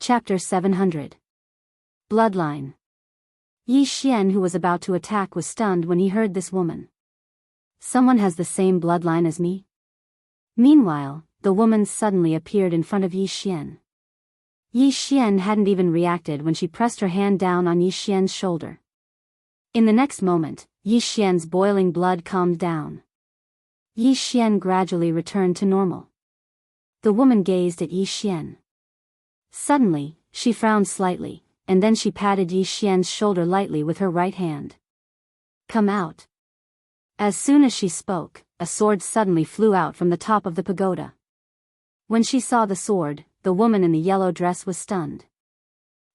Chapter 700. Bloodline. Yi Xian, who was about to attack, was stunned when he heard this woman. Someone has the same bloodline as me? Meanwhile, the woman suddenly appeared in front of Yi Xian. Yi Xian hadn't even reacted when she pressed her hand down on Yi Xian's shoulder. In the next moment, Yi Xian's boiling blood calmed down. Yi Xian gradually returned to normal. The woman gazed at Yi Xian. Suddenly, she frowned slightly, and then she patted Yi Xian's shoulder lightly with her right hand. "Come out." As soon as she spoke, a sword suddenly flew out from the top of the pagoda. When she saw the sword, the woman in the yellow dress was stunned.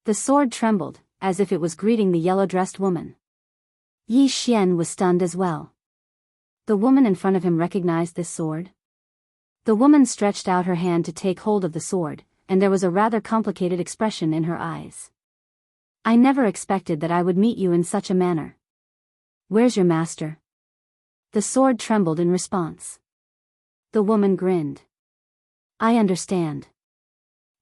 The sword trembled, as if it was greeting the yellow-dressed woman. Yi Xian was stunned as well. The woman in front of him recognized this sword. The woman stretched out her hand to take hold of the sword, and there was a rather complicated expression in her eyes. "I never expected that I would meet you in such a manner. Where's your master?" The sword trembled in response. The woman grinned. "I understand."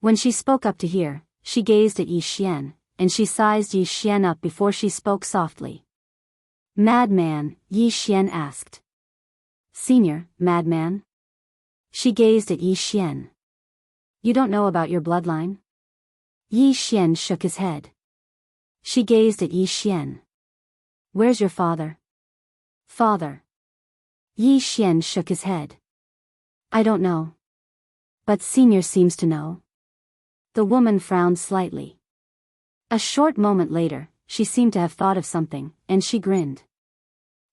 When she spoke up to hear, she gazed at Yi Xian, and she sized Yi Xian up before she spoke softly. "Madman?" Yi Xian asked. "Senior, madman?" She gazed at Yi Xian. "You don't know about your bloodline?" Yi Xian shook his head. She gazed at Yi Xian. "Where's your father?" "Father?" Yi Xian shook his head. "I don't know. But Senior seems to know." The woman frowned slightly. A short moment later, she seemed to have thought of something, and she grinned.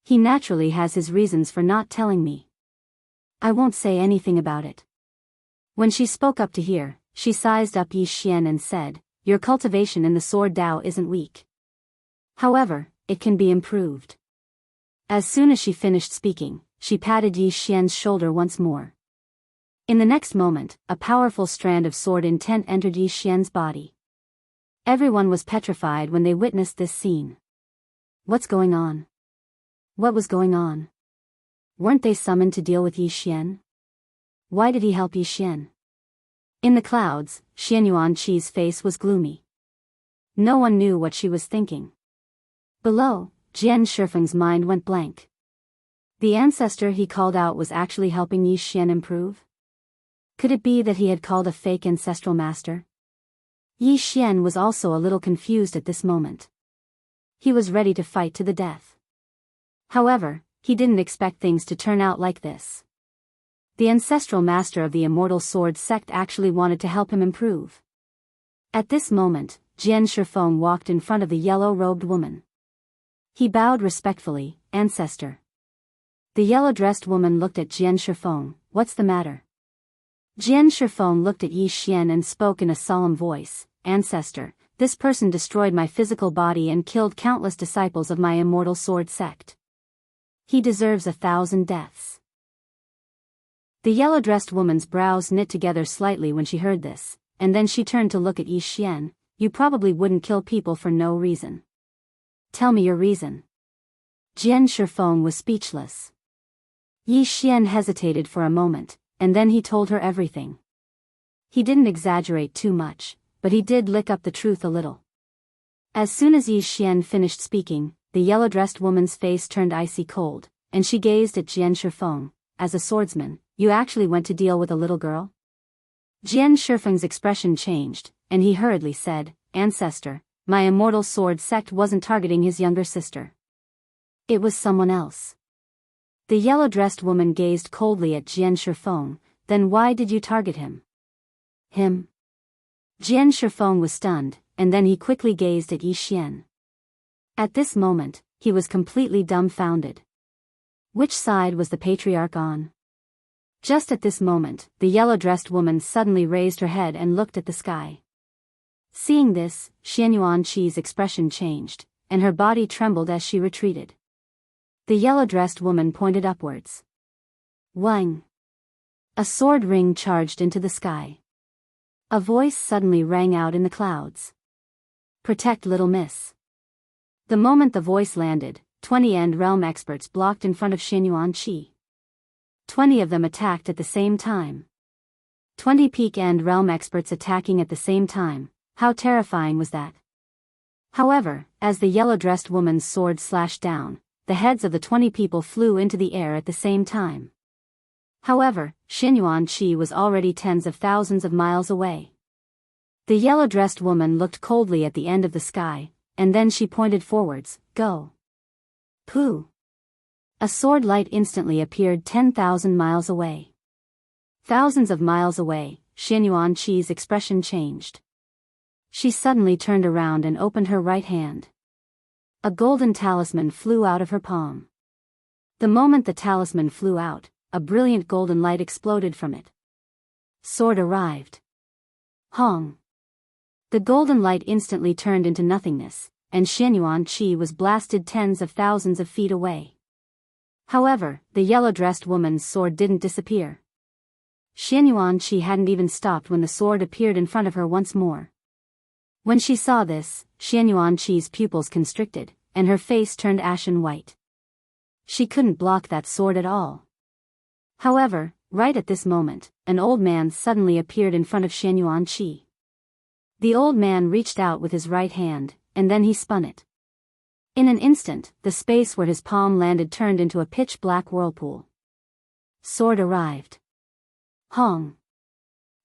"He naturally has his reasons for not telling me. I won't say anything about it." When she spoke up to hear, she sized up Yi Xian and said, "Your cultivation in the sword Dao isn't weak. However, it can be improved." As soon as she finished speaking, she patted Yi Xian's shoulder once more. In the next moment, a powerful strand of sword intent entered Yi Xian's body. Everyone was petrified when they witnessed this scene. What's going on? What was going on? Weren't they summoned to deal with Yi Xian? Why did he help Yi Xian? In the clouds, Xian Yuanqi's face was gloomy. No one knew what she was thinking. Below, Jian Shifeng's mind went blank. The ancestor he called out was actually helping Yi Xian improve? Could it be that he had called a fake ancestral master? Yi Xian was also a little confused at this moment. He was ready to fight to the death. However, he didn't expect things to turn out like this. The ancestral master of the Immortal Sword sect actually wanted to help him improve. At this moment, Jian Shifeng walked in front of the yellow-robed woman. He bowed respectfully, "Ancestor." The yellow-dressed woman looked at Jian Shifeng. "What's the matter?" Jian Shifeng looked at Yi Xian and spoke in a solemn voice, "Ancestor, this person destroyed my physical body and killed countless disciples of my Immortal Sword sect. He deserves 1,000 deaths." The yellow-dressed woman's brows knit together slightly when she heard this, and then she turned to look at Yi Xian. "You probably wouldn't kill people for no reason. Tell me your reason." Jian Shifeng was speechless. Yi Xian hesitated for a moment, and then he told her everything. He didn't exaggerate too much, but he did lick up the truth a little. As soon as Yi Xian finished speaking, the yellow-dressed woman's face turned icy cold, and she gazed at Jian Shifeng. "As a swordsman, you actually went to deal with a little girl?" Jian Shifeng's expression changed, and he hurriedly said, "Ancestor, my Immortal Sword sect wasn't targeting his younger sister. It was someone else." The yellow-dressed woman gazed coldly at Jian Shifeng. "Then why did you target him?" "Him?" Jian Shifeng was stunned, and then he quickly gazed at Yi Xian. At this moment, he was completely dumbfounded. Which side was the patriarch on? Just at this moment, the yellow-dressed woman suddenly raised her head and looked at the sky. Seeing this, Xian Yuanqi's expression changed, and her body trembled as she retreated. The yellow-dressed woman pointed upwards. Wang! A sword ring charged into the sky. A voice suddenly rang out in the clouds. "Protect little miss." The moment the voice landed, 20 End Realm experts blocked in front of Xian Yuanqi. 20 of them attacked at the same time. 20 Peak End Realm experts attacking at the same time, How terrifying was that? However, as the yellow-dressed woman's sword slashed down, the heads of the 20 people flew into the air at the same time. However, Xinyuan Qi was already tens of thousands of miles away. The yellow-dressed woman looked coldly at the end of the sky, and then she pointed forwards, "Go." Pooh! A sword light instantly appeared 10,000 miles away. Thousands of miles away, Xinyuan Qi's expression changed. She suddenly turned around and opened her right hand. A golden talisman flew out of her palm. The moment the talisman flew out, a brilliant golden light exploded from it. Sword arrived. Hong! The golden light instantly turned into nothingness, and Xinyuan Qi was blasted tens of thousands of feet away. However, the yellow-dressed woman's sword didn't disappear. Xinyuan Qi hadn't even stopped when the sword appeared in front of her once more. When she saw this, Xinyuan Qi's pupils constricted, and her face turned ashen white. She couldn't block that sword at all. However, right at this moment, an old man suddenly appeared in front of Xinyuan Qi. The old man reached out with his right hand, and then he spun it. In an instant, the space where his palm landed turned into a pitch-black whirlpool. Sword arrived. Hong!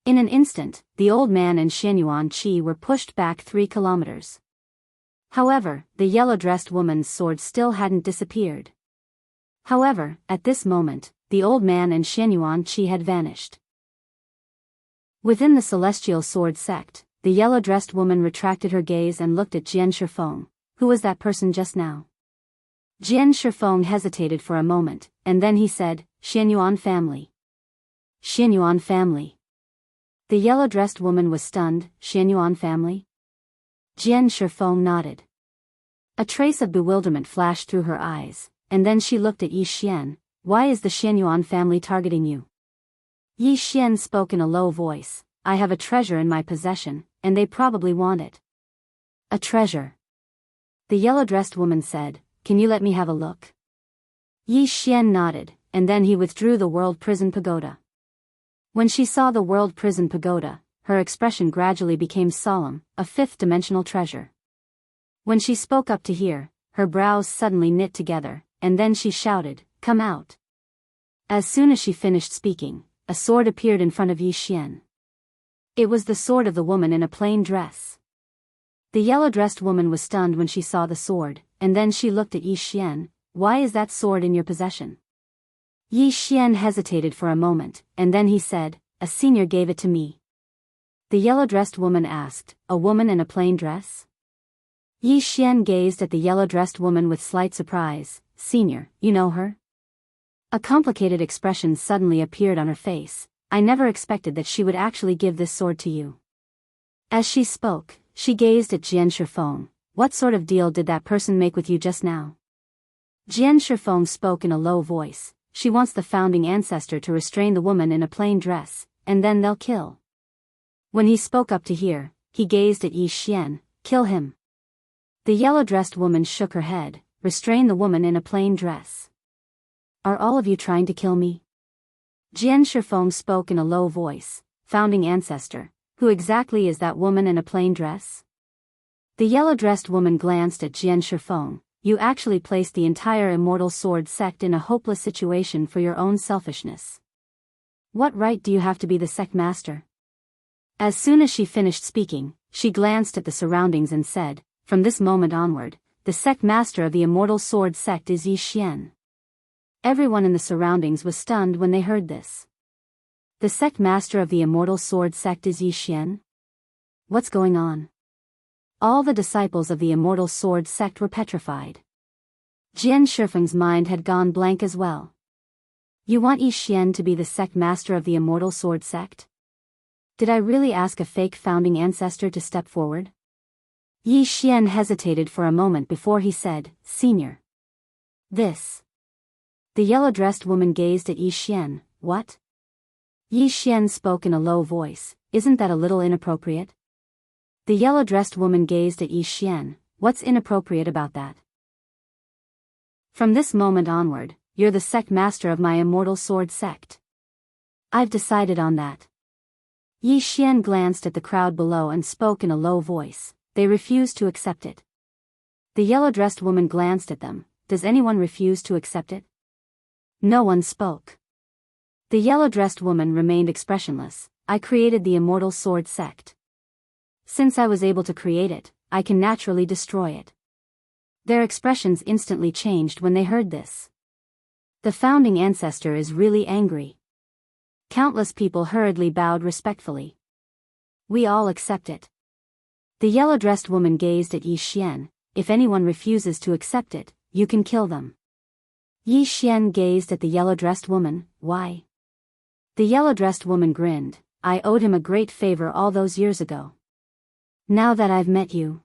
In an instant, the old man and Xinyuan Qi were pushed back 3 kilometers. However, the yellow-dressed woman's sword still hadn't disappeared. However, at this moment, the old man and Xinyuan Qi had vanished. Within the celestial sword sect, the yellow-dressed woman retracted her gaze and looked at Jian Shifeng. Who was that person just now? Jian Shifeng hesitated for a moment, and then he said, "Xinyuan family." Xinyuan family. The yellow-dressed woman was stunned. Xinyuan family? Jian Shifeng nodded. A trace of bewilderment flashed through her eyes, and then she looked at Yi Xian. "Why is the Xinyuan family targeting you?" Yi Xian spoke in a low voice, "I have a treasure in my possession, and they probably want it." "A treasure?" The yellow-dressed woman said, "Can you let me have a look?" Yi Xian nodded, and then he withdrew the World Prison Pagoda. When she saw the World Prison Pagoda, her expression gradually became solemn, a fifth-dimensional treasure. When she spoke up to hear, her brows suddenly knit together, and then she shouted, "Come out." As soon as she finished speaking, a sword appeared in front of Yi Xian. It was the sword of the woman in a plain dress. The yellow-dressed woman was stunned when she saw the sword, and then she looked at Yi Xian. "Why is that sword in your possession?" Yi Xian hesitated for a moment, and then he said, "A senior gave it to me." The yellow-dressed woman asked, "A woman in a plain dress?" Yi Xian gazed at the yellow-dressed woman with slight surprise. "Senior, you know her?" A complicated expression suddenly appeared on her face. "I never expected that she would actually give this sword to you." As she spoke, she gazed at Jian Shifeng. "What sort of deal did that person make with you just now?" Jian Shifeng spoke in a low voice. "She wants the founding ancestor to restrain the woman in a plain dress, and then they'll kill." When he spoke up to hear, he gazed at Yi Xian. "Kill him." The yellow-dressed woman shook her head. "Restrain the woman in a plain dress. Are all of you trying to kill me?" Jian Shifeng spoke in a low voice. "Founding ancestor, who exactly is that woman in a plain dress?" The yellow-dressed woman glanced at Jian Shifeng. "You actually placed the entire Immortal Sword sect in a hopeless situation for your own selfishness. What right do you have to be the sect master?" As soon as she finished speaking, she glanced at the surroundings and said, "From this moment onward, the sect master of the Immortal Sword sect is Yi Xian." Everyone in the surroundings was stunned when they heard this. The sect master of the Immortal Sword sect is Yi Xian? What's going on? All the disciples of the Immortal Sword sect were petrified. Jian Shifeng's mind had gone blank as well. "You want Yi Xian to be the sect master of the Immortal Sword sect? Did I really ask a fake founding ancestor to step forward?" Yi Xian hesitated for a moment before he said, "Senior. This." The yellow-dressed woman gazed at Yi Xian. "What?" Yi Xian spoke in a low voice. "Isn't that a little inappropriate?" The yellow-dressed woman gazed at Yi Xian. "What's inappropriate about that?" "From this moment onward, you're the sect master of my Immortal Sword sect. I've decided on that." Yi Xian glanced at the crowd below and spoke in a low voice. They refused to accept it. The yellow-dressed woman glanced at them. Does anyone refuse to accept it? No one spoke. The yellow-dressed woman remained expressionless. I created the Immortal Sword Sect. Since I was able to create it, I can naturally destroy it. Their expressions instantly changed when they heard this. The founding ancestor is really angry. Countless people hurriedly bowed respectfully. We all accept it. The yellow-dressed woman gazed at Yi Xian. If anyone refuses to accept it, you can kill them. Yi Xian gazed at the yellow-dressed woman. Why? The yellow-dressed woman grinned. I owed him a great favor all those years ago. Now that I've met you.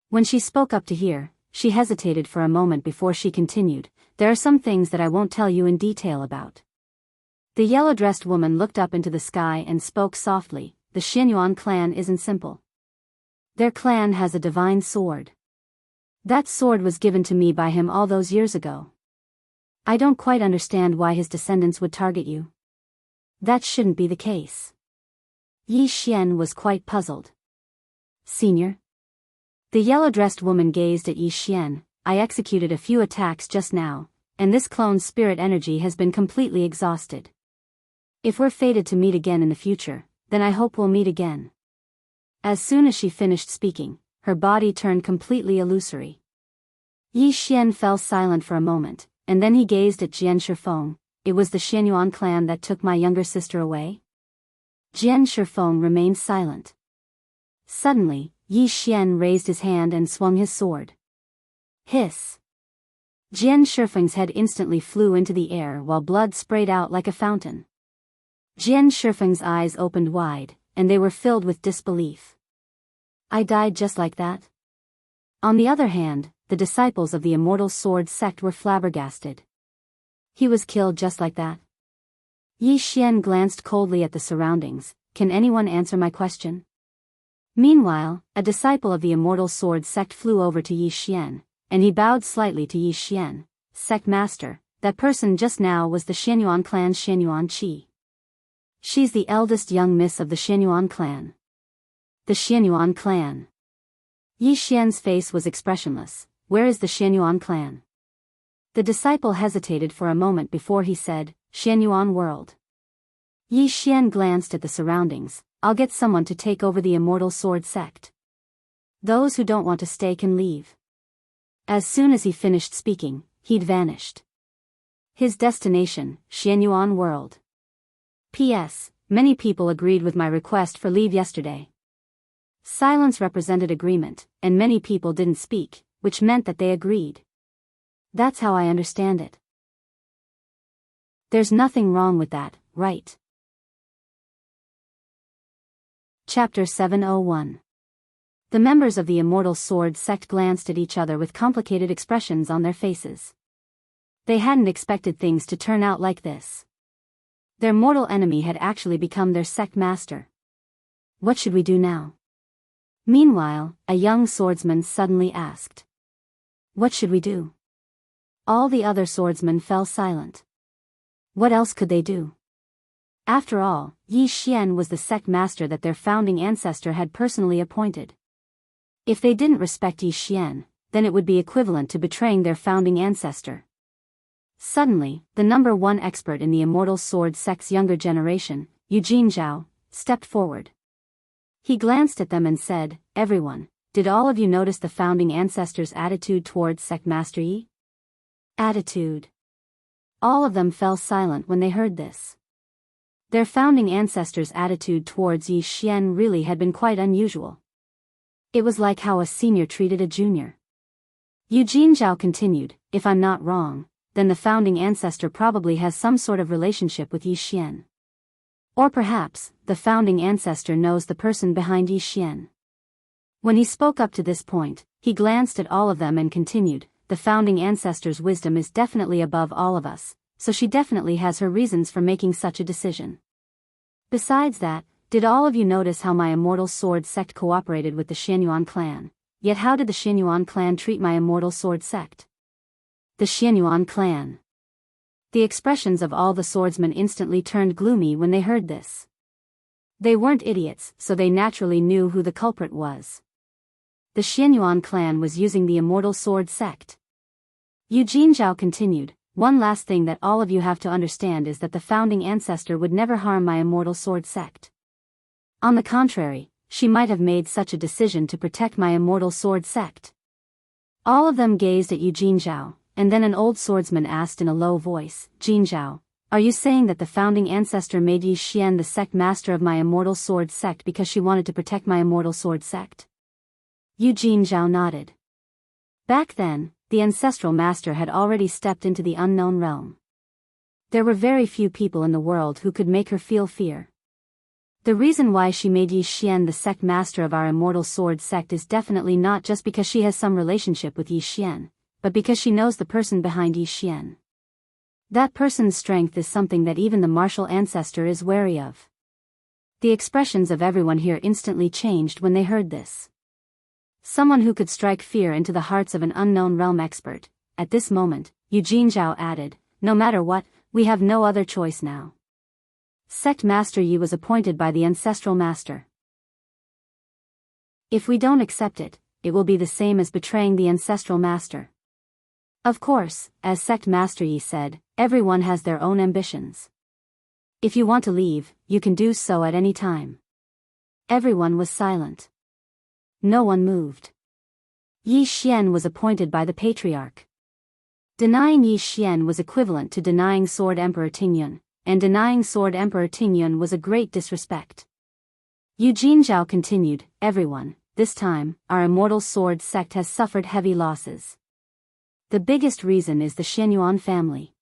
When she spoke up to hear, she hesitated for a moment before she continued. There are some things that I won't tell you in detail about. The yellow-dressed woman looked up into the sky and spoke softly. The Xianyuan clan isn't simple. Their clan has a divine sword. That sword was given to me by him all those years ago. I don't quite understand why his descendants would target you. That shouldn't be the case. Yi Xian was quite puzzled. Senior? The yellow-dressed woman gazed at Yi Xian. I executed a few attacks just now, and this clone's spirit energy has been completely exhausted. If we're fated to meet again in the future, then I hope we'll meet again. As soon as she finished speaking, her body turned completely illusory. Yi Xian fell silent for a moment, and then he gazed at Jian Shifeng. It was the Xianyuan clan that took my younger sister away? Jian Shifeng remained silent. Suddenly, Yi Xian raised his hand and swung his sword. Hiss! Jian Shifeng's head instantly flew into the air while blood sprayed out like a fountain. Jian Shifeng's eyes opened wide, and they were filled with disbelief. I died just like that? On the other hand, the disciples of the Immortal Sword Sect were flabbergasted. He was killed just like that? Yi Xian glanced coldly at the surroundings. Can anyone answer my question? Meanwhile, a disciple of the Immortal Sword Sect flew over to Yi Xian, and he bowed slightly to Yi Xian. Sect Master, that person just now was the Xianyuan clan's Xianyuan Qi. She's the eldest young miss of the Xianyuan clan. The Xianyuan clan. Yi Xian's face was expressionless. Where is the Xianyuan clan? The disciple hesitated for a moment before he said, Xianyuan world. Yi Xian glanced at the surroundings. I'll get someone to take over the Immortal Sword Sect. Those who don't want to stay can leave. As soon as he finished speaking, he'd vanished. His destination, Xianyuan world. P.S. Many people agreed with my request for leave yesterday. Silence represented agreement, and many people didn't speak, which meant that they agreed. That's how I understand it. There's nothing wrong with that, right? Chapter 701. The members of the Immortal Sword Sect glanced at each other with complicated expressions on their faces. They hadn't expected things to turn out like this. Their mortal enemy had actually become their sect master. What should we do now? Meanwhile, a young swordsman suddenly asked. What should we do? All the other swordsmen fell silent. What else could they do? After all, Yi Xian was the sect master that their founding ancestor had personally appointed. If they didn't respect Yi Xian, then it would be equivalent to betraying their founding ancestor. Suddenly, the number one expert in the Immortal Sword Sect's younger generation, Eugene Zhao, stepped forward. He glanced at them and said, Everyone, did all of you notice the founding ancestor's attitude towards Sect Master Yi? Attitude. All of them fell silent when they heard this. Their founding ancestor's attitude towards Yi Xian really had been quite unusual. It was like how a senior treated a junior. Eugene Zhao continued, If I'm not wrong, then the founding ancestor probably has some sort of relationship with Yi Xian. Or perhaps, the founding ancestor knows the person behind Yi Xian. When he spoke up to this point, he glanced at all of them and continued, The founding ancestor's wisdom is definitely above all of us, so she definitely has her reasons for making such a decision. Besides that, did all of you notice how my Immortal Sword Sect cooperated with the Xianyuan clan? Yet how did the Xianyuan clan treat my Immortal Sword Sect? The Xianyuan clan. The expressions of all the swordsmen instantly turned gloomy when they heard this. They weren't idiots, so they naturally knew who the culprit was. The Xianyuan clan was using the Immortal Sword sect. Eugene Zhao continued, "One last thing that all of you have to understand is that the founding ancestor would never harm my Immortal Sword sect. On the contrary, she might have made such a decision to protect my Immortal Sword sect." All of them gazed at Eugene Zhao, and then an old swordsman asked in a low voice, "Jin Zhao, are you saying that the founding ancestor made Yi Xian the sect master of my Immortal Sword sect because she wanted to protect my Immortal Sword sect?" Eugene Zhao nodded. Back then, the ancestral master had already stepped into the unknown realm. There were very few people in the world who could make her feel fear. The reason why she made Yi Xian the sect master of our Immortal Sword sect is definitely not just because she has some relationship with Yi Xian, but because she knows the person behind Yi Xian. That person's strength is something that even the martial ancestor is wary of. The expressions of everyone here instantly changed when they heard this. Someone who could strike fear into the hearts of an unknown realm expert. At this moment, Eugene Zhao added, "No matter what, we have no other choice now. Sect Master Yi was appointed by the Ancestral Master. If we don't accept it, it will be the same as betraying the Ancestral Master." Of course, as Sect Master Yi said, everyone has their own ambitions. If you want to leave, you can do so at any time. Everyone was silent. No one moved. Yi Xian was appointed by the Patriarch. Denying Yi Xian was equivalent to denying Sword Emperor Tingyun, and denying Sword Emperor Tingyun was a great disrespect. Eugene Zhao continued, "Everyone, this time, our Immortal Sword sect has suffered heavy losses. The biggest reason is the Xianyuan family.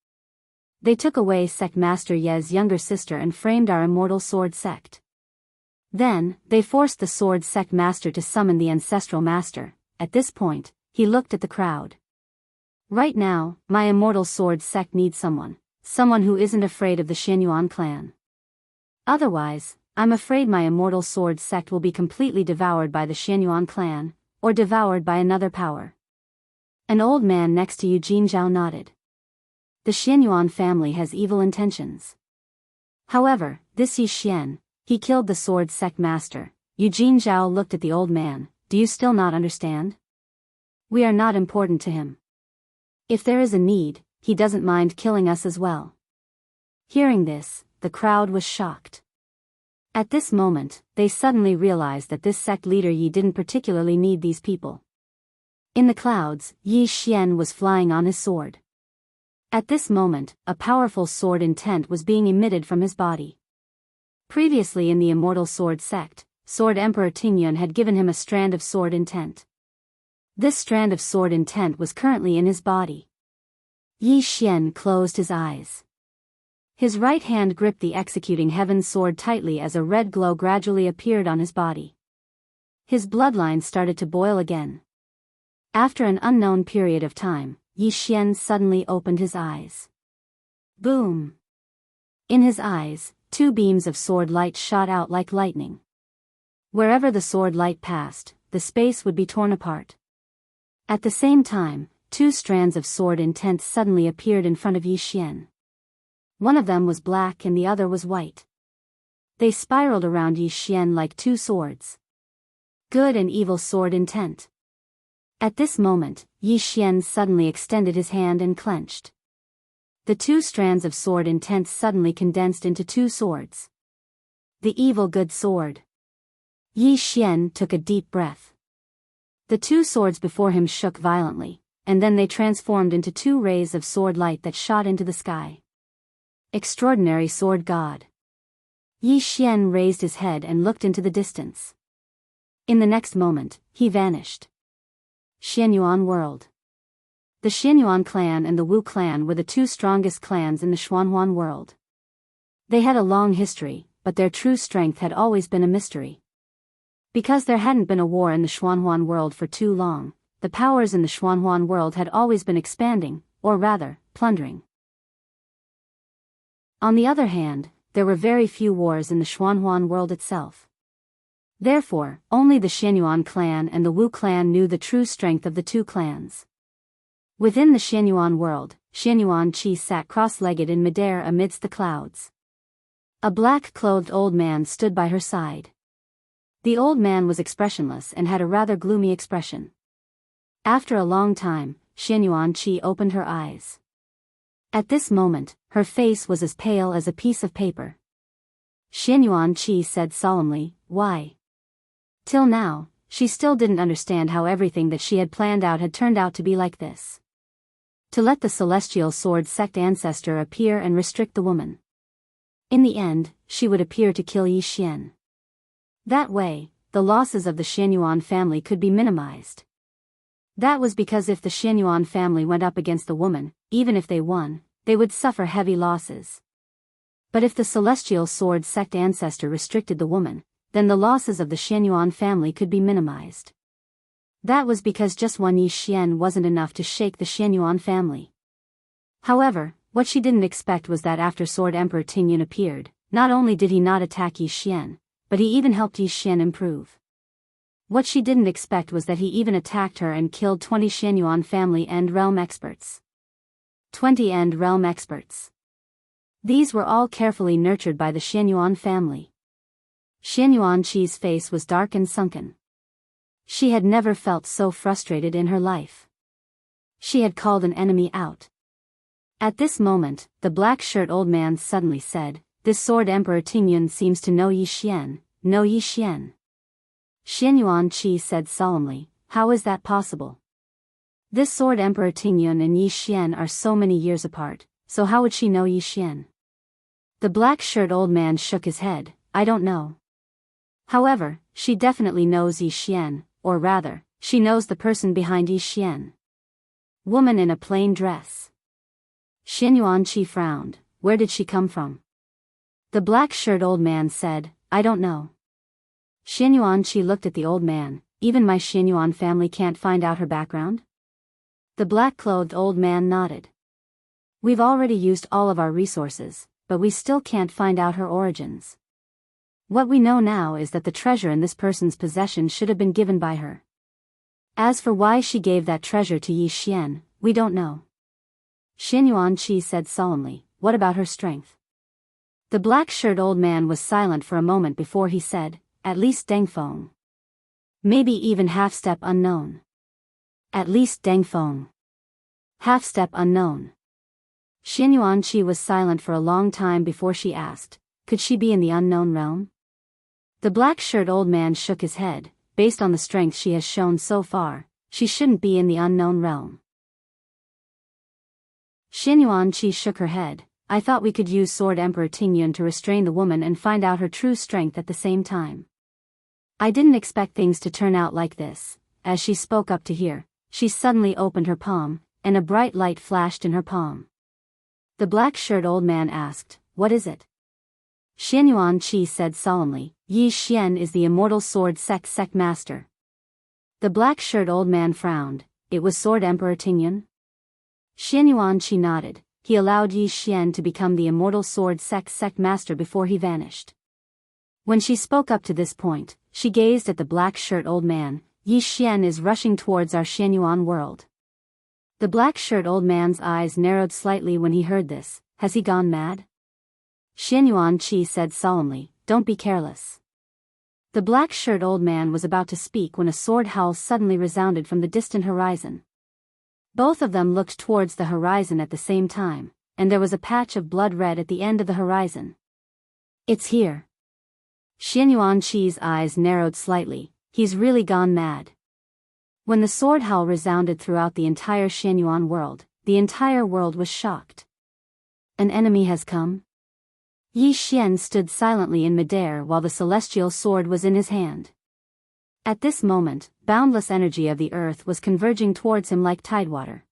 They took away Sect Master Ye's younger sister and framed our Immortal Sword sect. Then, they forced the Sword sect master to summon the Ancestral Master." At this point, he looked at the crowd. "Right now, my Immortal Sword sect needs someone who isn't afraid of the Xianyuan clan. Otherwise, I'm afraid my Immortal Sword sect will be completely devoured by the Xianyuan clan, or devoured by another power." An old man next to Eugene Zhao nodded. The Xianyuan family has evil intentions. However, this Yi Xian, he killed the Sword sect master. Eugene Zhao looked at the old man. "Do you still not understand? We are not important to him. If there is a need, he doesn't mind killing us as well." Hearing this, the crowd was shocked. At this moment, they suddenly realized that this sect leader Yi didn't particularly need these people. In the clouds, Yi Xian was flying on his sword. At this moment, a powerful sword intent was being emitted from his body. Previously in the Immortal Sword sect, Sword Emperor Tingyun had given him a strand of sword intent. This strand of sword intent was currently in his body. Yi Xian closed his eyes. His right hand gripped the executing heaven sword tightly as a red glow gradually appeared on his body. His bloodline started to boil again. After an unknown period of time, Yi Xian suddenly opened his eyes. Boom! In his eyes, two beams of sword light shot out like lightning. Wherever the sword light passed, the space would be torn apart. At the same time, two strands of sword intent suddenly appeared in front of Yi Xian. One of them was black and the other was white. They spiraled around Yi Xian like two swords. Good and evil sword intent. At this moment, Yi Xian suddenly extended his hand and clenched. The two strands of sword intent suddenly condensed into two swords. The evil good sword. Yi Xian took a deep breath. The two swords before him shook violently, and then they transformed into two rays of sword light that shot into the sky. Extraordinary sword god. Yi Xian raised his head and looked into the distance. In the next moment, he vanished. Xianyuan world. The Xianyuan clan and the Wu clan were the two strongest clans in the Xuanhuan world. They had a long history, but their true strength had always been a mystery. Because there hadn't been a war in the Xuanhuan world for too long, the powers in the Xuanhuan world had always been expanding, or rather, plundering. On the other hand, there were very few wars in the Xuanhuan world itself. Therefore, only the Xianyuan clan and the Wu clan knew the true strength of the two clans. Within the Xianyuan world, Xianyuan Qi sat cross-legged in midair amidst the clouds. A black-clothed old man stood by her side. The old man was expressionless and had a rather gloomy expression. After a long time, Xianyuan Qi opened her eyes. At this moment, her face was as pale as a piece of paper. Xianyuan Qi said solemnly, "Why?" Till now, she still didn't understand how everything that she had planned out had turned out to be like this. To let the celestial sword sect ancestor appear and restrict the woman. In the end, she would appear to kill Yi Xian. That way, the losses of the Xianyuan family could be minimized. That was because if the Xianyuan family went up against the woman, even if they won, they would suffer heavy losses. But if the celestial sword sect ancestor restricted the woman, then the losses of the Xianyuan family could be minimized. That was because just one Yi Xian wasn't enough to shake the Xianyuan family. However, what she didn't expect was that after Sword Emperor Tingyun appeared, not only did he not attack Yi Xian, but he even helped Yi Xian improve. What she didn't expect was that he even attacked her and killed 20 Xianyuan family and realm experts. 20 and realm experts. These were all carefully nurtured by the Xianyuan family. Xianyuan Qi's face was dark and sunken. She had never felt so frustrated in her life. She had called an enemy out. At this moment, the black-shirt old man suddenly said, "This Sword Emperor Tingyun seems to know Yi Xian, know Yi Xian." Xianyuan Qi said solemnly, "How is that possible? This Sword Emperor Tingyun and Yi Xian are so many years apart, so how would she know Yi Xian?" The black-shirt old man shook his head, "I don't know. However, she definitely knows Yi Xian, or rather, she knows the person behind Yi Xian." Woman in a plain dress. Xianyuan Qi frowned. Where did she come from? The black-shirt old man said, "I don't know." Xianyuan Qi looked at the old man. "Even my Xianyuan family can't find out her background?" The black-clothed old man nodded. "We've already used all of our resources, but we still can't find out her origins. What we know now is that the treasure in this person's possession should have been given by her. As for why she gave that treasure to Yi Xian, we don't know." Xianyuan Qi said solemnly, "What about her strength?" The black-shirt old man was silent for a moment before he said, "At least Dengfeng. Maybe even half-step unknown." At least Dengfeng. Half-step unknown. Xianyuan Qi was silent for a long time before she asked, "Could she be in the unknown realm?" The black-shirt old man shook his head. "Based on the strength she has shown so far, she shouldn't be in the unknown realm." Xianyuan Qi shook her head. "I thought we could use Sword Emperor Tingyun to restrain the woman and find out her true strength at the same time. I didn't expect things to turn out like this." As she spoke up to hear, she suddenly opened her palm, and a bright light flashed in her palm. The black-shirt old man asked, "What is it?" Xianyuan Qi said solemnly, "Yi Xian is the Immortal Sword Sect Master." The black-shirt old man frowned. "It was Sword Emperor Tingyun?" Xianyuan Qi nodded. "He allowed Yi Xian to become the Immortal Sword Sect Master before he vanished." When she spoke up to this point, she gazed at the black-shirt old man. "Yi Xian is rushing towards our Xianyuan world." The black-shirt old man's eyes narrowed slightly when he heard this. "Has he gone mad?" Xianyuan Qi said solemnly, "Don't be careless." The black-shirt old man was about to speak when a sword howl suddenly resounded from the distant horizon. Both of them looked towards the horizon at the same time, and there was a patch of blood red at the end of the horizon. "It's here." Xianyuan Qi's eyes narrowed slightly. "He's really gone mad." When the sword howl resounded throughout the entire Xianyuan world, the entire world was shocked. An enemy has come? Yi Xian stood silently in midair while the celestial sword was in his hand. At this moment, boundless energy of the earth was converging towards him like tidewater.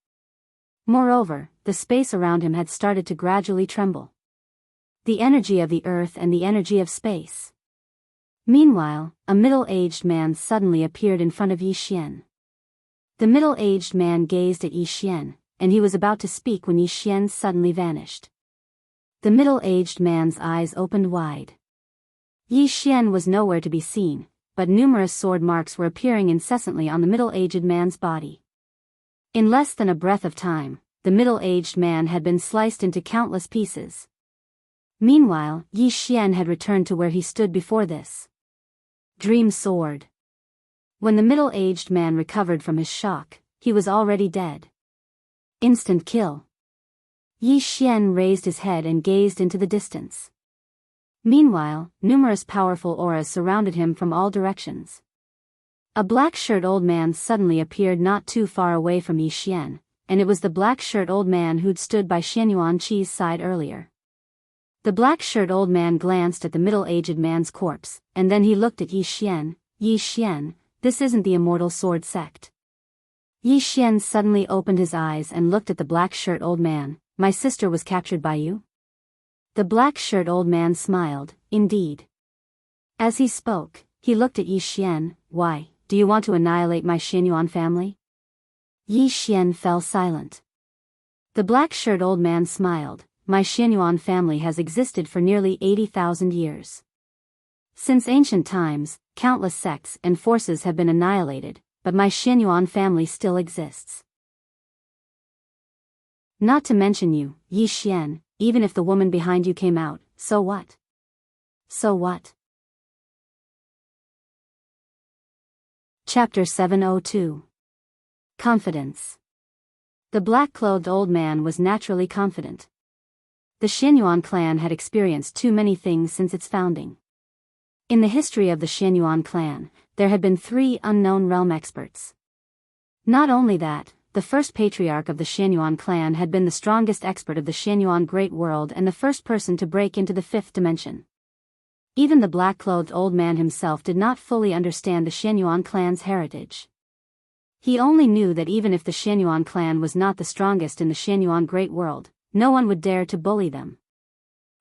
Moreover, the space around him had started to gradually tremble. The energy of the earth and the energy of space. Meanwhile, a middle-aged man suddenly appeared in front of Yi Xian. The middle-aged man gazed at Yi Xian, and he was about to speak when Yi Xian suddenly vanished. The middle-aged man's eyes opened wide. Yi Xian was nowhere to be seen, but numerous sword marks were appearing incessantly on the middle-aged man's body. In less than a breath of time, the middle-aged man had been sliced into countless pieces. Meanwhile, Yi Xian had returned to where he stood before this dream sword. When the middle-aged man recovered from his shock, he was already dead. Instant kill. Yi Xian raised his head and gazed into the distance. Meanwhile, numerous powerful auras surrounded him from all directions. A black-shirt old man suddenly appeared not too far away from Yi Xian, and it was the black-shirt old man who'd stood by Xian Yuanqi's side earlier. The black-shirt old man glanced at the middle-aged man's corpse, and then he looked at Yi Xian. Yi Xian, this isn't the Immortal Sword sect. Yi Xian suddenly opened his eyes and looked at the black-shirt old man. My sister was captured by you? The black-shirt old man smiled, indeed. As he spoke, he looked at Yi Xian. Why, do you want to annihilate my Xianyuan family? Yi Xian fell silent. The black-shirt old man smiled. My Xianyuan family has existed for nearly 80,000 years. Since ancient times, countless sects and forces have been annihilated, but my Xianyuan family still exists. Not to mention you, Yi Xian, even if the woman behind you came out, so what? So what? Chapter 702. Confidence. The black-clothed old man was naturally confident. The Xianyuan clan had experienced too many things since its founding. In the history of the Xianyuan clan, there had been 3 unknown realm experts. Not only that, the first patriarch of the Xianyuan clan had been the strongest expert of the Xianyuan Great World and the first person to break into the 5th dimension. Even the black-clothed old man himself did not fully understand the Xianyuan clan's heritage. He only knew that even if the Xianyuan clan was not the strongest in the Xianyuan Great World, no one would dare to bully them.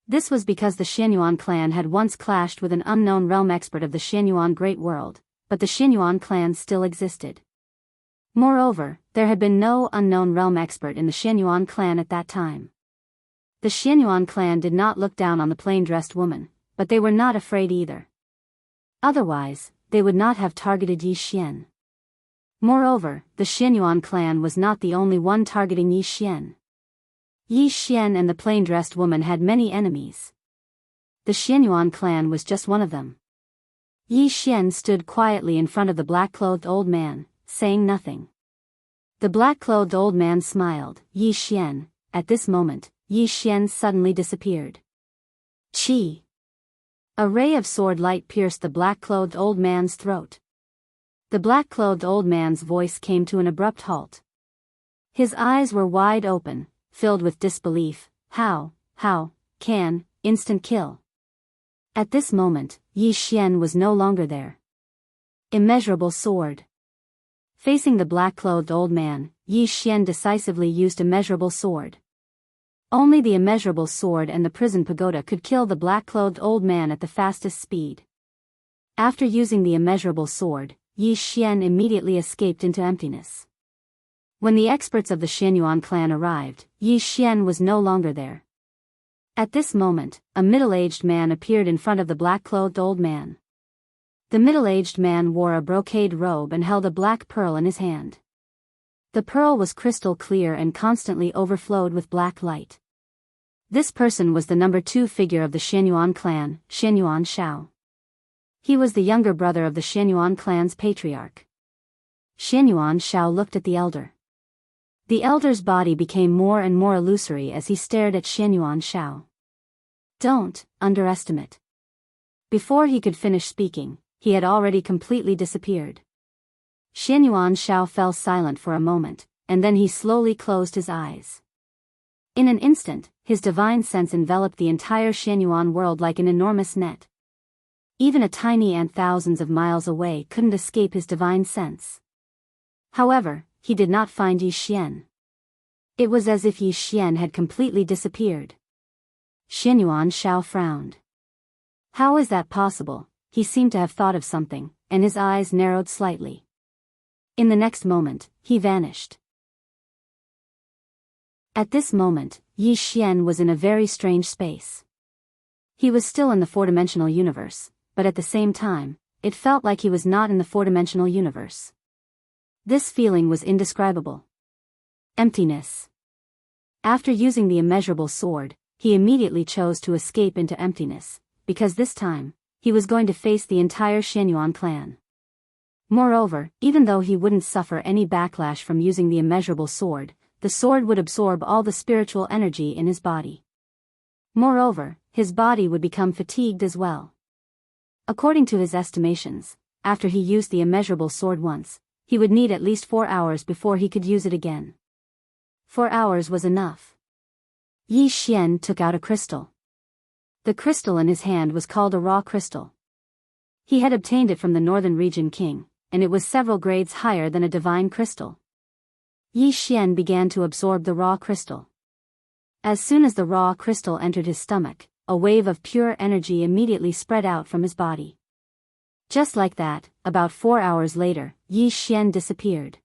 This was because the Xianyuan clan had once clashed with an unknown realm expert of the Xianyuan Great World, but the Xianyuan clan still existed. Moreover, there had been no unknown realm expert in the Xianyuan clan at that time. The Xianyuan clan did not look down on the plain-dressed woman, but they were not afraid either. Otherwise, they would not have targeted Yi Xian. Moreover, the Xianyuan clan was not the only one targeting Yi Xian. Yi Xian and the plain-dressed woman had many enemies. The Xianyuan clan was just one of them. Yi Xian stood quietly in front of the black-clothed old man, saying nothing. The black-clothed old man smiled. Yi Xian. At this moment, Yi Xian suddenly disappeared. Chi! A ray of sword light pierced the black-clothed old man's throat. The black-clothed old man's voice came to an abrupt halt. His eyes were wide open, filled with disbelief. How can, instant kill? At this moment, Yi Xian was no longer there. Immeasurable sword. Facing the black-clothed old man, Yi Xian decisively used immeasurable sword. Only the immeasurable sword and the prison pagoda could kill the black-clothed old man at the fastest speed. After using the immeasurable sword, Yi Xian immediately escaped into emptiness. When the experts of the Xianyuan clan arrived, Yi Xian was no longer there. At this moment, a middle-aged man appeared in front of the black-clothed old man. The middle-aged man wore a brocade robe and held a black pearl in his hand. The pearl was crystal clear and constantly overflowed with black light. This person was the number 2 figure of the Xianyuan clan, Xianyuan Shao. He was the younger brother of the Xianyuan clan's patriarch. Xianyuan Shao looked at the elder. The elder's body became more and more illusory as he stared at Xianyuan Shao. Don't underestimate. Before he could finish speaking, he had already completely disappeared. Xianyuan Shao fell silent for a moment, and then he slowly closed his eyes. In an instant, his divine sense enveloped the entire Xianyuan world like an enormous net. Even a tiny ant thousands of miles away couldn't escape his divine sense. However, he did not find Yi Xian. It was as if Yi Xian had completely disappeared. Xianyuan Shao frowned. How is that possible? He seemed to have thought of something, and his eyes narrowed slightly. In the next moment, he vanished. At this moment, Yi Xian was in a very strange space. He was still in the 4-dimensional universe, but at the same time, it felt like he was not in the 4-dimensional universe. This feeling was indescribable. Emptiness. After using the immeasurable sword, he immediately chose to escape into emptiness, because this time, he was going to face the entire Xianyuan clan. Moreover, even though he wouldn't suffer any backlash from using the immeasurable sword, the sword would absorb all the spiritual energy in his body. Moreover, his body would become fatigued as well. According to his estimations, after he used the immeasurable sword once, he would need at least 4 hours before he could use it again. 4 hours was enough. Yi Xian took out a crystal. The crystal in his hand was called a raw crystal. He had obtained it from the northern region king, and it was several grades higher than a divine crystal. Yi Xian began to absorb the raw crystal. As soon as the raw crystal entered his stomach, a wave of pure energy immediately spread out from his body. Just like that, about 4 hours later, Yi Xian disappeared.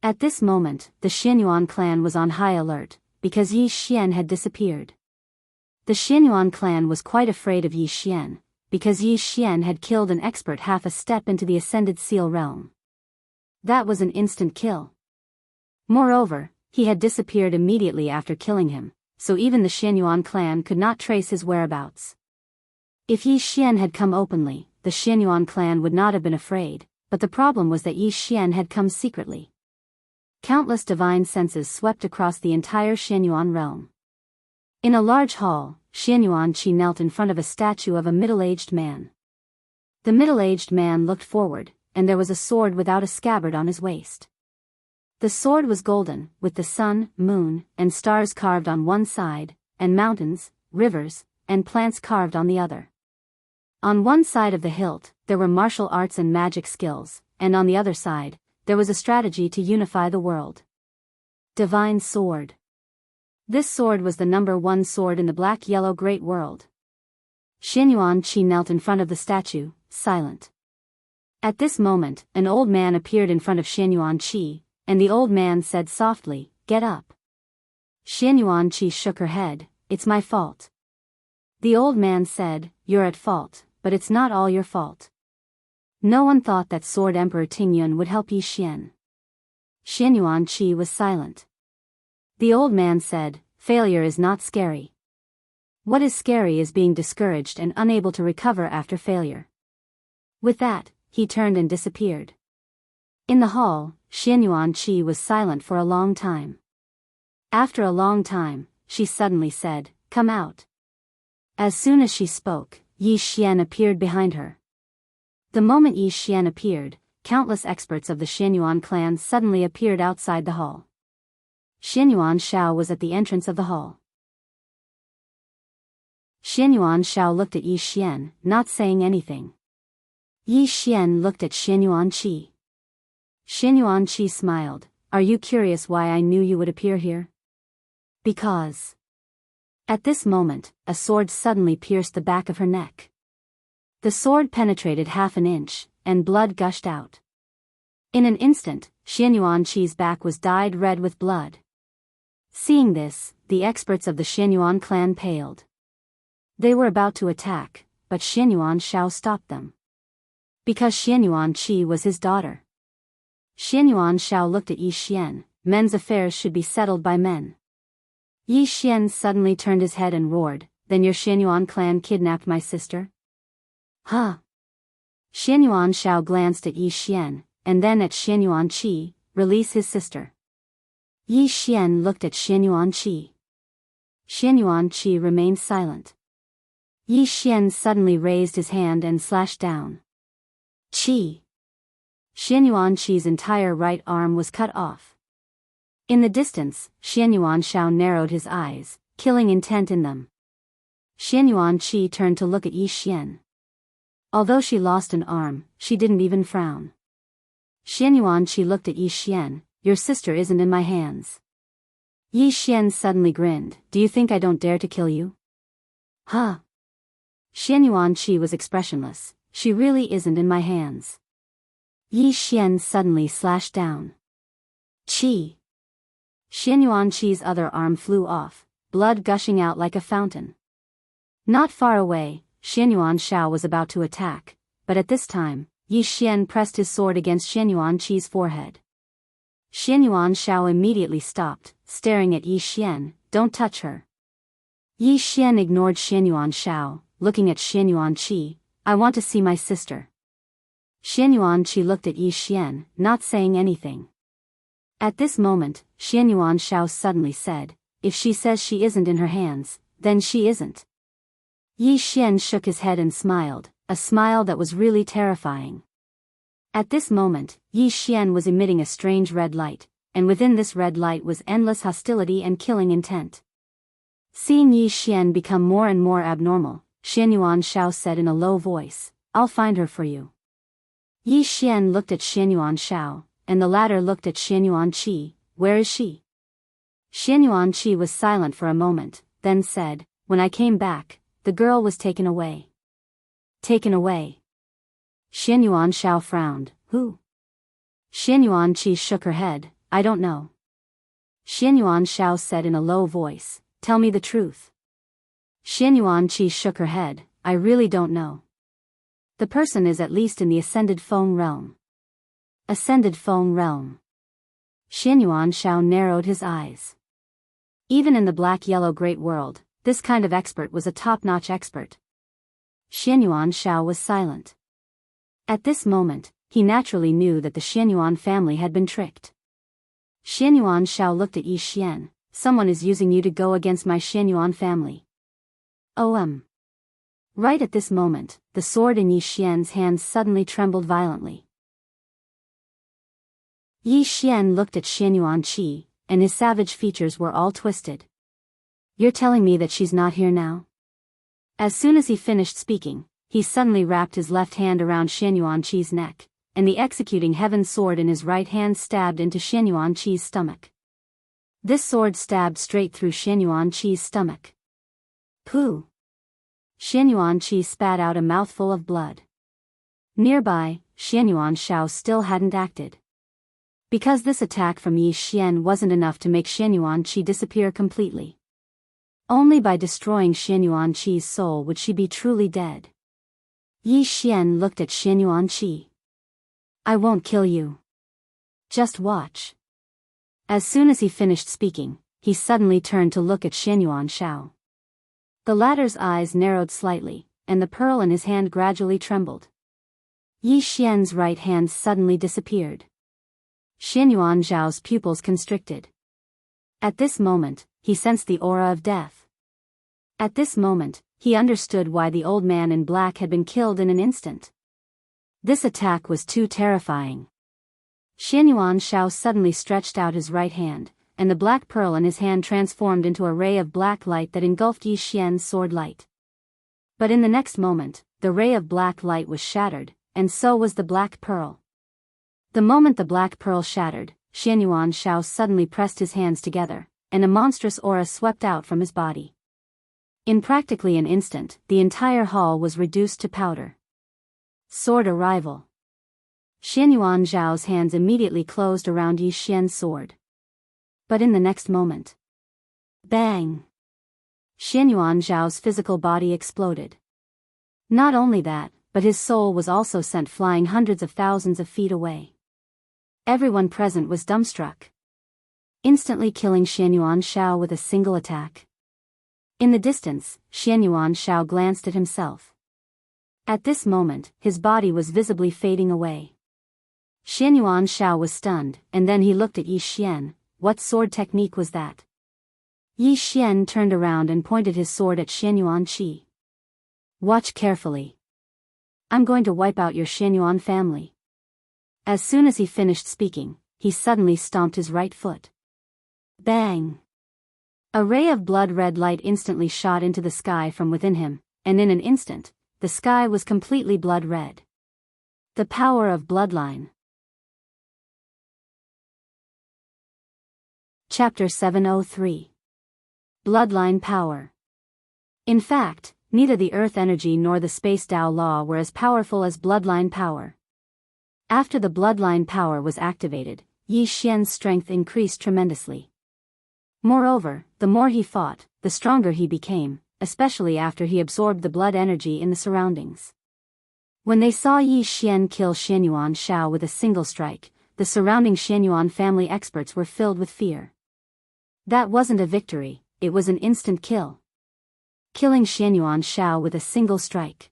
At this moment, the Xianyuan clan was on high alert, because Yi Xian had disappeared. The Xianyuan clan was quite afraid of Yi Xian, because Yi Xian had killed an expert half a step into the Ascended Seal realm. That was an instant kill. Moreover, he had disappeared immediately after killing him, so even the Xianyuan clan could not trace his whereabouts. If Yi Xian had come openly, the Xianyuan clan would not have been afraid, but the problem was that Yi Xian had come secretly. Countless divine senses swept across the entire Xianyuan realm. In a large hall, Xianyuan Qi knelt in front of a statue of a middle-aged man. The middle-aged man looked forward, and there was a sword without a scabbard on his waist. The sword was golden, with the sun, moon, and stars carved on one side, and mountains, rivers, and plants carved on the other. On one side of the hilt, there were martial arts and magic skills, and on the other side, there was a strategy to unify the world. Divine Sword. This sword was the #1 sword in the black-yellow Great World. Xianyuan Qi knelt in front of the statue, silent. At this moment, an old man appeared in front of Xianyuan Qi, and the old man said softly, "Get up." Xianyuan Qi shook her head, "It's my fault." The old man said, "You're at fault, but it's not all your fault." No one thought that Sword Emperor Tingyun would help Yi Xian. Xianyuan Qi was silent. The old man said, "Failure is not scary. What is scary is being discouraged and unable to recover after failure." With that, he turned and disappeared. In the hall, Xianyuan Qi was silent for a long time. After a long time, she suddenly said, "Come out." As soon as she spoke, Yi Xian appeared behind her. The moment Yi Xian appeared, countless experts of the Xianyuan clan suddenly appeared outside the hall. Xianyuan Shao was at the entrance of the hall. Xianyuan Shao looked at Yi Xian, not saying anything. Yi Xian looked at Xianyuan Qi. Xianyuan Qi smiled, "Are you curious why I knew you would appear here?" Because. At this moment, a sword suddenly pierced the back of her neck. The sword penetrated half an inch, and blood gushed out. In an instant, Xianyuan Qi's back was dyed red with blood. Seeing this, the experts of the Xianyuan clan paled. They were about to attack, but Xianyuan Shao stopped them. Because Xianyuan Qi was his daughter. Xianyuan Shao looked at Yi Xian, "Men's affairs should be settled by men." Yi Xian suddenly turned his head and roared, "Then your Xianyuan clan kidnapped my sister?" Huh? Xianyuan Shao glanced at Yi Xian, and then at Xianyuan Qi, "Release his sister." Yi Xian looked at Xianyuan Qi. Xianyuan Qi remained silent. Yi Xian suddenly raised his hand and slashed down. Qi. Xianyuan Qi's entire right arm was cut off. In the distance, Xianyuan Shao narrowed his eyes, killing intent in them. Xianyuan Qi turned to look at Yi Xian. Although she lost an arm, she didn't even frown. Xianyuan Qi looked at Yi Xian, "Your sister isn't in my hands." Yi Xian suddenly grinned, "Do you think I don't dare to kill you?" Huh? Xianyuan Qi was expressionless, "She really isn't in my hands." Yi Xian suddenly slashed down. Qi. Xianyuan Qi's other arm flew off, blood gushing out like a fountain. Not far away, Xianyuan Shao was about to attack, but at this time, Yi Xian pressed his sword against Xianyuan Qi's forehead. Xianyuan Shao immediately stopped, staring at Yi Xian, "Don't touch her." Yi Xian ignored Xianyuan Shao, looking at Xianyuan Qi. I want to see my sister. Xianyuan Qi looked at Yi Xian, not saying anything. At this moment, Xianyuan Shao suddenly said, if she says she isn't in her hands, then she isn't. Yi Xian shook his head and smiled, a smile that was really terrifying. At this moment, Yi Xian was emitting a strange red light, and within this red light was endless hostility and killing intent. Seeing Yi Xian become more and more abnormal, Xianyuan Shao said in a low voice, I'll find her for you. Yi Xian looked at Xianyuan Shao, and the latter looked at Xianyuan Qi. Where is she? Xianyuan Qi was silent for a moment, then said, when I came back, the girl was taken away. Taken away? Xianyuan Shao frowned. Who? Xianyuan Qi shook her head. I don't know. Xianyuan Shao said in a low voice, tell me the truth. Xianyuan Qi shook her head. I really don't know. The person is at least in the Ascended Feng realm. Ascended Feng realm. Xianyuan Shao narrowed his eyes. Even in the black-yellow great world, this kind of expert was a top-notch expert. Xianyuan Shao was silent. At this moment, he naturally knew that the Xianyuan family had been tricked. Xianyuan Shao looked at Yi Xian. Someone is using you to go against my Xianyuan family. Right at this moment, the sword in Yi Xian's hands suddenly trembled violently. Yi Xian looked at Xianyuan Qi, and his savage features were all twisted. You're telling me that she's not here now? As soon as he finished speaking, he suddenly wrapped his left hand around Xianyuan Qi's neck, and the executing heaven sword in his right hand stabbed into Xianyuan Qi's stomach. This sword stabbed straight through Xianyuan Qi's stomach. Pooh! Xianyuan Qi spat out a mouthful of blood. Nearby, Xianyuan Shao still hadn't acted. Because this attack from Yi Xian wasn't enough to make Xianyuan Qi disappear completely. Only by destroying Xianyuan Qi's soul would she be truly dead. Yi Xian looked at Xianyuan Qi. I won't kill you. Just watch. As soon as he finished speaking, he suddenly turned to look at Xianyuan Shao. The latter's eyes narrowed slightly, and the pearl in his hand gradually trembled. Yi Xian's right hand suddenly disappeared. Xianyuan Zhao's pupils constricted. At this moment, he sensed the aura of death. At this moment, he understood why the old man in black had been killed in an instant. This attack was too terrifying. Xianyuan Shao suddenly stretched out his right hand, and the black pearl in his hand transformed into a ray of black light that engulfed Yi Xian's sword light. But in the next moment, the ray of black light was shattered, and so was the black pearl. The moment the black pearl shattered, Xianyuan Shao suddenly pressed his hands together, and a monstrous aura swept out from his body. In practically an instant, the entire hall was reduced to powder. Sword arrival. Xianyuan Zhao's hands immediately closed around Yi Xian's sword. But in the next moment, bang! Xianyuan Zhao's physical body exploded. Not only that, but his soul was also sent flying hundreds of thousands of feet away. Everyone present was dumbstruck. Instantly killing Xianyuan Shao with a single attack. In the distance, Xianyuan Shao glanced at himself. At this moment, his body was visibly fading away. Xianyuan Shao was stunned, and then he looked at Yi Xian. What sword technique was that? Yi Xian turned around and pointed his sword at Xianyuan Qi. Watch carefully. I'm going to wipe out your Xianyuan family. As soon as he finished speaking, he suddenly stomped his right foot. Bang! A ray of blood-red light instantly shot into the sky from within him, and in an instant, the sky was completely blood-red. The power of bloodline. Chapter 703. Bloodline Power. In fact, neither the earth energy nor the space Tao law were as powerful as bloodline power. After the bloodline power was activated, Yi Xian's strength increased tremendously. Moreover, the more he fought, the stronger he became, especially after he absorbed the blood energy in the surroundings. When they saw Yi Xian kill Xianyuan Shao with a single strike, the surrounding Xianyuan family experts were filled with fear. That wasn't a victory, it was an instant kill. killing Xianyuan Shao with a single strike.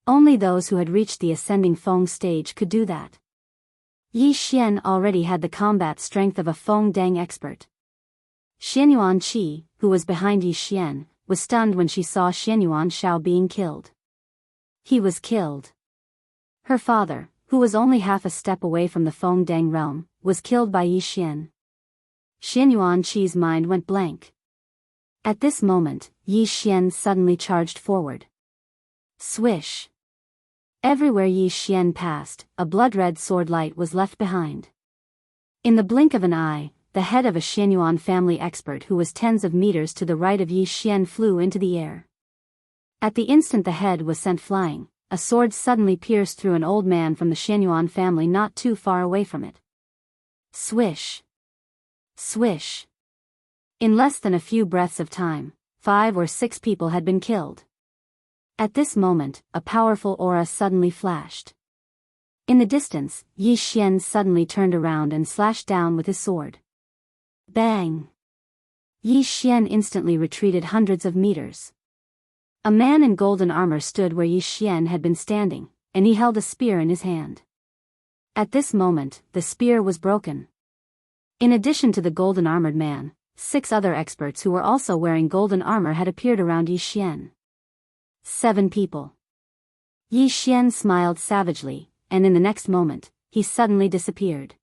Only those who had reached the ascending Feng stage could do that. Yi Xian already had the combat strength of a Feng Dang expert. Xianyuan Qi, who was behind Yi Xian, was stunned when she saw Xianyuan Shao being killed. He was killed. Her father, who was only half a step away from the Feng Dang realm, was killed by Yi Xian. Xianyuan Qi's mind went blank. At this moment, Yi Xian suddenly charged forward. Swish! Everywhere Yi Xian passed, a blood-red sword light was left behind. In the blink of an eye, the head of a Xianyuan family expert who was tens of meters to the right of Yi Xian flew into the air. At the instant the head was sent flying, a sword suddenly pierced through an old man from the Xianyuan family not too far away from it. Swish! Swish! In less than a few breaths of time, 5 or 6 people had been killed. At this moment, a powerful aura suddenly flashed. In the distance, Yi Xian suddenly turned around and slashed down with his sword. Bang! Yi Xian instantly retreated hundreds of meters. A man in golden armor stood where Yi Xian had been standing, and he held a spear in his hand. At this moment, the spear was broken. In addition to the golden-armored man, 6 other experts who were also wearing golden armor had appeared around Yi Xian. 7 people. Yi Xian smiled savagely, and in the next moment, he suddenly disappeared.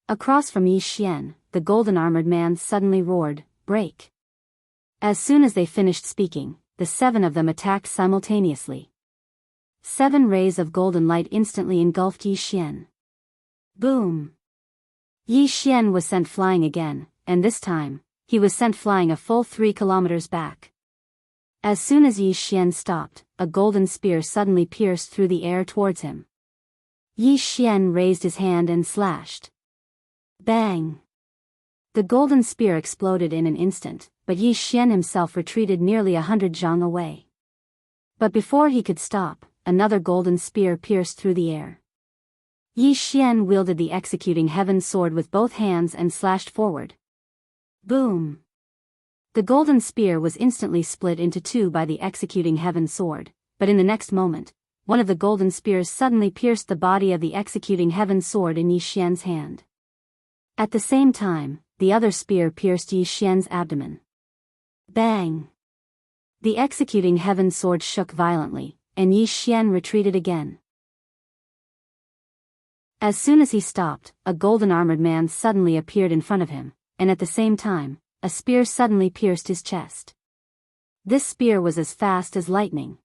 Across from Yi Xian, the golden-armored man suddenly roared, "Break!" As soon as they finished speaking, the 7 of them attacked simultaneously. 7 rays of golden light instantly engulfed Yi Xian. Boom! Yi Xian was sent flying again, and this time, he was sent flying a full 3 kilometers back. As soon as Yi Xian stopped, a golden spear suddenly pierced through the air towards him. Yi Xian raised his hand and slashed. Bang! The golden spear exploded in an instant, but Yi Xian himself retreated nearly 100 zhang away. But before he could stop, another golden spear pierced through the air. Yi Xian wielded the executing heaven sword with both hands and slashed forward. Boom! The golden spear was instantly split into 2 by the executing heaven sword, but in the next moment, one of the golden spears suddenly pierced the body of the executing heaven sword in Yi Xian's hand. At the same time, the other spear pierced Yi Xian's abdomen. Bang! The executing heaven sword shook violently, and Yi Xian retreated again. As soon as he stopped, a golden-armored man suddenly appeared in front of him, and at the same time, a spear suddenly pierced his chest. This spear was as fast as lightning.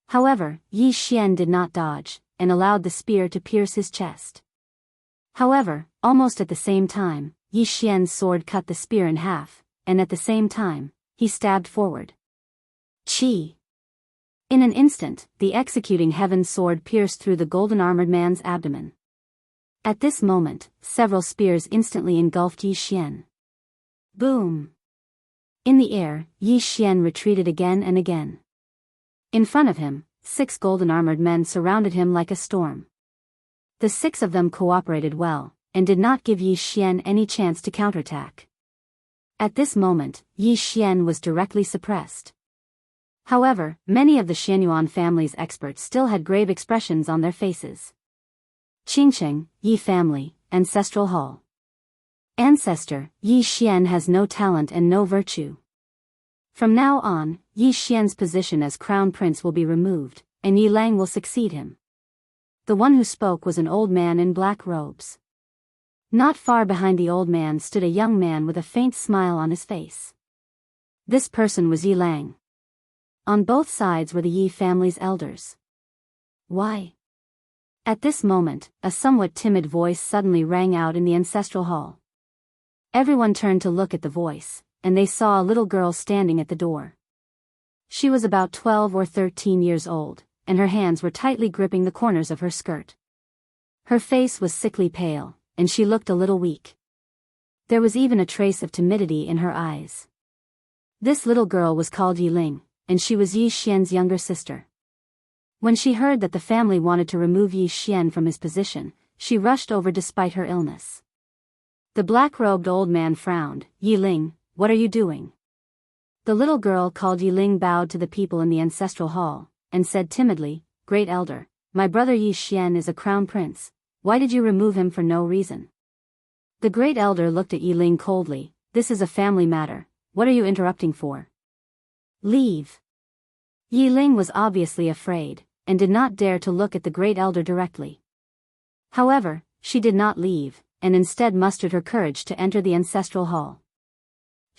However, Yi Xian did not dodge, and allowed the spear to pierce his chest. However, almost at the same time, Yi Xian's sword cut the spear in half, and at the same time, he stabbed forward. Chi! In an instant, the executing heaven sword pierced through the golden-armored man's abdomen. At this moment, several spears instantly engulfed Yi Xian. Boom! In the air, Yi Xian retreated again and again. In front of him, 6 golden-armored men surrounded him like a storm. The 6 of them cooperated well, and did not give Yi Xian any chance to counterattack. At this moment, Yi Xian was directly suppressed. However, many of the Xianyuan family's experts still had grave expressions on their faces. Qingcheng, Yi family, Ancestral Hall. Ancestor, Yi Xian has no talent and no virtue. From now on, Yi Xian's position as crown prince will be removed, and Yi Lang will succeed him. The one who spoke was an old man in black robes. Not far behind the old man stood a young man with a faint smile on his face. This person was Yi Lang. On both sides were the Yi family's elders. Why? At this moment, a somewhat timid voice suddenly rang out in the ancestral hall. Everyone turned to look at the voice, and they saw a little girl standing at the door. She was about 12 or 13 years old, and her hands were tightly gripping the corners of her skirt. Her face was sickly pale, and she looked a little weak. There was even a trace of timidity in her eyes. This little girl was called Yi Ling, and she was Yi Xian's younger sister. When she heard that the family wanted to remove Yi Xian from his position, she rushed over despite her illness. The black-robed old man frowned. "Yi Ling, what are you doing?" The little girl called Yiling bowed to the people in the ancestral hall, and said timidly, "Great elder, my brother Yi Xian is a crown prince. Why did you remove him for no reason?" The great elder looked at Yiling coldly. "This is a family matter. What are you interrupting for? Leave." Yiling was obviously afraid, and did not dare to look at the great elder directly. However, she did not leave, and instead mustered her courage to enter the ancestral hall.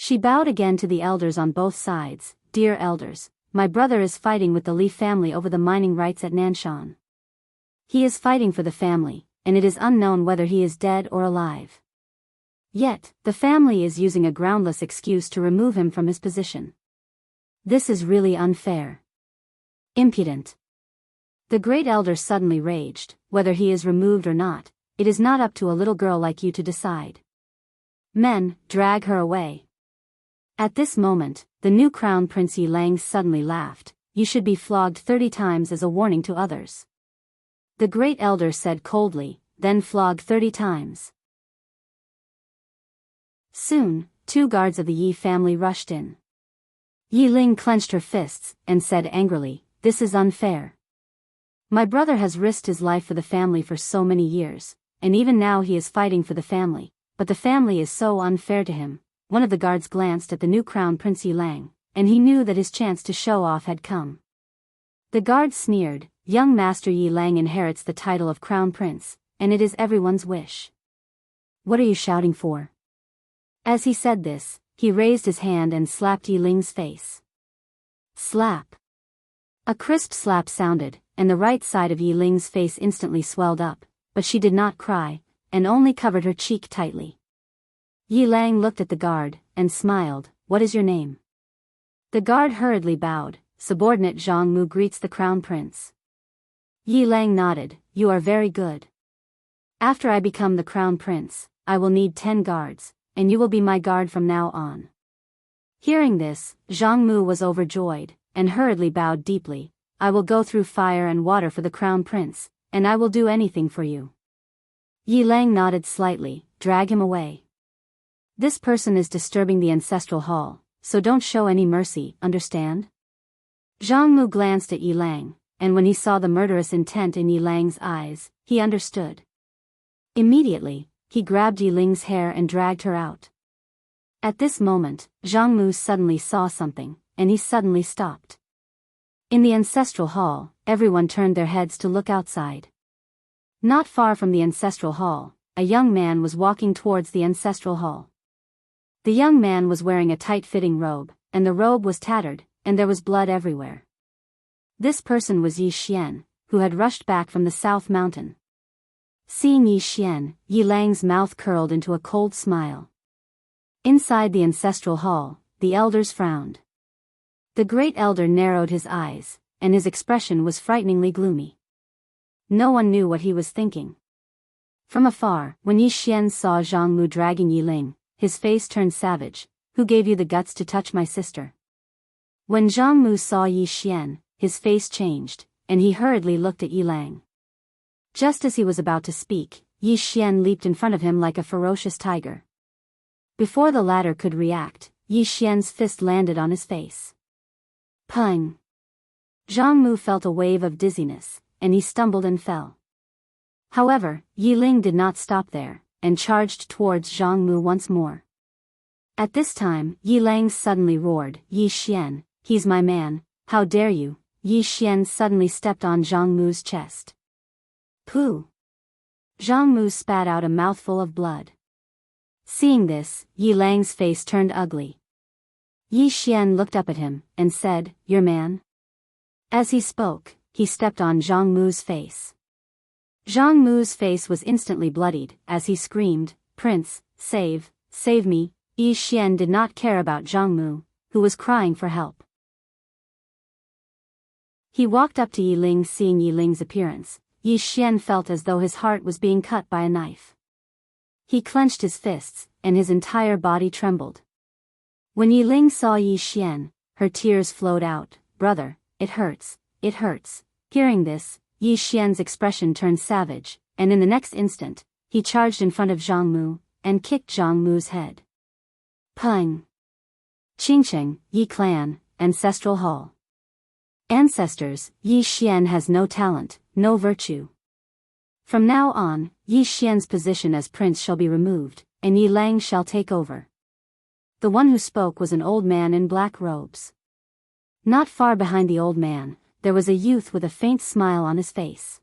She bowed again to the elders on both sides. "Dear elders, my brother is fighting with the Li family over the mining rights at Nanshan. He is fighting for the family, and it is unknown whether he is dead or alive. Yet, the family is using a groundless excuse to remove him from his position. This is really unfair. Impudent." The great elder suddenly raged. "Whether he is removed or not, it is not up to a little girl like you to decide. Men, drag her away." At this moment, the new crown prince Yiling suddenly laughed. "You should be flogged 30 times as a warning to others." The great elder said coldly, "Then flog 30 times. Soon, 2 guards of the Yi family rushed in. Yiling clenched her fists, and said angrily, "This is unfair. My brother has risked his life for the family for so many years, and even now he is fighting for the family, but the family is so unfair to him." One of the guards glanced at the new crown prince Yiling, and he knew that his chance to show off had come. The guard sneered, "Young master Yiling inherits the title of crown prince, and it is everyone's wish. What are you shouting for?" As he said this, he raised his hand and slapped Yiling's face. Slap. A crisp slap sounded, and the right side of Yiling's face instantly swelled up, but she did not cry, and only covered her cheek tightly. Yiling looked at the guard, and smiled. "What is your name?" The guard hurriedly bowed. "Subordinate Jianghu greets the crown prince." Yiling nodded. "You are very good. After I become the crown prince, I will need 10 guards, and you will be my guard from now on." Hearing this, Jianghu was overjoyed, and hurriedly bowed deeply. "I will go through fire and water for the crown prince, and I will do anything for you." Yiling nodded slightly. "Drag him away. This person is disturbing the ancestral hall, so don't show any mercy, understand?" Jianghu glanced at Yiling, and when he saw the murderous intent in Yiling's eyes, he understood. Immediately, he grabbed Yiling's hair and dragged her out. At this moment, Jianghu suddenly saw something, and he suddenly stopped. In the ancestral hall, everyone turned their heads to look outside. Not far from the ancestral hall, a young man was walking towards the ancestral hall. The young man was wearing a tight-fitting robe, and the robe was tattered, and there was blood everywhere. This person was Yi Xian, who had rushed back from the South Mountain. Seeing Yi Xian, Yiling's mouth curled into a cold smile. Inside the ancestral hall, the elders frowned. The great elder narrowed his eyes, and his expression was frighteningly gloomy. No one knew what he was thinking. From afar, when Yi Xian saw Jianghu dragging Yiling, his face turned savage. "Who gave you the guts to touch my sister?" When Jianghu saw Yi Xian, his face changed, and he hurriedly looked at Yiling. Just as he was about to speak, Yi Xian leaped in front of him like a ferocious tiger. Before the latter could react, Yi Xian's fist landed on his face. Pung! Jianghu felt a wave of dizziness, and he stumbled and fell. However, Yiling did not stop there, and charged towards Jianghu once more. At this time, Yiling suddenly roared, "Yi Xian, he's my man, how dare you!" Yi Xian suddenly stepped on Jianghu's chest. Pooh! Jianghu spat out a mouthful of blood. Seeing this, Yiling's face turned ugly. Yi Xian looked up at him, and said, "Your man?" As he spoke, he stepped on Jianghu's face. Jianghu's face was instantly bloodied, as he screamed, "Prince, save me!" Yi Xian did not care about Jianghu, who was crying for help. He walked up to Yiling. Seeing Yiling's appearance, Yi Xian felt as though his heart was being cut by a knife. He clenched his fists, and his entire body trembled. When Yiling saw Yi Xian, her tears flowed out. "Brother, it hurts, it hurts." Hearing this, Yi Xian's expression turned savage, and in the next instant, he charged in front of Jianghu, and kicked Jianghu's head. Pung! Qingcheng, Yi Clan, Ancestral Hall. Ancestors, Yi Xian has no talent, no virtue. From now on, Yi Xian's position as prince shall be removed, and Yi Lang shall take over. The one who spoke was an old man in black robes. Not far behind the old man, there was a youth with a faint smile on his face.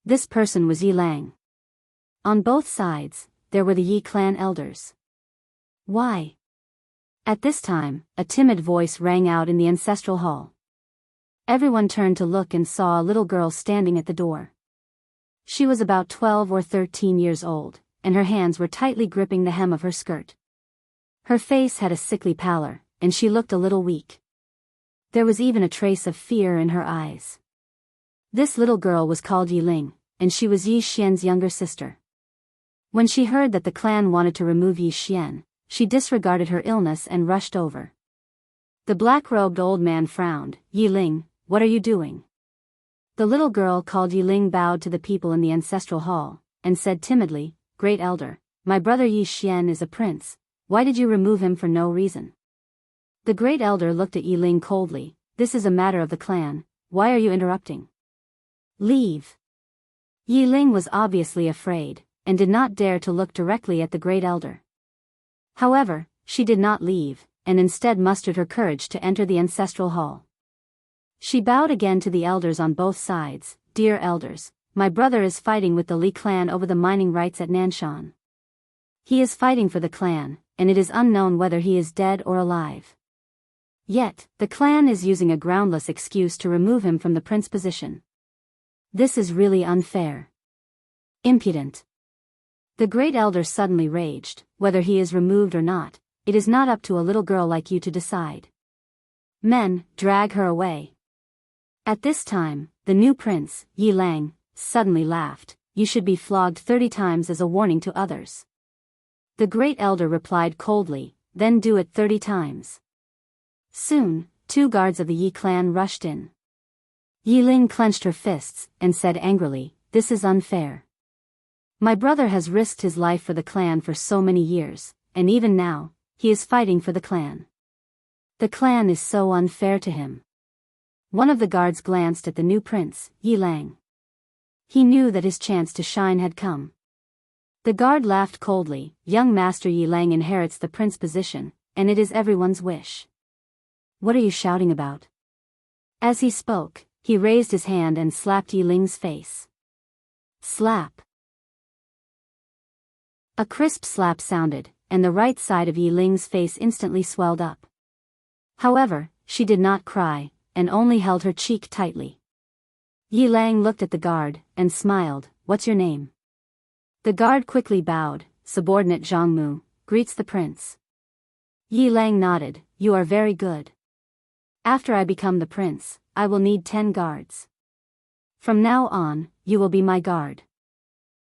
This person was Yi Lang. On both sides, there were the Yi clan elders. Why? At this time, a timid voice rang out in the ancestral hall. Everyone turned to look and saw a little girl standing at the door. She was about 12 or 13 years old, and her hands were tightly gripping the hem of her skirt. Her face had a sickly pallor, and she looked a little weak. There was even a trace of fear in her eyes. This little girl was called Yi Ling, and she was Yi Xian's younger sister. When she heard that the clan wanted to remove Yi Xian, she disregarded her illness and rushed over. The black-robed old man frowned. Yi Ling, what are you doing? The little girl called Yi Ling bowed to the people in the ancestral hall, and said timidly, Great Elder, my brother Yi Xian is a prince, why did you remove him for no reason? The Great Elder looked at Yi Ling coldly, this is a matter of the clan, why are you interrupting? Leave. Yi Ling was obviously afraid, and did not dare to look directly at the Great Elder. However, she did not leave, and instead mustered her courage to enter the ancestral hall. She bowed again to the elders on both sides, Dear elders, my brother is fighting with the Li clan over the mining rights at Nanshan. He is fighting for the clan, and it is unknown whether he is dead or alive. Yet, the clan is using a groundless excuse to remove him from the prince position. This is really unfair. Impudent. The Great Elder suddenly raged, whether he is removed or not, it is not up to a little girl like you to decide. Men, drag her away. At this time, the new prince, Yi Lang, suddenly laughed, you should be flogged 30 times as a warning to others. The Great Elder replied coldly, then do it 30 times. Soon, 2 guards of the Yi clan rushed in. Yi Ling clenched her fists, and said angrily, this is unfair. My brother has risked his life for the clan for so many years, and even now, he is fighting for the clan. The clan is so unfair to him. One of the guards glanced at the new prince, Yi Lang. He knew that his chance to shine had come. The guard laughed coldly, young Master Yi Lang inherits the prince position, and it is everyone's wish. What are you shouting about? As he spoke, he raised his hand and slapped Yi Ling's face. Slap. A crisp slap sounded, and the right side of Yi Ling's face instantly swelled up. However, she did not cry, and only held her cheek tightly. Yi Lang looked at the guard, and smiled, what's your name? The guard quickly bowed, subordinate Jianghu, greets the prince. Yi Lang nodded, you are very good. After I become the prince, I will need 10 guards. From now on, you will be my guard.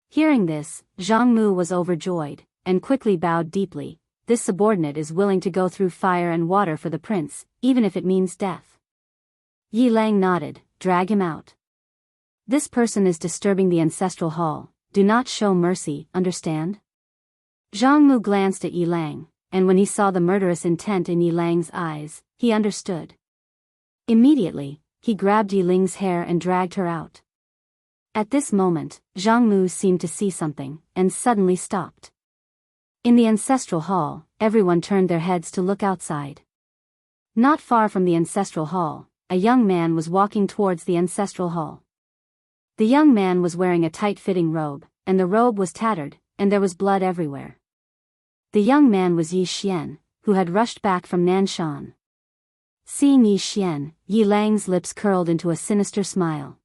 Hearing this, Jianghu was overjoyed, and quickly bowed deeply, this subordinate is willing to go through fire and water for the prince, even if it means death. Yi Lang nodded, drag him out. This person is disturbing the ancestral hall, do not show mercy, understand? Jianghu glanced at Yi Lang, and when he saw the murderous intent in Yi Lang's eyes, he understood. Immediately, he grabbed Yi Ling's hair and dragged her out. At this moment, Jianghu seemed to see something, and suddenly stopped. In the ancestral hall, everyone turned their heads to look outside. Not far from the ancestral hall, a young man was walking towards the ancestral hall. The young man was wearing a tight-fitting robe, and the robe was tattered, and there was blood everywhere. The young man was Yi Xian, who had rushed back from Nanshan. Seeing Yi Xian, Yi Lang's lips curled into a sinister smile.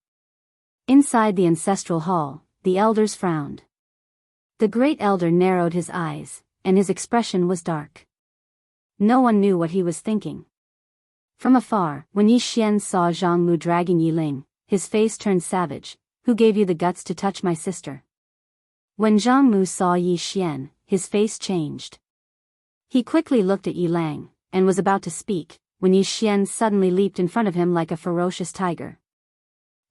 Inside the ancestral hall, the elders frowned. The Great Elder narrowed his eyes, and his expression was dark. No one knew what he was thinking. From afar, when Yi Xian saw Jianghu dragging Yi Ling, his face turned savage, who gave you the guts to touch my sister? When Jianghu saw Yi Xian, his face changed. He quickly looked at Yi Lang, and was about to speak, when Yi Xian suddenly leaped in front of him like a ferocious tiger.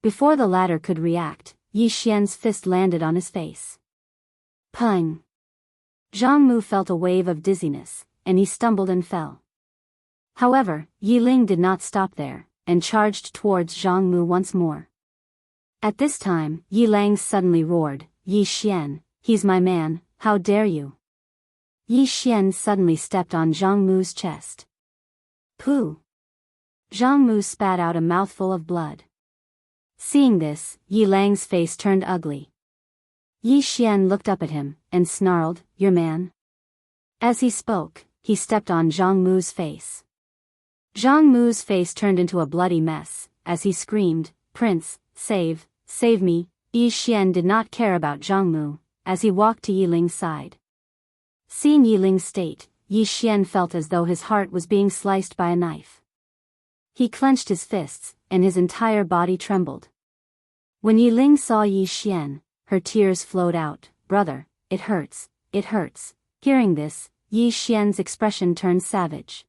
Before the latter could react, Yi Xian's fist landed on his face. Pung! Jianghu felt a wave of dizziness, and he stumbled and fell. However, Yi Ling did not stop there, and charged towards Jianghu once more. At this time, Yi Lang suddenly roared, "Yi Xian, he's my man, how dare you!" Yi Xian suddenly stepped on Zhang Mu's chest. Pooh! Zhang Mu spat out a mouthful of blood. Seeing this, Yi Lang's face turned ugly. Yi Xian looked up at him, and snarled, "Your man?" As he spoke, he stepped on Zhang Mu's face. Zhang Mu's face turned into a bloody mess, as he screamed, "Prince, save me!" Yi Xian did not care about Zhang Mu, as he walked to Yi Ling's side. Seeing Yi Ling's state, Yi Xian felt as though his heart was being sliced by a knife. He clenched his fists, and his entire body trembled. When Yi Ling saw Yi Xian, her tears flowed out, "Brother, it hurts, it hurts." Hearing this, Yi Xian's expression turned savage.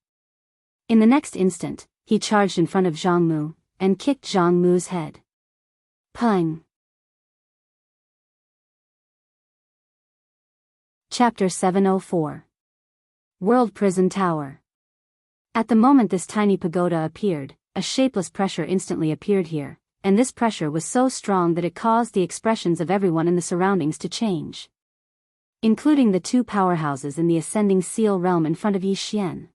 In the next instant, he charged in front of Zhang Mu, and kicked Zhang Mu's head. Pung! Chapter 704. World Prison Tower. At the moment this tiny pagoda appeared, a shapeless pressure instantly appeared here, and this pressure was so strong that it caused the expressions of everyone in the surroundings to change, including the two powerhouses in the ascending seal realm in front of Yi Xian.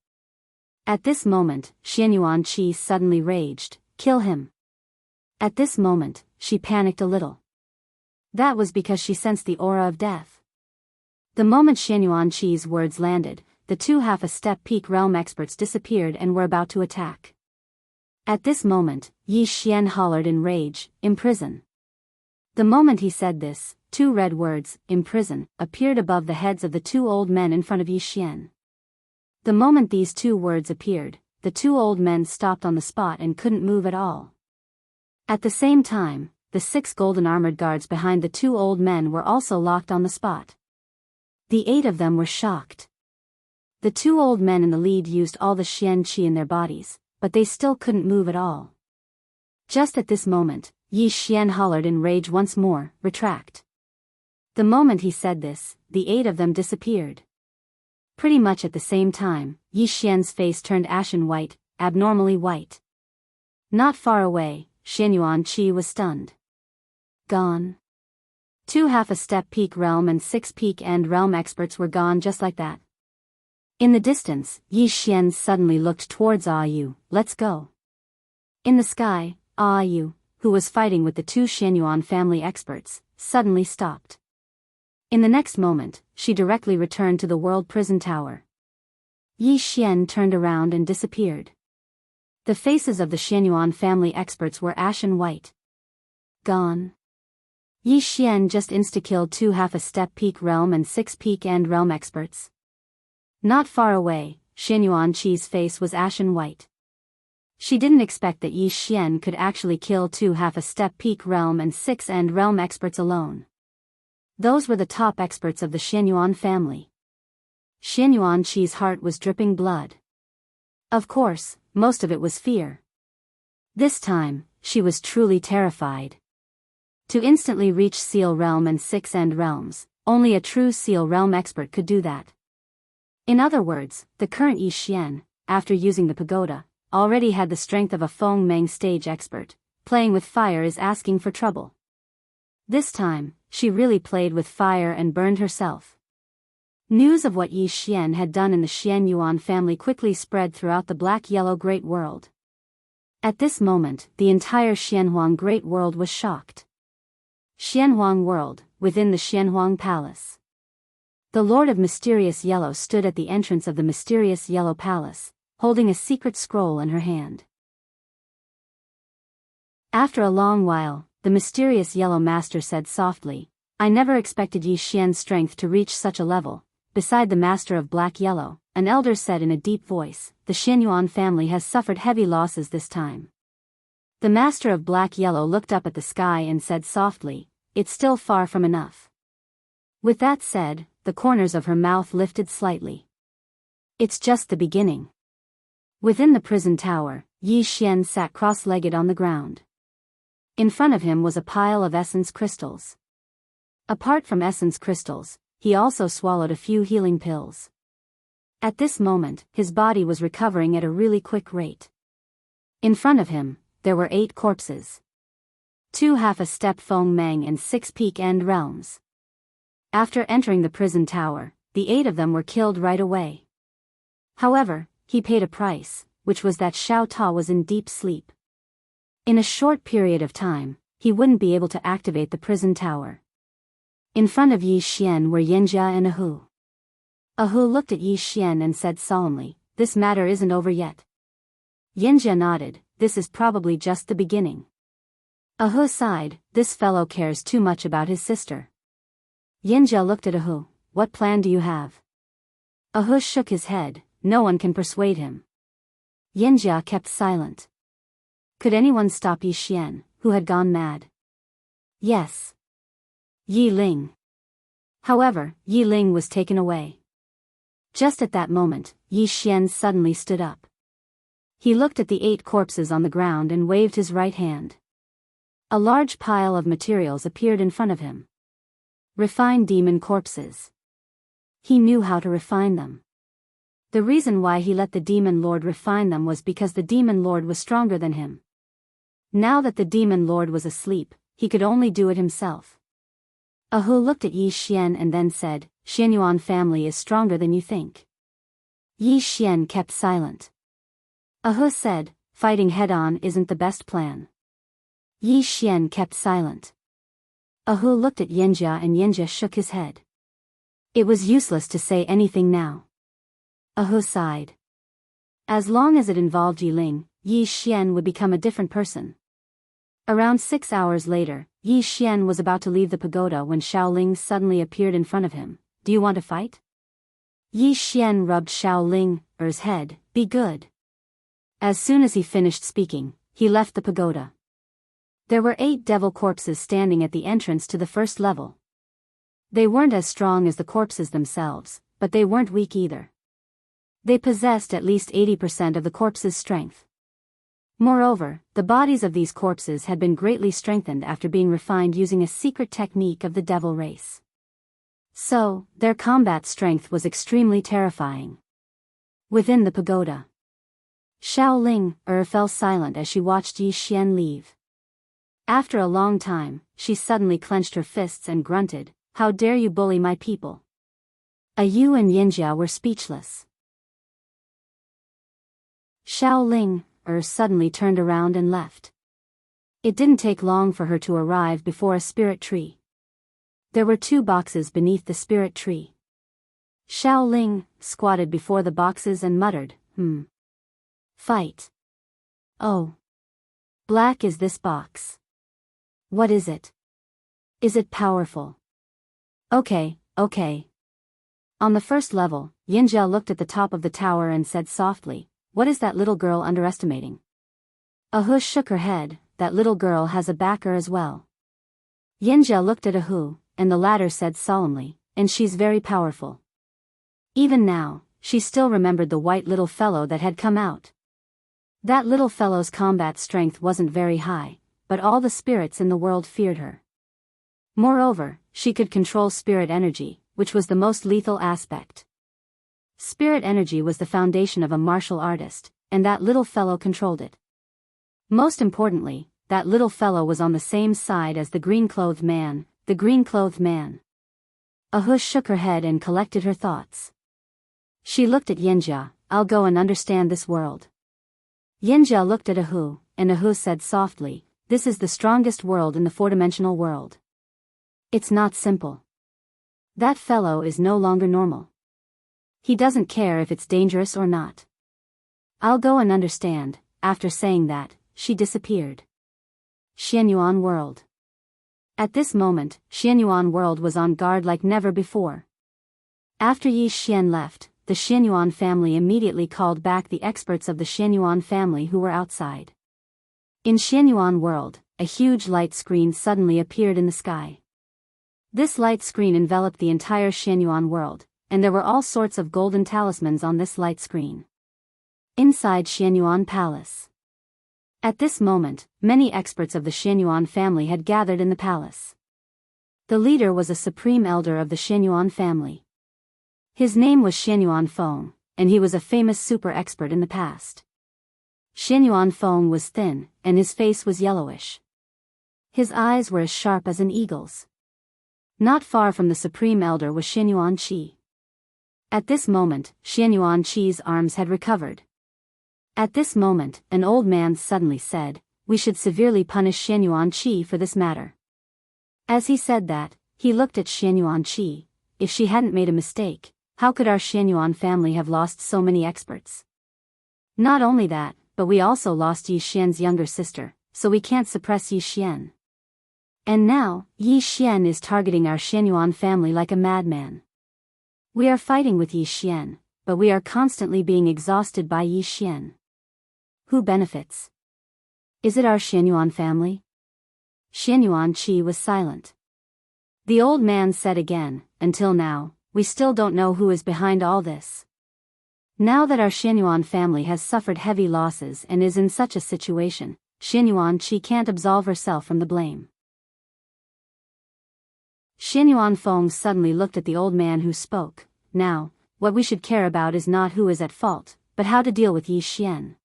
At this moment, Xianyuan Qi suddenly raged, "Kill him!" At this moment, she panicked a little. That was because she sensed the aura of death. The moment Xianyuan Qi's words landed, the two half-a-step peak realm experts disappeared and were about to attack. At this moment, Yi Xian hollered in rage, "Imprison!" The moment he said this, two red words, "Imprison," appeared above the heads of the two old men in front of Yi Xian. The moment these two words appeared, the two old men stopped on the spot and couldn't move at all. At the same time, the 6 golden armored guards behind the two old men were also locked on the spot. The 8 of them were shocked. The two old men in the lead used all the Xian Qi in their bodies, but they still couldn't move at all. Just at this moment, Yi Xian hollered in rage once more, "Retract!" The moment he said this, the 8 of them disappeared. Pretty much at the same time, Yi Xian's face turned ashen white, abnormally white. Not far away, Xianyuan Qi was stunned. Gone. 2 half-a-step peak realm and 6 peak end realm experts were gone just like that. In the distance, Yi Xian suddenly looked towards Yu. "Let's go." In the sky, Yu, who was fighting with the 2 Xianyuan family experts, suddenly stopped. In the next moment, she directly returned to the World Prison Tower. Yi Xian turned around and disappeared. The faces of the Xianyuan family experts were ashen white. Gone. Yi Xian just insta-killed 2 half-a-step peak realm and 6 peak end realm experts. Not far away, Xianyuan Qi's face was ashen white. She didn't expect that Yi Xian could actually kill 2 half-a-step peak realm and 6 end realm experts alone. Those were the top experts of the Xianyuan family. Xianyuan Qi's heart was dripping blood. Of course, most of it was fear. This time, she was truly terrified. To instantly reach Seal Realm and 6 End Realms, only a true Seal Realm expert could do that. In other words, the current Yi Xian, after using the pagoda, already had the strength of a Feng Meng stage expert. Playing with fire is asking for trouble. This time, she really played with fire and burned herself. News of what Yi Xian had done in the Xianyuan family quickly spread throughout the black-yellow Great World. At this moment, the entire Xianhuang Great World was shocked. Xianhuang World, within the Xianhuang Palace. The Lord of Mysterious Yellow stood at the entrance of the Mysterious Yellow Palace, holding a secret scroll in her hand. After a long while, the Mysterious Yellow Master said softly, "I never expected Yi Xian's strength to reach such a level." Beside the Master of Black Yellow, an elder said in a deep voice, "The Xianyuan family has suffered heavy losses this time." The Master of Black Yellow looked up at the sky and said softly, "It's still far from enough." With that said, the corners of her mouth lifted slightly. "It's just the beginning." Within the prison tower, Yi Xian sat cross-legged on the ground. In front of him was a pile of essence crystals. Apart from essence crystals, he also swallowed a few healing pills. At this moment, his body was recovering at a really quick rate. In front of him, there were 8 corpses. 2 half-a-step Feng Meng and 6 peak-end realms. After entering the prison tower, the 8 of them were killed right away. However, he paid a price, which was that Xiao Ta was in deep sleep. In a short period of time, he wouldn't be able to activate the prison tower. In front of Yi Xian were Yinjia and Ahu. Ahu looked at Yi Xian and said solemnly, "This matter isn't over yet." Yinjia nodded, "This is probably just the beginning." Ahu sighed, "This fellow cares too much about his sister." Yinjia looked at Ahu, "What plan do you have?" Ahu shook his head, "No one can persuade him." Yinjia kept silent. Could anyone stop Yi Xian, who had gone mad? Yes. Yi Ling. However, Yi Ling was taken away. Just at that moment, Yi Xian suddenly stood up. He looked at the 8 corpses on the ground and waved his right hand. A large pile of materials appeared in front of him. Refined demon corpses. He knew how to refine them. The reason why he let the Demon Lord refine them was because the Demon Lord was stronger than him. Now that the Demon Lord was asleep, he could only do it himself. Ahu looked at Yi Xian and then said, "Xianyuan family is stronger than you think." Yi Xian kept silent. Ahu said, "Fighting head-on isn't the best plan." Yi Xian kept silent. Ahu looked at Yinjia and Yinjia shook his head. It was useless to say anything now. Ahu sighed. As long as it involved Yi Ling, Yi Xian would become a different person. Around 6 hours later, Yi Xian was about to leave the pagoda when Xiao Ling suddenly appeared in front of him. "Do you want to fight?" Yi Xian rubbed Xiao Ling's head. "Be good." As soon as he finished speaking, he left the pagoda. There were 8 devil corpses standing at the entrance to the first level. They weren't as strong as the corpses themselves, but they weren't weak either. They possessed at least 80% of the corpse's strength. Moreover, the bodies of these corpses had been greatly strengthened after being refined using a secret technique of the devil race. So, their combat strength was extremely terrifying. Within the pagoda, Xiao Ling fell silent as she watched Yi Xian leave. After a long time, she suddenly clenched her fists and grunted, "How dare you bully my people?" Ayu and Yinjia were speechless. Xiao Ling suddenly turned around and left. It didn't take long for her to arrive before a spirit tree. There were 2 boxes beneath the spirit tree. Xiao Ling squatted before the boxes and muttered, Fight. Oh. Black is this box. What is it? Is it powerful? Okay. On the first level, Yinjia looked at the top of the tower and said softly, "What is that little girl underestimating?" Ahu shook her head, "That little girl has a backer as well." Yinjia looked at Ahu, and the latter said solemnly, "And she's very powerful." Even now, she still remembered the white little fellow that had come out. That little fellow's combat strength wasn't very high, but all the spirits in the world feared her. Moreover, she could control spirit energy, which was the most lethal aspect. Spirit energy was the foundation of a martial artist, and that little fellow controlled it. Most importantly, that little fellow was on the same side as the green-clothed man, Ahu shook her head and collected her thoughts. She looked at Yinjia, "I'll go and understand this world." Yinjia looked at Ahu, and Ahu said softly, "This is the strongest world in the 4-dimensional world. It's not simple. That fellow is no longer normal. He doesn't care if it's dangerous or not. I'll go and understand." After saying that, she disappeared. Xianyuan World. At this moment, Xianyuan World was on guard like never before. After Yi Xian left, the Xianyuan family immediately called back the experts of the Xianyuan family who were outside. In Xianyuan World, a huge light screen suddenly appeared in the sky. This light screen enveloped the entire Xianyuan World, and there were all sorts of golden talismans on this light screen. Inside Xianyuan Palace. At this moment, many experts of the Xianyuan family had gathered in the palace. The leader was a supreme elder of the Xianyuan family. His name was Xianyuan Feng, and he was a famous super expert in the past. Xianyuan Feng was thin, and his face was yellowish. His eyes were as sharp as an eagle's. Not far from the Supreme Elder was Xianyuan Qi. At this moment, Xianyuan Qi's arms had recovered. At this moment, an old man suddenly said, "We should severely punish Xianyuan Qi for this matter." As he said that, he looked at Xianyuan Qi. If she hadn't made a mistake, how could our Xianyuan family have lost so many experts? Not only that, but we also lost Yi Xian's younger sister, so we can't suppress Yi Xian. And now, Yi Xian is targeting our Xianyuan family like a madman. We are fighting with Yi Xian, but we are constantly being exhausted by Yi Xian. Who benefits? Is it our Xianyuan family? Xianyuan Qi was silent. The old man said again, "Until now, we still don't know who is behind all this. Now that our Xianyuan family has suffered heavy losses and is in such a situation, Xianyuan Qi can't absolve herself from the blame." Xianyuan Feng suddenly looked at the old man who spoke. "Now, what we should care about is not who is at fault, but how to deal with Yi Xian."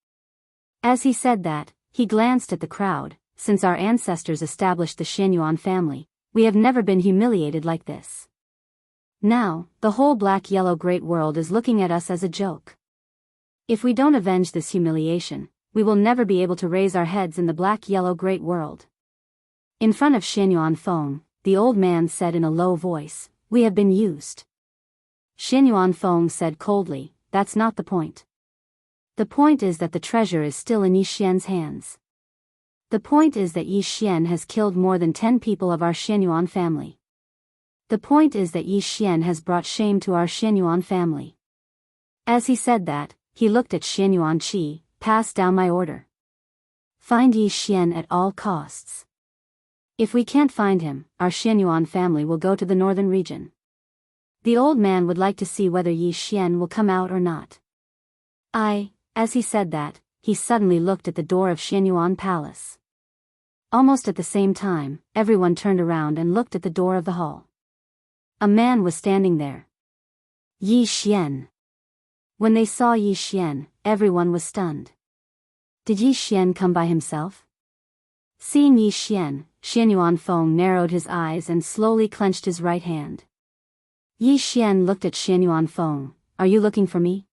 As he said that, he glanced at the crowd. "Since our ancestors established the Xianyuan family, we have never been humiliated like this. Now, the whole black-yellow great world is looking at us as a joke. If we don't avenge this humiliation, we will never be able to raise our heads in the black-yellow great world." In front of Xianyuan Feng, the old man said in a low voice, "We have been used." Xianyuan Feng said coldly, "That's not the point. The point is that the treasure is still in Yi Xian's hands. The point is that Yi Xian has killed more than 10 people of our Xianyuan family. The point is that Yi Xian has brought shame to our Xianyuan family." As he said that, he looked at Xianyuan Qi. "Pass down my order. Find Yi Xian at all costs. If we can't find him, our Xianyuan family will go to the northern region. The old man would like to see whether Yi Xian will come out or not." As he said that, he suddenly looked at the door of Xianyuan Palace. Almost at the same time, everyone turned around and looked at the door of the hall. A man was standing there. Yi Xian. When they saw Yi Xian, everyone was stunned. Did Yi Xian come by himself? Seeing Yi Xian, Xianyuan Feng narrowed his eyes and slowly clenched his right hand. Yi Xian looked at Xianyuan Feng. "Are you looking for me?"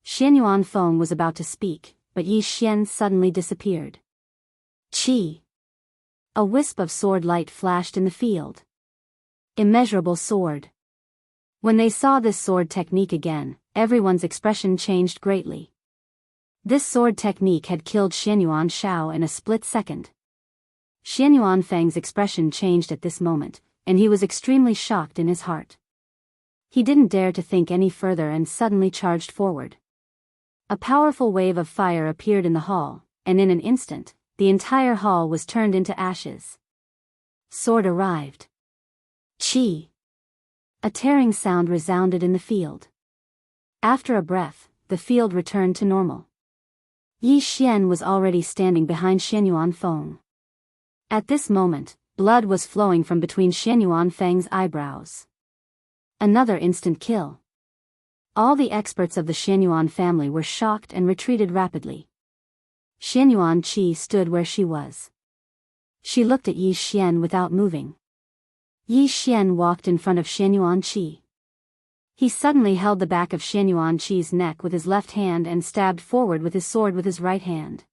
Xianyuan Feng was about to speak, but Yi Xian suddenly disappeared. Qi. A wisp of sword light flashed in the field. Immeasurable sword. When they saw this sword technique again, everyone's expression changed greatly. This sword technique had killed Xianyuan Shao in a split second. Xianyuan Feng's expression changed at this moment, and he was extremely shocked in his heart. He didn't dare to think any further and suddenly charged forward. A powerful wave of fire appeared in the hall, and in an instant, the entire hall was turned into ashes. Sword arrived. Qi. A tearing sound resounded in the field. After a breath, the field returned to normal. Yi Xian was already standing behind Xianyuan Feng. At this moment, blood was flowing from between Xianyuan Feng's eyebrows. Another instant kill. All the experts of the Xianyuan family were shocked and retreated rapidly. Xianyuan Qi stood where she was. She looked at Yi Xian without moving. Yi Xian walked in front of Xianyuan Qi. He suddenly held the back of Xianyuan Qi's neck with his left hand and stabbed forward with his sword with his right hand.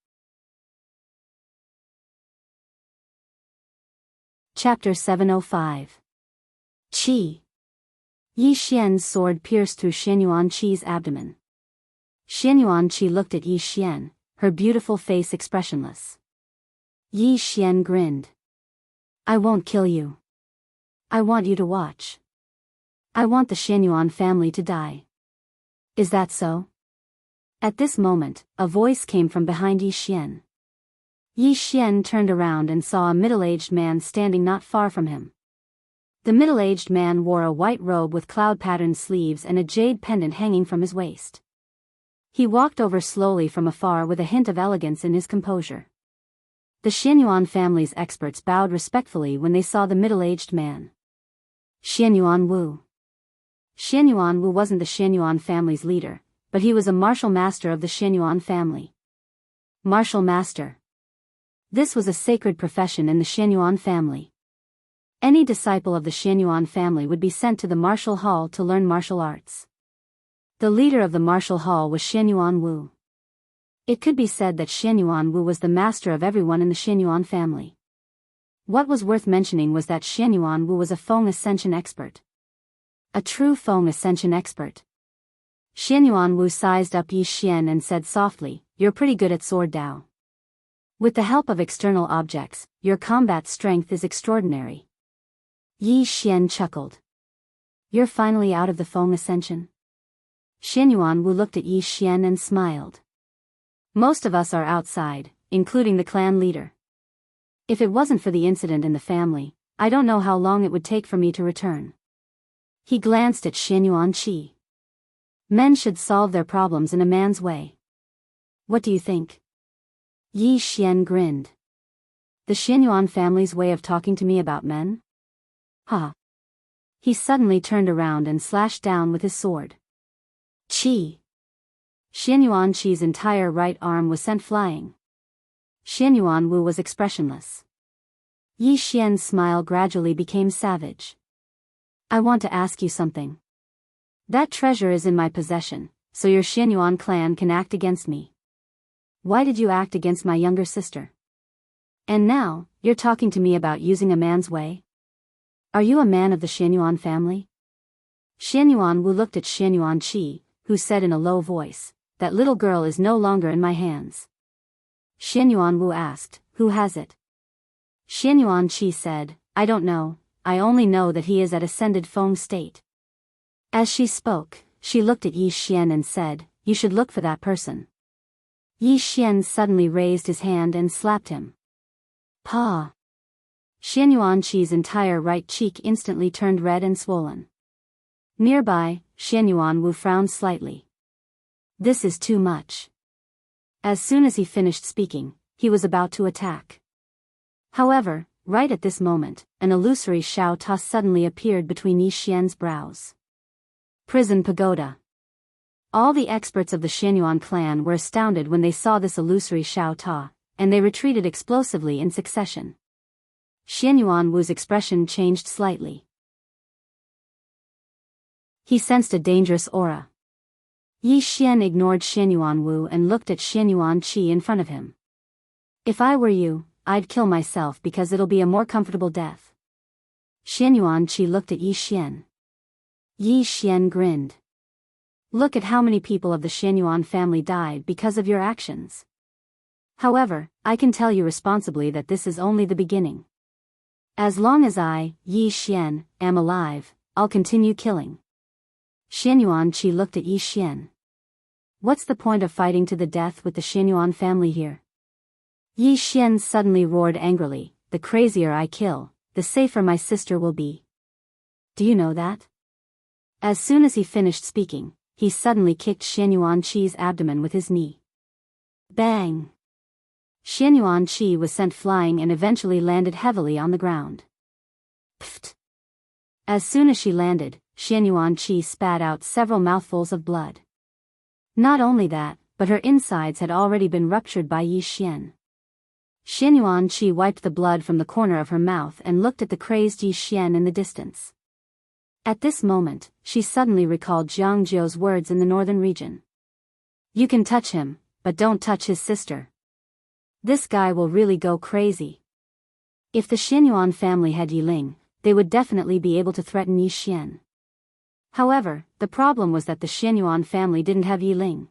Chapter 705. Qi. Yi Xian's sword pierced through Xianyuan Qi's abdomen. Xianyuan Qi looked at Yi Xian, her beautiful face expressionless. Yi Xian grinned. "I won't kill you. I want you to watch. I want the Xianyuan family to die. Is that so?" At this moment, a voice came from behind Yi Xian. Yi Xian turned around and saw a middle-aged man standing not far from him. The middle-aged man wore a white robe with cloud-patterned sleeves and a jade pendant hanging from his waist. He walked over slowly from afar with a hint of elegance in his composure. The Xianyuan family's experts bowed respectfully when they saw the middle-aged man. Xianyuan Wu. Xianyuan Wu wasn't the Xianyuan family's leader, but he was a martial master of the Xianyuan family. Martial master. This was a sacred profession in the Xianyuan family. Any disciple of the Xianyuan family would be sent to the martial hall to learn martial arts. The leader of the martial hall was Xianyuan Wu. It could be said that Xianyuan Wu was the master of everyone in the Xianyuan family. What was worth mentioning was that Xianyuan Wu was a Feng Ascension expert. A true Feng Ascension expert. Xianyuan Wu sized up Yi Xian and said softly, "You're pretty good at sword Dao. With the help of external objects, your combat strength is extraordinary." Yi Xian chuckled. "You're finally out of the Feng Ascension?" Xianyuan Wu looked at Yi Xian and smiled. "Most of us are outside, including the clan leader. If it wasn't for the incident in the family, I don't know how long it would take for me to return." He glanced at Xianyuan Qi. "Men should solve their problems in a man's way. What do you think?" Yi Xian grinned. "The Xianyuan family's way of talking to me about men? Ha!" He suddenly turned around and slashed down with his sword. Qi! Xianyuan Qi's entire right arm was sent flying. Xianyuan Wu was expressionless. Yi Xian's smile gradually became savage. "I want to ask you something. That treasure is in my possession, so your Xianyuan clan can act against me. Why did you act against my younger sister? And now, you're talking to me about using a man's way? Are you a man of the Xianyuan family?" Xianyuan Wu looked at Xianyuan Qi, who said in a low voice, "That little girl is no longer in my hands." Xianyuan Wu asked, "Who has it?" Xianyuan Qi said, "I don't know, I only know that he is at ascended Feng state." As she spoke, she looked at Yi Xian and said, "You should look for that person." Yi Xian suddenly raised his hand and slapped him. Pa! Xianyuan Qi's entire right cheek instantly turned red and swollen. Nearby, Xianyuan Wu frowned slightly. This is too much. As soon as he finished speaking, he was about to attack. However, right at this moment, an illusory Shao Ta suddenly appeared between Yi Xian's brows. Prison Pagoda. All the experts of the Xianyuan clan were astounded when they saw this illusory Shao Ta, and they retreated explosively in succession. Xianyuan Wu's expression changed slightly. He sensed a dangerous aura. Yi Xian ignored Xianyuan Wu and looked at Xianyuan Qi in front of him. "If I were you, I'd kill myself because it'll be a more comfortable death." Xianyuan Qi looked at Yi Xian. Yi Xian grinned. "Look at how many people of the Xianyuan family died because of your actions. However, I can tell you responsibly that this is only the beginning. As long as I, Yi Xian, am alive, I'll continue killing." Xianyuan Qi looked at Yi Xian. "What's the point of fighting to the death with the Xianyuan family here?" Yi Xian suddenly roared angrily, "The crazier I kill, the safer my sister will be. Do you know that?" As soon as he finished speaking, he suddenly kicked Xianyuan Qi's abdomen with his knee. Bang! Xianyuan Qi was sent flying and eventually landed heavily on the ground. Pfft! As soon as she landed, Xianyuan Qi spat out several mouthfuls of blood. Not only that, but her insides had already been ruptured by Yi Xian. Xianyuan Qi wiped the blood from the corner of her mouth and looked at the crazed Yi Xian in the distance. At this moment, she suddenly recalled Jianghu's words in the northern region. "You can touch him, but don't touch his sister. This guy will really go crazy." If the Xianyuan family had Yiling, they would definitely be able to threaten Yi Xian. However, the problem was that the Xianyuan family didn't have Yiling.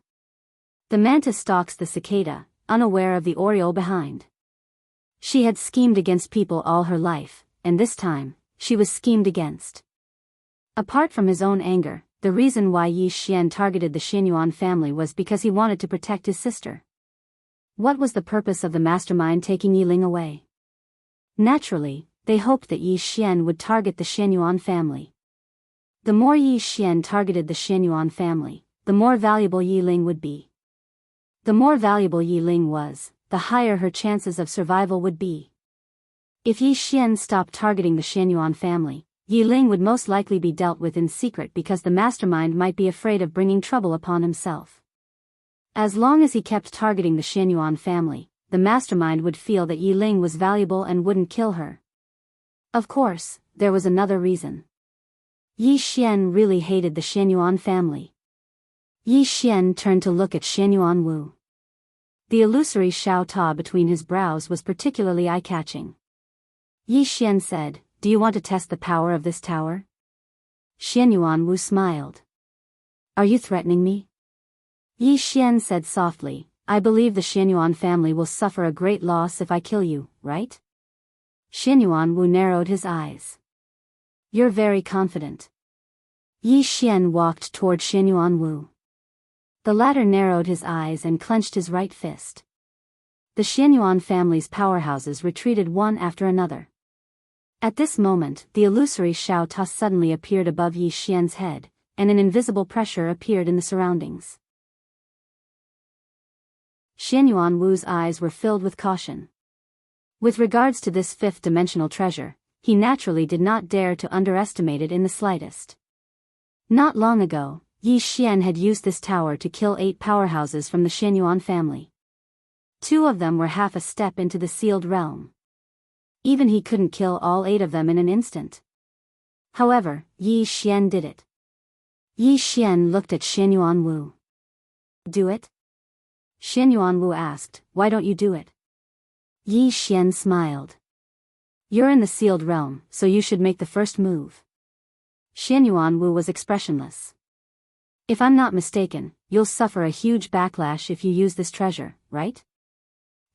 The mantis stalks the cicada, unaware of the oriole behind. She had schemed against people all her life, and this time, she was schemed against. Apart from his own anger, the reason why Yi Xian targeted the Xianyuan family was because he wanted to protect his sister. What was the purpose of the mastermind taking Yiling away? Naturally, they hoped that Yi Xian would target the Xianyuan family. The more Yi Xian targeted the Xianyuan family, the more valuable Yiling would be. The more valuable Yiling was, the higher her chances of survival would be. If Yi Xian stopped targeting the Xianyuan family, Yi Ling would most likely be dealt with in secret because the mastermind might be afraid of bringing trouble upon himself. As long as he kept targeting the Xianyuan family, the mastermind would feel that Yi Ling was valuable and wouldn't kill her. Of course, there was another reason. Yi Xian really hated the Xianyuan family. Yi Xian turned to look at Xianyuan Wu. The illusory Xiao Ta between his brows was particularly eye-catching. Yi Xian said, "Do you want to test the power of this tower?" Xianyuan Wu smiled. "Are you threatening me?" Yi Xian said softly, "I believe the Xianyuan family will suffer a great loss if I kill you, right?" Xianyuan Wu narrowed his eyes. "You're very confident." Yi Xian walked toward Xianyuan Wu. The latter narrowed his eyes and clenched his right fist. The Xianyuan family's powerhouses retreated one after another. At this moment, the illusory Xiao Ta suddenly appeared above Yi Xian's head, and an invisible pressure appeared in the surroundings. Xianyuan Wu's eyes were filled with caution. With regards to this fifth-dimensional treasure, he naturally did not dare to underestimate it in the slightest. Not long ago, Yi Xian had used this tower to kill 8 powerhouses from the Xianyuan family. 2 of them were half a step into the sealed realm. Even he couldn't kill all 8 of them in an instant. However, Yi Xian did it. Yi Xian looked at Xianyuan Wu. "Do it?" Xianyuan Wu asked, "Why don't you do it?" Yi Xian smiled. "You're in the sealed realm, so you should make the first move." Xianyuan Wu was expressionless. "If I'm not mistaken, you'll suffer a huge backlash if you use this treasure, right?"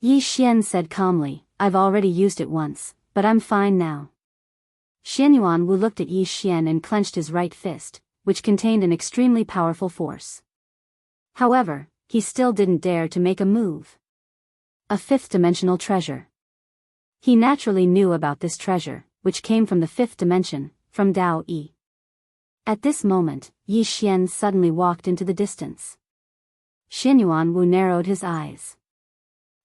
Yi Xian said calmly, "I've already used it once, but I'm fine now." Xianyuan Wu looked at Yi Xian and clenched his right fist, which contained an extremely powerful force. However, he still didn't dare to make a move. A fifth-dimensional treasure. He naturally knew about this treasure, which came from the 5th dimension, from Dao Yi. At this moment, Yi Xian suddenly walked into the distance. Xianyuan Wu narrowed his eyes.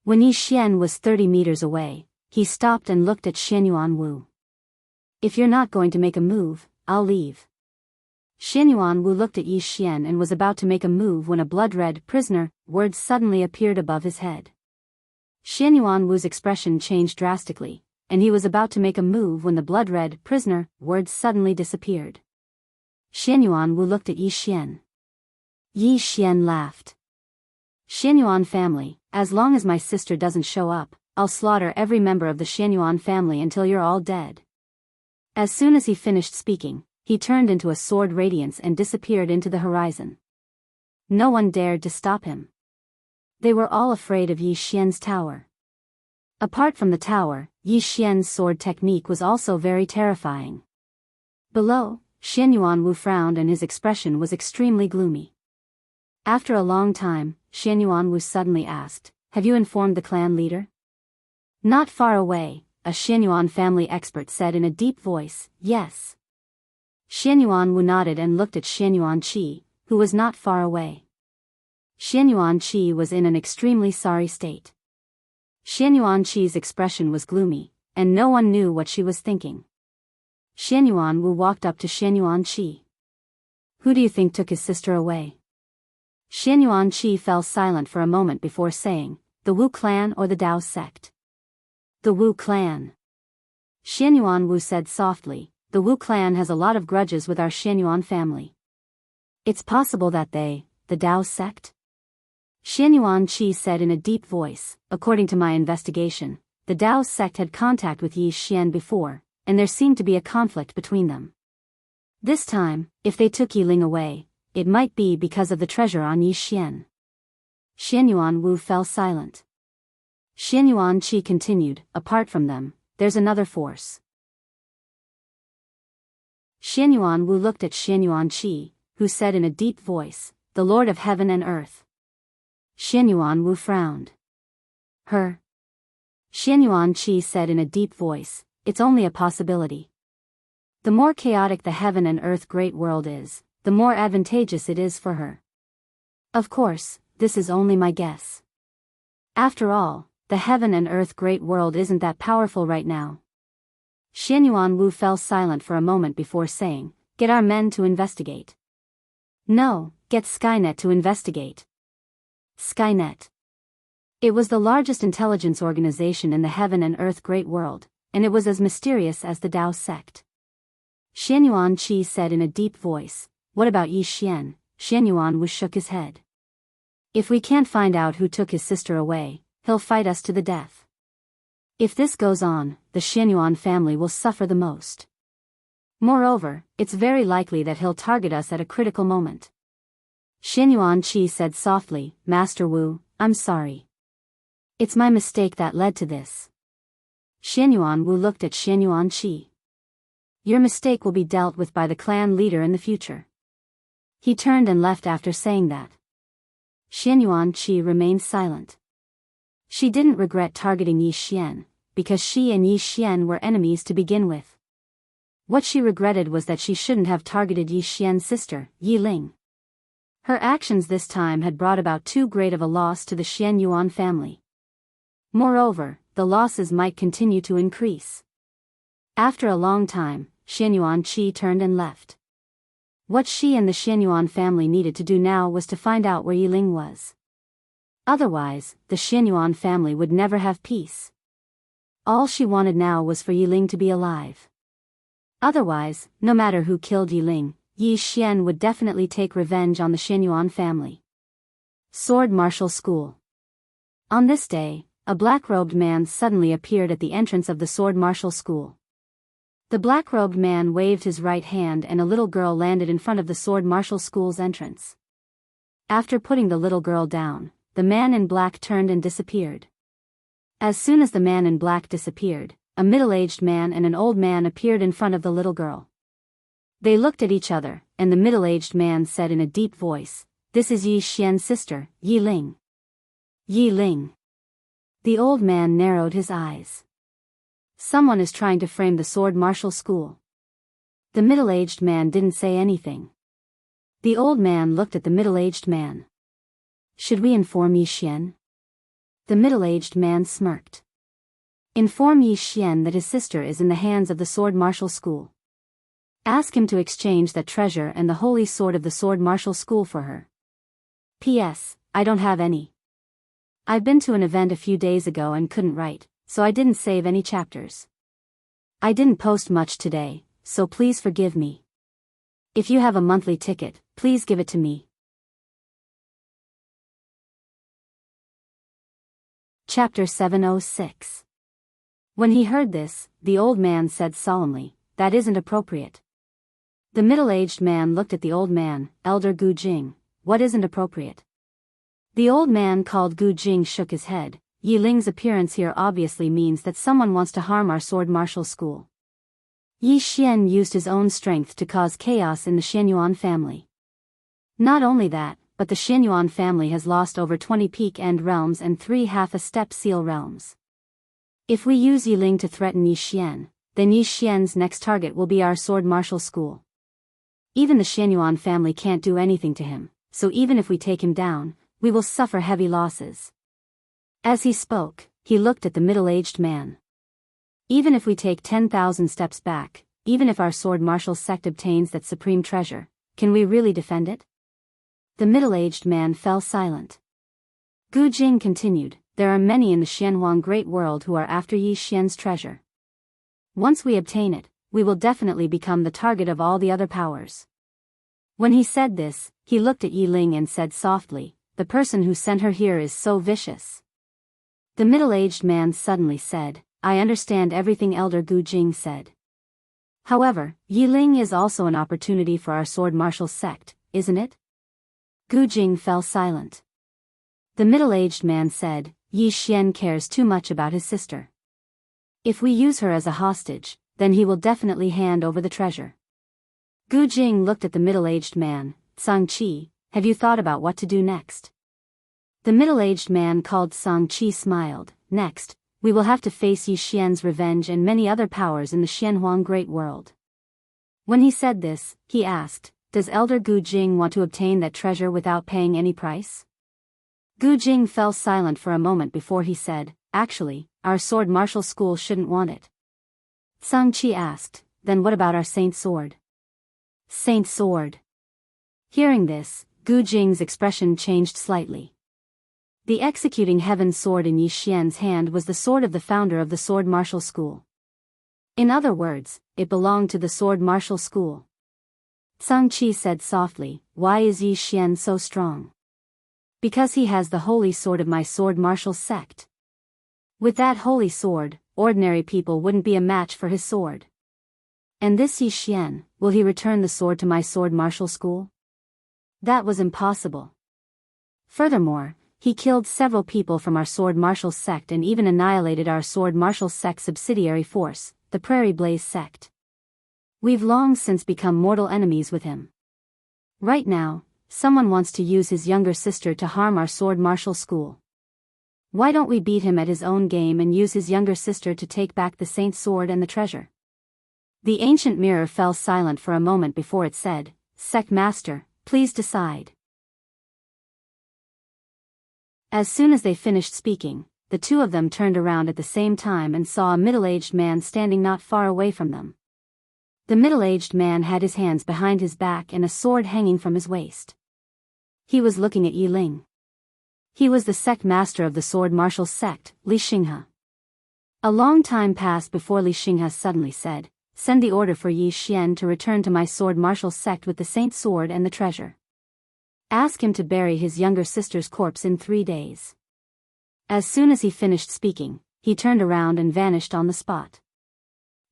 When Yi Xian was 30 meters away, he stopped and looked at Xianyuan Wu. "If you're not going to make a move, I'll leave." Xianyuan Wu looked at Yi Xian and was about to make a move when a blood-red prisoner word suddenly appeared above his head. Xianyuan Wu's expression changed drastically, and he was about to make a move when the blood-red prisoner word suddenly disappeared. Xianyuan Wu looked at Yi Xian. Yi Xian laughed. "Xianyuan family, as long as my sister doesn't show up, I'll slaughter every member of the Xianyuan family until you're all dead." As soon as he finished speaking, he turned into a sword radiance and disappeared into the horizon. No one dared to stop him. They were all afraid of Yi Xian's tower. Apart from the tower, Yi Xian's sword technique was also very terrifying. Below, Xianyuan Wu frowned and his expression was extremely gloomy. After a long time, Xianyuan Wu suddenly asked, "Have you informed the clan leader?" Not far away, a Xianyuan family expert said in a deep voice, "Yes." Xianyuan Wu nodded and looked at Xianyuan Qi, who was not far away. Xianyuan Qi was in an extremely sorry state. Xianyuan Qi's expression was gloomy, and no one knew what she was thinking. Xianyuan Wu walked up to Xianyuan Qi. "Who do you think took his sister away?" Xianyuan Qi fell silent for a moment before saying, "The Wu clan or the Dao sect?" "The Wu clan." Xianyuan Wu said softly, "The Wu clan has a lot of grudges with our Xianyuan family. It's possible that the Dao sect?" Xianyuan Qi said in a deep voice, "According to my investigation, the Dao sect had contact with Yi Xian before, and there seemed to be a conflict between them. This time, if they took Yi Ling away, it might be because of the treasure on Yi Xian." Xianyuan Wu fell silent. Xianyuan Qi continued, "Apart from them, there's another force." Xianyuan Wu looked at Xianyuan Qi, who said in a deep voice, "The Lord of Heaven and Earth." Xianyuan Wu frowned. "Her?" Xianyuan Qi said in a deep voice, "It's only a possibility. The more chaotic the heaven and earth great world is, the more advantageous it is for her. Of course, this is only my guess. After all, the heaven and earth great world isn't that powerful right now." Xianyuan Wu fell silent for a moment before saying, "Get our men to investigate." "No, get Skynet to investigate." Skynet. It was the largest intelligence organization in the heaven and earth great world, and it was as mysterious as the Tao sect. Xianyuan Qi said in a deep voice, "What about Yi Xian?" Xianyuan Wu shook his head. "If we can't find out who took his sister away, he'll fight us to the death. If this goes on, the Xianyuan family will suffer the most. Moreover, it's very likely that he'll target us at a critical moment." Xianyuan Qi said softly, "Master Wu, I'm sorry. It's my mistake that led to this." Xianyuan Wu looked at Xianyuan Qi. "Your mistake will be dealt with by the clan leader in the future." He turned and left after saying that. Xianyuan Qi remained silent. She didn't regret targeting Yi Xian, because she and Yi Xian were enemies to begin with. What she regretted was that she shouldn't have targeted Yi Xian's sister, Yi Ling. Her actions this time had brought about too great of a loss to the Xianyuan family. Moreover, the losses might continue to increase. After a long time, Xianyuan Qi turned and left. What she and the Xianyuan family needed to do now was to find out where Yi Ling was. Otherwise, the Xianyuan family would never have peace. All she wanted now was for Yi Ling to be alive. Otherwise, no matter who killed Yi Ling, Yi Xian would definitely take revenge on the Xianyuan family. Sword Martial School. On this day, a black-robed man suddenly appeared at the entrance of the Sword Martial School. The black-robed man waved his right hand and a little girl landed in front of the Sword Martial School's entrance. After putting the little girl down, the man in black turned and disappeared. As soon as the man in black disappeared, a middle-aged man and an old man appeared in front of the little girl. They looked at each other, and the middle-aged man said in a deep voice, "This is Yi Xian's sister, Yi Ling." Yi Ling. The old man narrowed his eyes. Someone is trying to frame the Sword Martial School. The middle-aged man didn't say anything. The old man looked at the middle-aged man. "Should we inform Yi Xian?" The middle-aged man smirked. "Inform Yi Xian that his sister is in the hands of the Sword Martial School. Ask him to exchange that treasure and the holy sword of the Sword Martial School for her. P.S. I don't have any. I've been to an event a few days ago and couldn't write, so I didn't save any chapters. I didn't post much today, so please forgive me. If you have a monthly ticket, please give it to me." Chapter 706. When he heard this, the old man said solemnly, "That isn't appropriate." The middle-aged man looked at the old man, "Elder Gu Jing, what isn't appropriate?" The old man called Gu Jing shook his head. "Yi Ling's appearance here obviously means that someone wants to harm our Sword Martial School. Yi Xian used his own strength to cause chaos in the Xianyuan family. Not only that, but the Xianyuan family has lost over 20 peak end realms and 3 half-a-step seal realms. If we use Yi Ling to threaten Yi Xian, then Yi Xian's next target will be our Sword Martial School. Even the Xianyuan family can't do anything to him, so even if we take him down, we will suffer heavy losses." As he spoke, he looked at the middle-aged man. "Even if we take 10,000 steps back, even if our Sword Martial sect obtains that supreme treasure, can we really defend it?" The middle-aged man fell silent. Gu Jing continued, "There are many in the Xianhuang Great World who are after Yi Xian's treasure. Once we obtain it, we will definitely become the target of all the other powers." When he said this, he looked at Yi Ling and said softly, "The person who sent her here is so vicious." The middle-aged man suddenly said, "I understand everything Elder Gu Jing said. However, Yi Ling is also an opportunity for our Sword Martial sect, isn't it?" Gu Jing fell silent. The middle-aged man said, "Yi Xian cares too much about his sister. If we use her as a hostage, then he will definitely hand over the treasure." Gu Jing looked at the middle-aged man. "Sang Qi, have you thought about what to do next?" The middle-aged man called Sang Qi smiled. "Next, we will have to face Yi Xian's revenge and many other powers in the Xianhuang Great World." When he said this, he asked, "Does Elder Gu Jing want to obtain that treasure without paying any price?" Gu Jing fell silent for a moment before he said, "Actually, our Sword Martial School shouldn't want it. Shang-Chi asked, then what about our Saint Sword? Saint Sword. Hearing this, Gu Jing's expression changed slightly. The executing heaven sword in Yi Xian's hand was the sword of the founder of the sword martial school. In other words, it belonged to the sword martial school. Shang-Chi said softly, why is Yi Xian so strong? Because he has the holy sword of my sword martial sect. With that holy sword, ordinary people wouldn't be a match for his sword. And this Yi Xian, will he return the sword to my sword martial school? That was impossible. Furthermore, he killed several people from our sword martial sect and even annihilated our sword martial sect subsidiary force, the Prairie Blaze sect. We've long since become mortal enemies with him. Right now, someone wants to use his younger sister to harm our sword martial school. Why don't we beat him at his own game and use his younger sister to take back the Saint Sword and the treasure? The ancient mirror fell silent for a moment before it said, Sect Master, please decide. As soon as they finished speaking, the two of them turned around at the same time and saw a middle-aged man standing not far away from them. The middle-aged man had his hands behind his back and a sword hanging from his waist. He was looking at Yi Ling. He was the sect master of the sword martial sect, Li Xinghe. A long time passed before Li Xinghe suddenly said, send the order for Yi Xian to return to my sword martial sect with the Saint Sword and the treasure. Ask him to bury his younger sister's corpse in 3 days. As soon as he finished speaking, he turned around and vanished on the spot.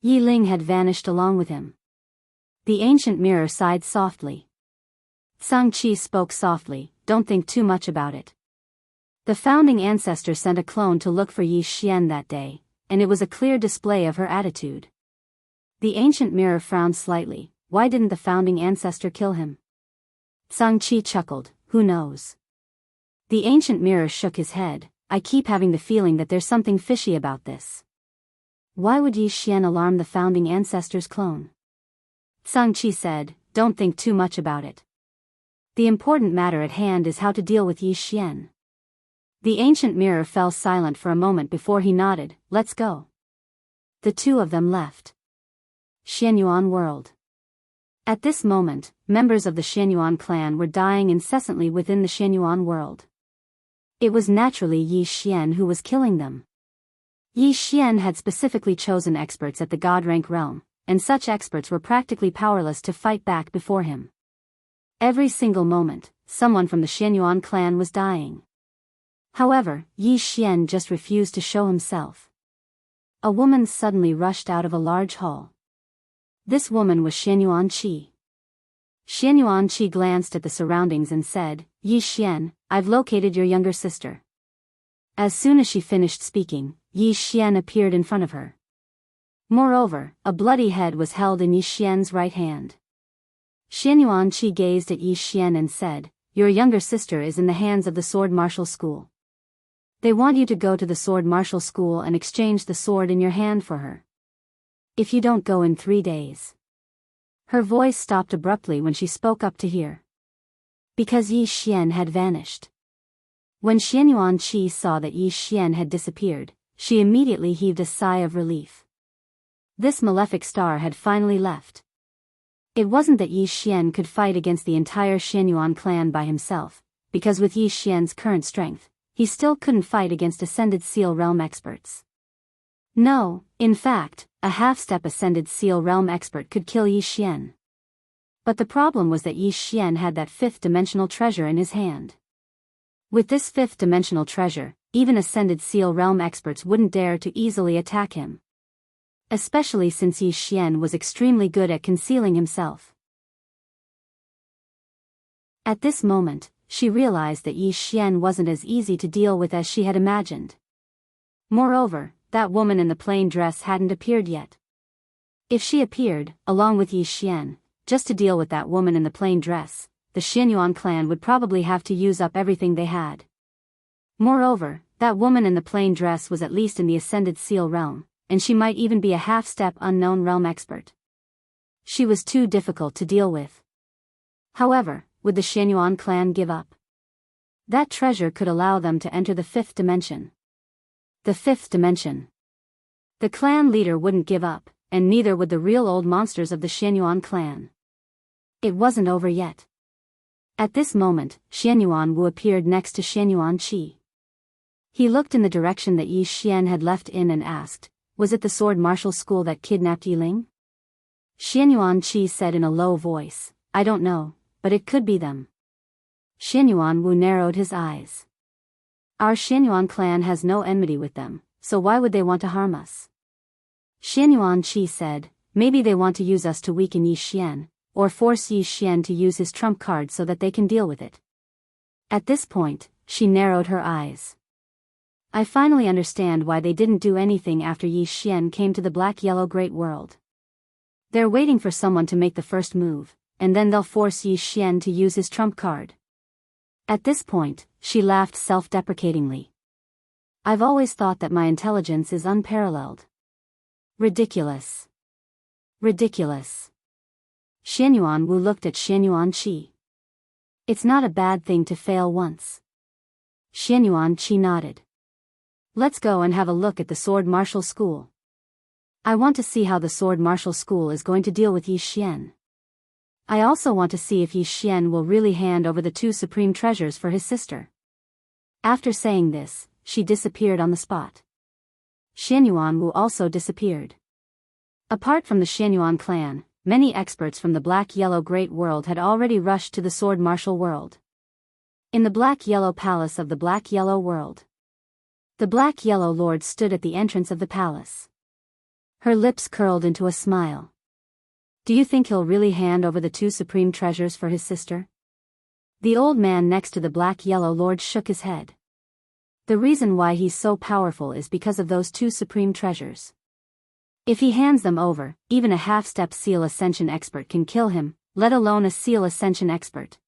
Yi Ling had vanished along with him. The ancient mirror sighed softly. Shang-Chi spoke softly, don't think too much about it. The founding ancestor sent a clone to look for Yi Xian that day, and it was a clear display of her attitude. The ancient mirror frowned slightly, why didn't the founding ancestor kill him? Shang-Chi chuckled, who knows? The ancient mirror shook his head, I keep having the feeling that there's something fishy about this. Why would Yi Xian alarm the founding ancestor's clone? Shang-Chi said, don't think too much about it. The important matter at hand is how to deal with Yi Xian. The ancient mirror fell silent for a moment before he nodded, let's go. The two of them left. Xianyuan world. At this moment, members of the Xianyuan clan were dying incessantly within the Xianyuan world. It was naturally Yi Xian who was killing them. Yi Xian had specifically chosen experts at the God rank realm, and such experts were practically powerless to fight back before him. Every single moment, someone from the Xianyuan clan was dying. However, Yi Xian just refused to show himself. A woman suddenly rushed out of a large hall. This woman was Xianyuan Qi. Xianyuan Qi glanced at the surroundings and said, Yi Xian, I've located your younger sister. As soon as she finished speaking, Yi Xian appeared in front of her. Moreover, a bloody head was held in Yi Xian's right hand. Xianyuan Qi gazed at Yi Xian and said, your younger sister is in the hands of the sword martial school. They want you to go to the sword martial school and exchange the sword in your hand for her. If you don't go in 3 days. Her voice stopped abruptly when she spoke up to hear. Because Yi Xian had vanished. When Xianyuan Qi saw that Yi Xian had disappeared, she immediately heaved a sigh of relief. This malefic star had finally left. It wasn't that Yi Xian could fight against the entire Xianyuan clan by himself, because with Yi Xian's current strength, he still couldn't fight against Ascended Seal Realm experts. No, in fact, a half-step Ascended Seal Realm expert could kill Yi Xian. But the problem was that Yi Xian had that fifth-dimensional treasure in his hand. With this fifth-dimensional treasure, even Ascended Seal Realm experts wouldn't dare to easily attack him. Especially since Yi Xian was extremely good at concealing himself. At this moment, she realized that Yi Xian wasn't as easy to deal with as she had imagined. Moreover, that woman in the plain dress hadn't appeared yet. If she appeared, along with Yi Xian, just to deal with that woman in the plain dress, the Xianyuan clan would probably have to use up everything they had. Moreover, that woman in the plain dress was at least in the Ascended Seal realm, and she might even be a half-step unknown realm expert. She was too difficult to deal with. However, would the Xianyuan clan give up? That treasure could allow them to enter the fifth dimension. The fifth dimension. The clan leader wouldn't give up, and neither would the real old monsters of the Xianyuan clan. It wasn't over yet. At this moment, Xianyuan Wu appeared next to Xianyuan Qi. He looked in the direction that Yi Xian had left in and asked, "Was it the sword martial school that kidnapped Yiling?" Xianyuan Qi said in a low voice, "I don't know, but it could be them." Xianyuan Wu narrowed his eyes. "Our Xianyuan clan has no enmity with them, so why would they want to harm us?" Xianyuan Qi said, "Maybe they want to use us to weaken Yi Xian, or force Yi Xian to use his trump card so that they can deal with it." At this point, she narrowed her eyes. "I finally understand why they didn't do anything after Yi Xian came to the black-yellow great world. They're waiting for someone to make the first move, and then they'll force Yi Xian to use his trump card." At this point, she laughed self-deprecatingly. "I've always thought that my intelligence is unparalleled. Ridiculous. Ridiculous." Xianyuan Wu looked at Xianyuan Qi. "It's not a bad thing to fail once." Xianyuan Qi nodded. "Let's go and have a look at the sword martial school. I want to see how the sword martial school is going to deal with Yi Xian. I also want to see if Yi Xian will really hand over the 2 supreme treasures for his sister." After saying this, she disappeared on the spot. Xianyuan Wu also disappeared. Apart from the Xianyuan clan, many experts from the black-yellow great world had already rushed to the sword martial world. In the black-yellow palace of the black-yellow world, the black-yellow lord stood at the entrance of the palace. Her lips curled into a smile. "Do you think he'll really hand over the 2 supreme treasures for his sister?" The old man next to the black-yellow lord shook his head. "The reason why he's so powerful is because of those 2 supreme treasures. If he hands them over, even a half-step seal ascension expert can kill him, let alone a seal ascension expert."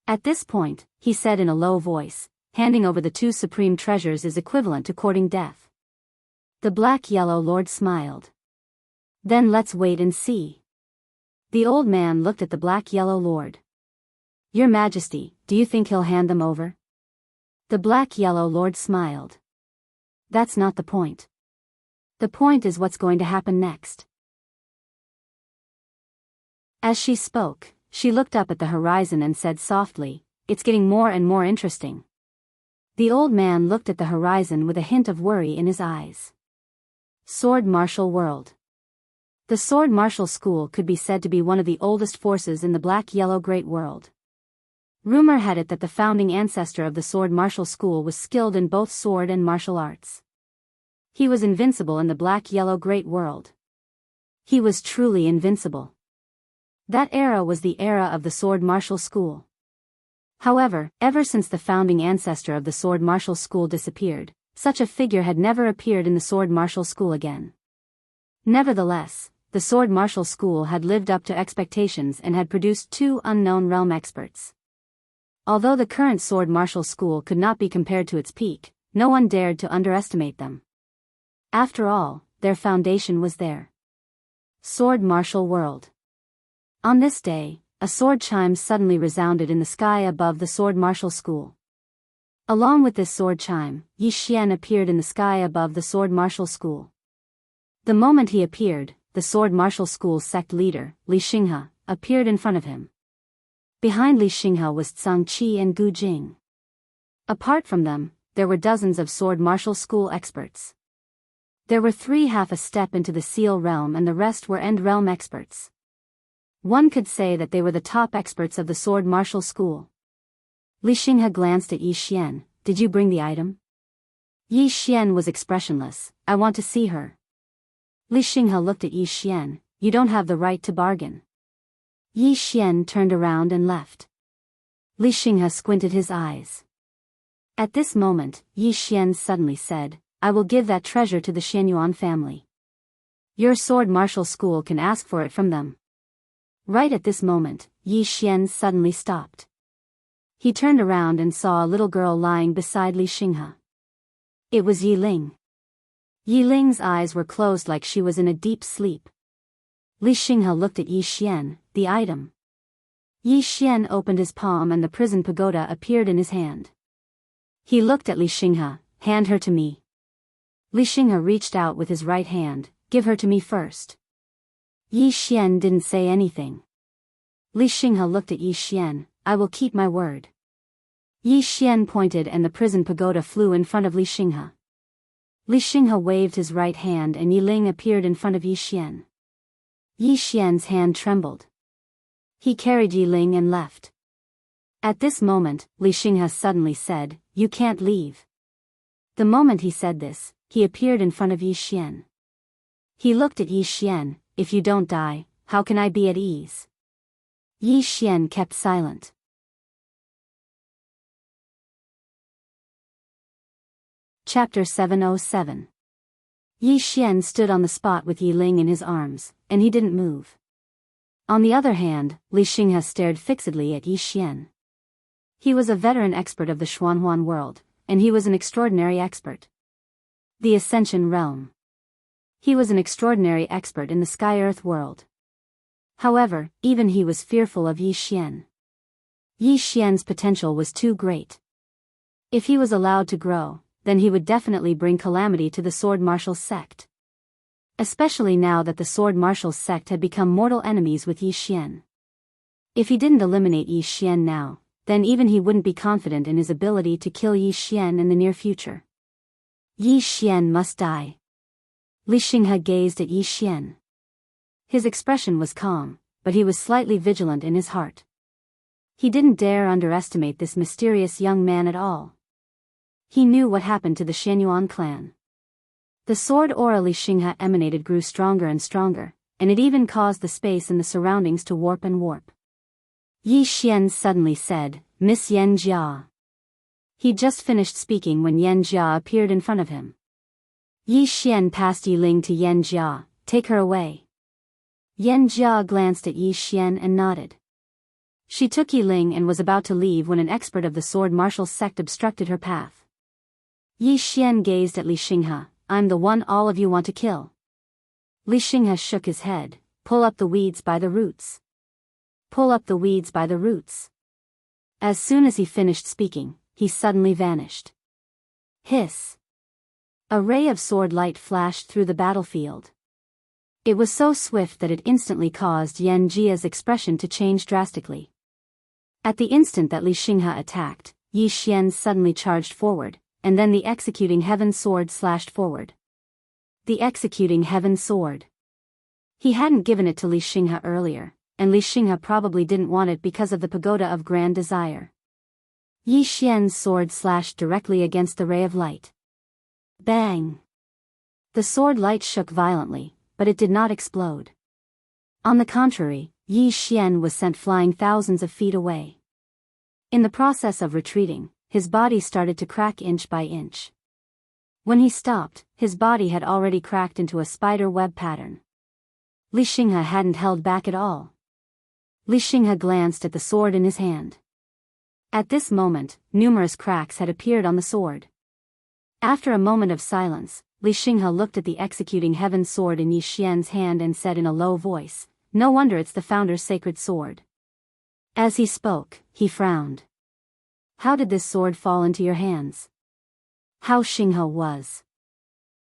At this point, he said in a low voice, "Handing over the 2 supreme treasures is equivalent to courting death." The black-yellow lord smiled. "Then let's wait and see." The old man looked at the black-yellow lord. "Your Majesty, do you think he'll hand them over?" The black-yellow lord smiled. "That's not the point. The point is what's going to happen next." As she spoke, she looked up at the horizon and said softly, "It's getting more and more interesting." The old man looked at the horizon with a hint of worry in his eyes. Sword martial world. The sword martial school could be said to be one of the oldest forces in the black-yellow great world. Rumor had it that the founding ancestor of the sword martial school was skilled in both sword and martial arts. He was invincible in the black-yellow great world. He was truly invincible. That era was the era of the sword martial school. However, ever since the founding ancestor of the sword martial school disappeared, such a figure had never appeared in the sword martial school again. Nevertheless, the sword martial school had lived up to expectations and had produced 2 unknown realm experts. Although the current sword martial school could not be compared to its peak, no one dared to underestimate them. After all, their foundation was there. Sword martial world. On this day, a sword chime suddenly resounded in the sky above the sword martial school. Along with this sword chime, Yi Xian appeared in the sky above the sword martial school. The moment he appeared, the sword martial school sect leader, Li Xinghe, appeared in front of him. Behind Li Xinghe was Zhang Qi and Gu Jing. Apart from them, there were dozens of sword martial school experts. There were 3 half a step into the seal realm and the rest were end realm experts. One could say that they were the top experts of the sword martial school. Li Xinghe glanced at Yi Xian. "Did you bring the item?" Yi Xian was expressionless. "I want to see her." Li Xinghe looked at Yi Xian. "You don't have the right to bargain." Yi Xian turned around and left. Li Xinghe squinted his eyes. At this moment, Yi Xian suddenly said, "I will give that treasure to the Xianyuan family. Your sword martial school can ask for it from them." Right at this moment, Yi Xian suddenly stopped. He turned around and saw a little girl lying beside Li Xinghe. It was Yiling. Yiling's eyes were closed like she was in a deep sleep. Li Xinghe looked at Yi Xian, the item. Yi Xian opened his palm and the prison pagoda appeared in his hand. He looked at Li Xinghe. "Hand her to me." Li Xinghe reached out with his right hand. "Give her to me first." Yi Xian didn't say anything. Li Xinghe looked at Yi Xian. I will keep my word. Yi Xian pointed and the prison pagoda flew in front of Li Xinghe. Li Xinghe waved his right hand and Yi Ling appeared in front of Yi Xian. Yi Xian's hand trembled. He carried Yi Ling and left. At this moment, Li Xinghe suddenly said, "You can't leave." The moment he said this, he appeared in front of Yi Xian. He looked at Yi Xian. "If you don't die, how can I be at ease?" Yi Xian kept silent. Chapter 707. Yi Xian stood on the spot with Yi Ling in his arms, and he didn't move. On the other hand, Li Xinghe stared fixedly at Yi Xian. He was a veteran expert of the Xuanhuan world, and he was an extraordinary expert. The Ascension Realm. He was an extraordinary expert in the Sky-Earth world. However, even he was fearful of Yi Xian. Yi Xian's potential was too great. If he was allowed to grow, then he would definitely bring calamity to the Sword Martial sect. Especially now that the Sword Martial sect had become mortal enemies with Yi Xian. If he didn't eliminate Yi Xian now, then even he wouldn't be confident in his ability to kill Yi Xian in the near future. Yi Xian must die. Li Xinghe gazed at Yi Xian. His expression was calm, but he was slightly vigilant in his heart. He didn't dare underestimate this mysterious young man at all. He knew what happened to the Xianyuan clan. The sword aura Li Xinghe emanated grew stronger and stronger, and it even caused the space in the surroundings to warp and warp. Yi Xian suddenly said, "Miss Yan Jia." He just finished speaking when Yan Jia appeared in front of him. Yi Xian passed Yi Ling to Yan Jia. "Take her away." Yan Jia glanced at Yi Xian and nodded. She took Yi Ling and was about to leave when an expert of the Sword Martial sect obstructed her path. Yi Xian gazed at Li Xinghe. "I'm the one all of you want to kill." Li Xinghe shook his head. "Pull up the weeds by the roots. Pull up the weeds by the roots." As soon as he finished speaking, he suddenly vanished. Hiss. A ray of sword light flashed through the battlefield. It was so swift that it instantly caused Yan Jia's expression to change drastically. At the instant that Li Xinghe attacked, Yi Xian suddenly charged forward, and then the executing heaven sword slashed forward. The executing heaven sword. He hadn't given it to Li Xinghe earlier, and Li Xinghe probably didn't want it because of the pagoda of grand desire. Yi Xian's sword slashed directly against the ray of light. Bang! The sword light shook violently, but it did not explode. On the contrary, Yi Xian was sent flying thousands of feet away. In the process of retreating, his body started to crack inch by inch. When he stopped, his body had already cracked into a spider web pattern. Li Xinghe hadn't held back at all. Li Xinghe glanced at the sword in his hand. At this moment, numerous cracks had appeared on the sword. After a moment of silence, Li Xinghe looked at the executing heaven sword in Yi Xian's hand and said in a low voice, "No wonder it's the founder's sacred sword." As he spoke, he frowned. "How did this sword fall into your hands?" How Xinghe was.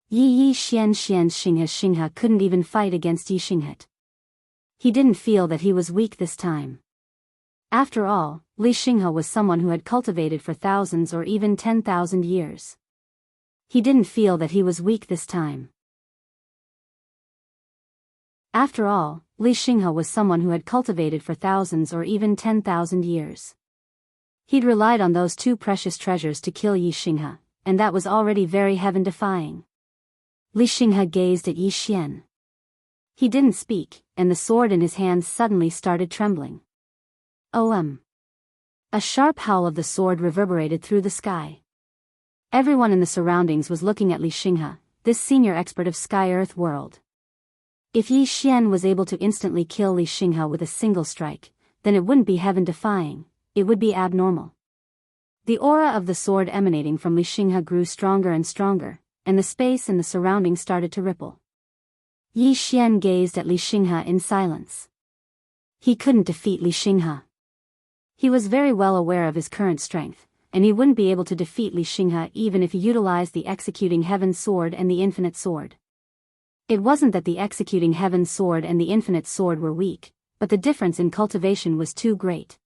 Yi Xinghe couldn't even fight against Yi Xinghe. He didn't feel that he was weak this time. After all, Li Xinghe was someone who had cultivated for thousands or even 10,000 years. He didn't feel that he was weak this time. After all, Li Xinghe was someone who had cultivated for thousands or even 10,000 years. He'd relied on those two precious treasures to kill Yi Xinghe, and that was already very heaven-defying. Li Xinghe gazed at Yi Xian. He didn't speak, and the sword in his hands suddenly started trembling. A sharp howl of the sword reverberated through the sky. Everyone in the surroundings was looking at Li Xinghe, this senior expert of Sky-Earth world. If Yi Xian was able to instantly kill Li Xinghe with a single strike, then it wouldn't be heaven-defying, it would be abnormal. The aura of the sword emanating from Li Xinghe grew stronger and stronger, and the space in the surroundings started to ripple. Yi Xian gazed at Li Xinghe in silence. He couldn't defeat Li Xinghe. He was very well aware of his current strength, and he wouldn't be able to defeat Li Xinghe even if he utilized the executing heaven sword and the infinite sword. It wasn't that the executing heaven sword and the infinite sword were weak, but the difference in cultivation was too great.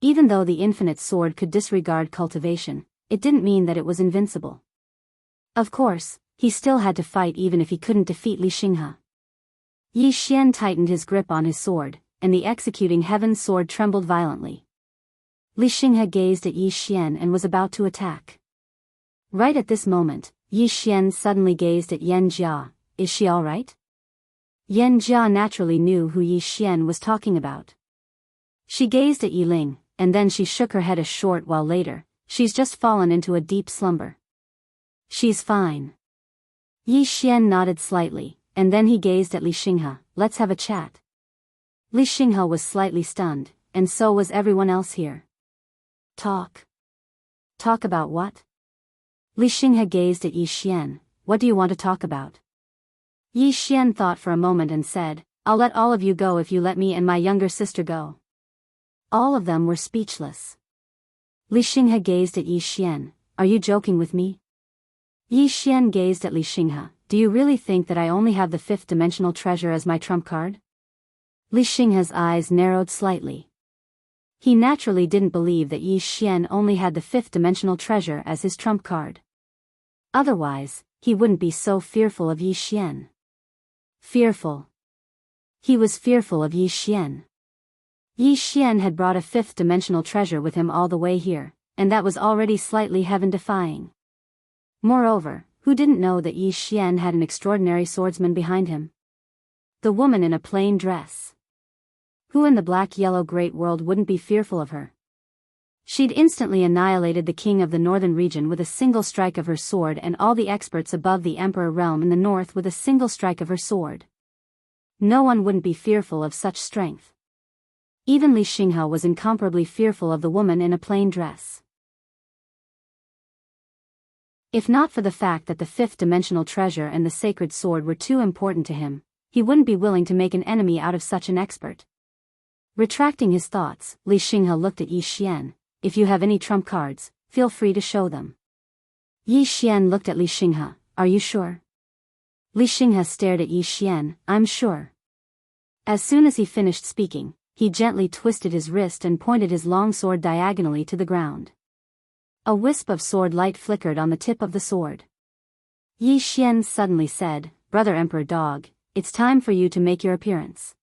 Even though the infinite sword could disregard cultivation, it didn't mean that it was invincible. Of course, he still had to fight even if he couldn't defeat Li Xinghe. Yi Xian tightened his grip on his sword, and the executing heaven's sword trembled violently. Li Xinghe gazed at Yi Xian and was about to attack. Right at this moment, Yi Xian suddenly gazed at Yan Jia. Is she all right? Yan Jia naturally knew who Yi Xian was talking about. She gazed at Yi Ling, and then she shook her head a short while later. She's just fallen into a deep slumber. She's fine. Yi Xian nodded slightly, and then he gazed at Li Xinghe. Let's have a chat. Li Xinghe was slightly stunned, and so was everyone else here. Talk. Talk about what? Li Xinghe gazed at Yi Xian. What do you want to talk about? Yi Xian thought for a moment and said, I'll let all of you go if you let me and my younger sister go. All of them were speechless. Li Xinghe gazed at Yi Xian. Are you joking with me? Yi Xian gazed at Li Xinghe. Do you really think that I only have the fifth dimensional treasure as my trump card? Li Xinghe's eyes narrowed slightly. He naturally didn't believe that Yi Xian only had the fifth dimensional treasure as his trump card. Otherwise, he wouldn't be so fearful of Yi Xian. Fearful. He was fearful of Yi Xian. Yi Xian had brought a fifth dimensional treasure with him all the way here, and that was already slightly heaven-defying. Moreover, who didn't know that Yi Xian had an extraordinary swordsman behind him? The woman in a plain dress. Who in the black-yellow great world wouldn't be fearful of her? She'd instantly annihilated the king of the northern region with a single strike of her sword and all the experts above the emperor realm in the north with a single strike of her sword. No one wouldn't be fearful of such strength. Even Li Xinghe was incomparably fearful of the woman in a plain dress. If not for the fact that the fifth dimensional treasure and the sacred sword were too important to him, he wouldn't be willing to make an enemy out of such an expert. Retracting his thoughts, Li Xinghe looked at Yi Xian. If you have any trump cards, feel free to show them. Yi Xian looked at Li Xinghe. Are you sure? Li Xinghe stared at Yi Xian. I'm sure. As soon as he finished speaking, he gently twisted his wrist and pointed his long sword diagonally to the ground. A wisp of sword light flickered on the tip of the sword. Yi Xian suddenly said, Brother Emperor Dog, it's time for you to make your appearance.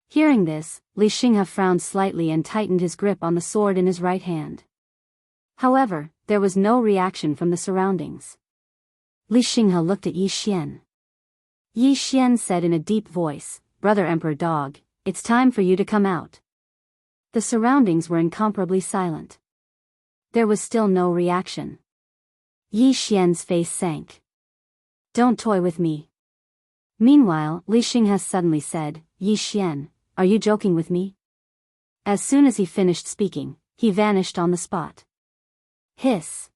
Hearing this, Li Xinghe frowned slightly and tightened his grip on the sword in his right hand. However, there was no reaction from the surroundings. Li Xinghe looked at Yi Xian. Yi Xian said in a deep voice, Brother Emperor Dog, it's time for you to come out. The surroundings were incomparably silent. There was still no reaction. Yi Xian's face sank. Don't toy with me. Meanwhile, Li Xinghe suddenly said, Yi Xian, are you joking with me? As soon as he finished speaking, he vanished on the spot. Hiss.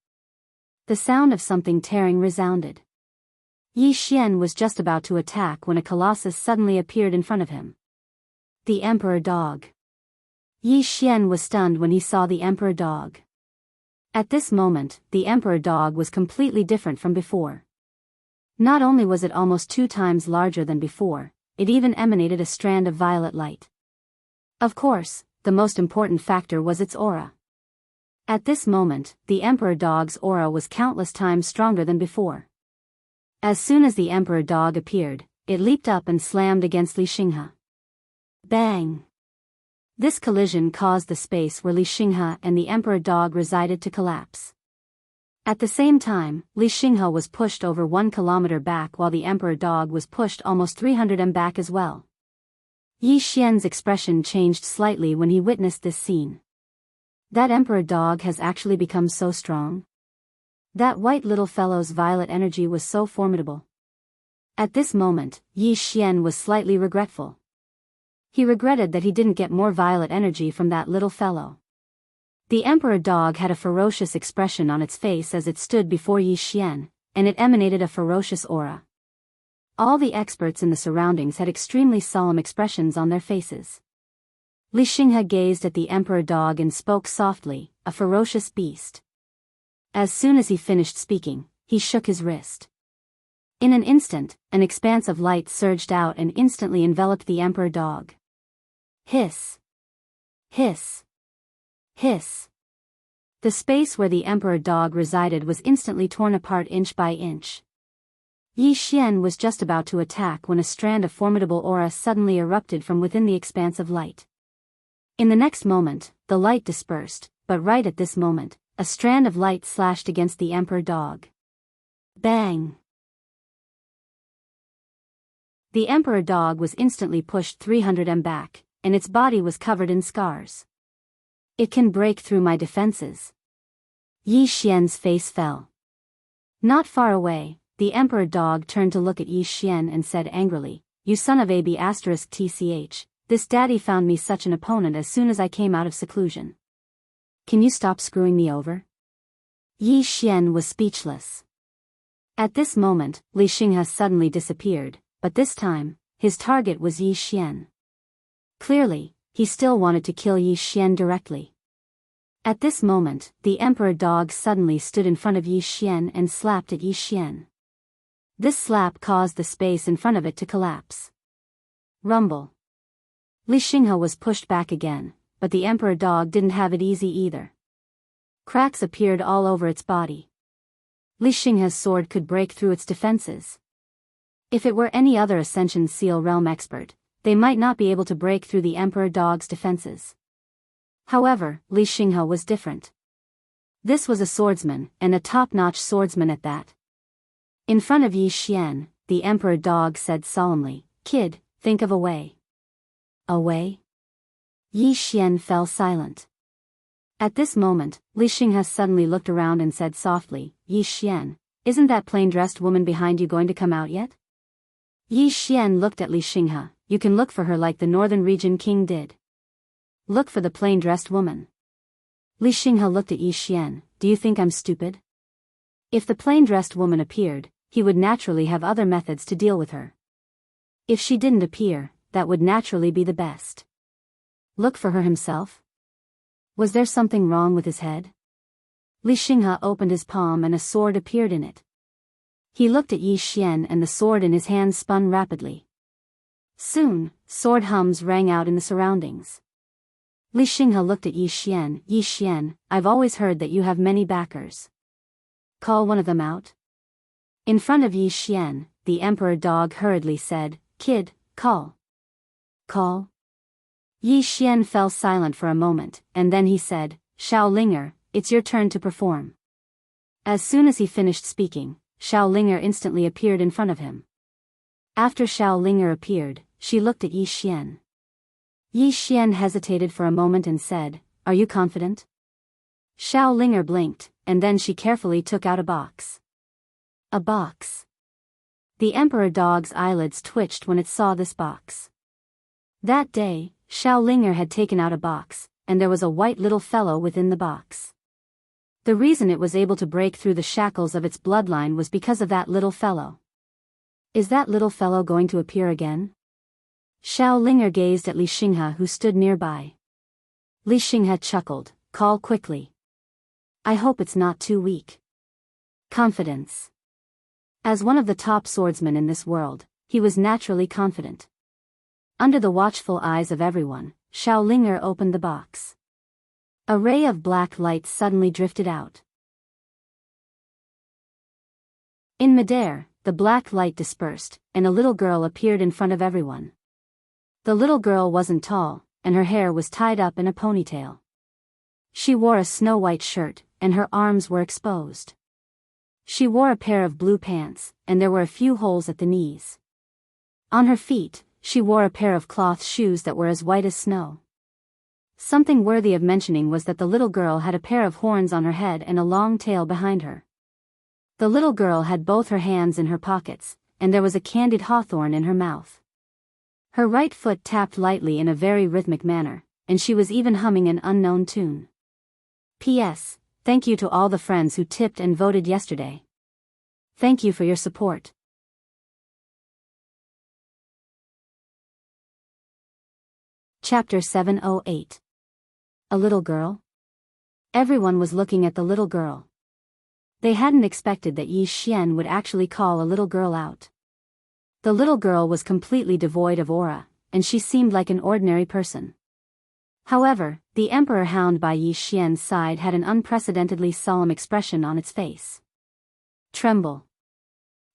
The sound of something tearing resounded. Yi Xian was just about to attack when a colossus suddenly appeared in front of him. The Emperor Dog. Yi Xian was stunned when he saw the Emperor Dog. At this moment, the Emperor Dog was completely different from before. Not only was it almost 2 times larger than before, it even emanated a strand of violet light. Of course, the most important factor was its aura. At this moment, the Emperor Dog's aura was countless times stronger than before. As soon as the Emperor Dog appeared, it leaped up and slammed against Li Xinghe. Bang! This collision caused the space where Li Xinghe and the Emperor Dog resided to collapse. At the same time, Li Xinghe was pushed over 1 kilometer back while the Emperor Dog was pushed almost 300 m back as well. Yi Xian's expression changed slightly when he witnessed this scene. That Emperor Dog has actually become so strong. That white little fellow's violet energy was so formidable. At this moment, Yi Xian was slightly regretful. He regretted that he didn't get more violet energy from that little fellow. The Emperor Dog had a ferocious expression on its face as it stood before Yi Xian, and it emanated a ferocious aura. All the experts in the surroundings had extremely solemn expressions on their faces. Li Xinghe gazed at the Emperor Dog and spoke softly, a ferocious beast. As soon as he finished speaking, he shook his wrist. In an instant, an expanse of light surged out and instantly enveloped the emperor dog. Hiss! Hiss! Hiss! The space where the emperor dog resided was instantly torn apart inch by inch. Yi Xian was just about to attack when a strand of formidable aura suddenly erupted from within the expanse of light. In the next moment, the light dispersed, but right at this moment, a strand of light slashed against the emperor dog. Bang! The emperor dog was instantly pushed 300 m back, and its body was covered in scars. It can break through my defenses. Yi Xian's face fell. Not far away, the emperor dog turned to look at Yi Xian and said angrily, "You son of a b****, this daddy found me such an opponent as soon as I came out of seclusion. Can you stop screwing me over?" Yi Xian was speechless. At this moment, Li Xinghe suddenly disappeared, but this time, his target was Yi Xian. Clearly, he still wanted to kill Yi Xian directly. At this moment, the emperor dog suddenly stood in front of Yi Xian and slapped at Yi Xian. This slap caused the space in front of it to collapse. Rumble. Li Xinghe was pushed back again, but the emperor dog didn't have it easy either. Cracks appeared all over its body. Li Xinghe's sword could break through its defenses. If it were any other Ascension Seal Realm expert, they might not be able to break through the emperor dog's defenses. However, Li Xinghe was different. This was a swordsman, and a top-notch swordsman at that. In front of Yi Xian, the emperor dog said solemnly, "Kid, think of a way." A way? Yi Xian fell silent. At this moment, Li Xinghe suddenly looked around and said softly, "Yi Xian, isn't that plain-dressed woman behind you going to come out yet?" Yi Xian looked at Li Xinghe. "You can look for her like the Northern Region King did. Look for the plain-dressed woman." Li Xinghe looked at Yi Xian. "Do you think I'm stupid? If the plain-dressed woman appeared, he would naturally have other methods to deal with her. If she didn't appear, that would naturally be the best. Look for her himself? Was there something wrong with his head?" Li Xinghe opened his palm and a sword appeared in it. He looked at Yi Xian and the sword in his hand spun rapidly. Soon, sword hums rang out in the surroundings. Li Xinghe looked at Yi Xian. "Yi Xian, I've always heard that you have many backers. Call one of them out." In front of Yi Xian, the emperor dog hurriedly said, "Kid, call." "Call?" Yi Xian fell silent for a moment, and then he said, "Xiao Linger, it's your turn to perform." As soon as he finished speaking, Xiao Linger instantly appeared in front of him. After Xiao Linger appeared, she looked at Yi Xian. Yi Xian hesitated for a moment and said, "Are you confident?" Xiao Linger blinked, and then she carefully took out a box. A box. The emperor dog's eyelids twitched when it saw this box. That day, Xiao Linger had taken out a box, and there was a white little fellow within the box. The reason it was able to break through the shackles of its bloodline was because of that little fellow. Is that little fellow going to appear again? Xiao Linger gazed at Li Xinghe who stood nearby. Li Xinghe chuckled, "Call quickly. I hope it's not too weak." Confidence. As one of the top swordsmen in this world, he was naturally confident. Under the watchful eyes of everyone, Xiao Linger opened the box. A ray of black light suddenly drifted out. In midair, the black light dispersed, and a little girl appeared in front of everyone. The little girl wasn't tall, and her hair was tied up in a ponytail. She wore a snow-white shirt, and her arms were exposed. She wore a pair of blue pants, and there were a few holes at the knees. On her feet, she wore a pair of cloth shoes that were as white as snow. Something worthy of mentioning was that the little girl had a pair of horns on her head and a long tail behind her. The little girl had both her hands in her pockets, and there was a candied hawthorn in her mouth. Her right foot tapped lightly in a very rhythmic manner, and she was even humming an unknown tune. P.S. Thank you to all the friends who tipped and voted yesterday. Thank you for your support. Chapter 708. A little girl? Everyone was looking at the little girl. They hadn't expected that Yi Xian would actually call a little girl out. The little girl was completely devoid of aura, and she seemed like an ordinary person. However, the emperor hound by Yi Xian's side had an unprecedentedly solemn expression on its face. Tremble.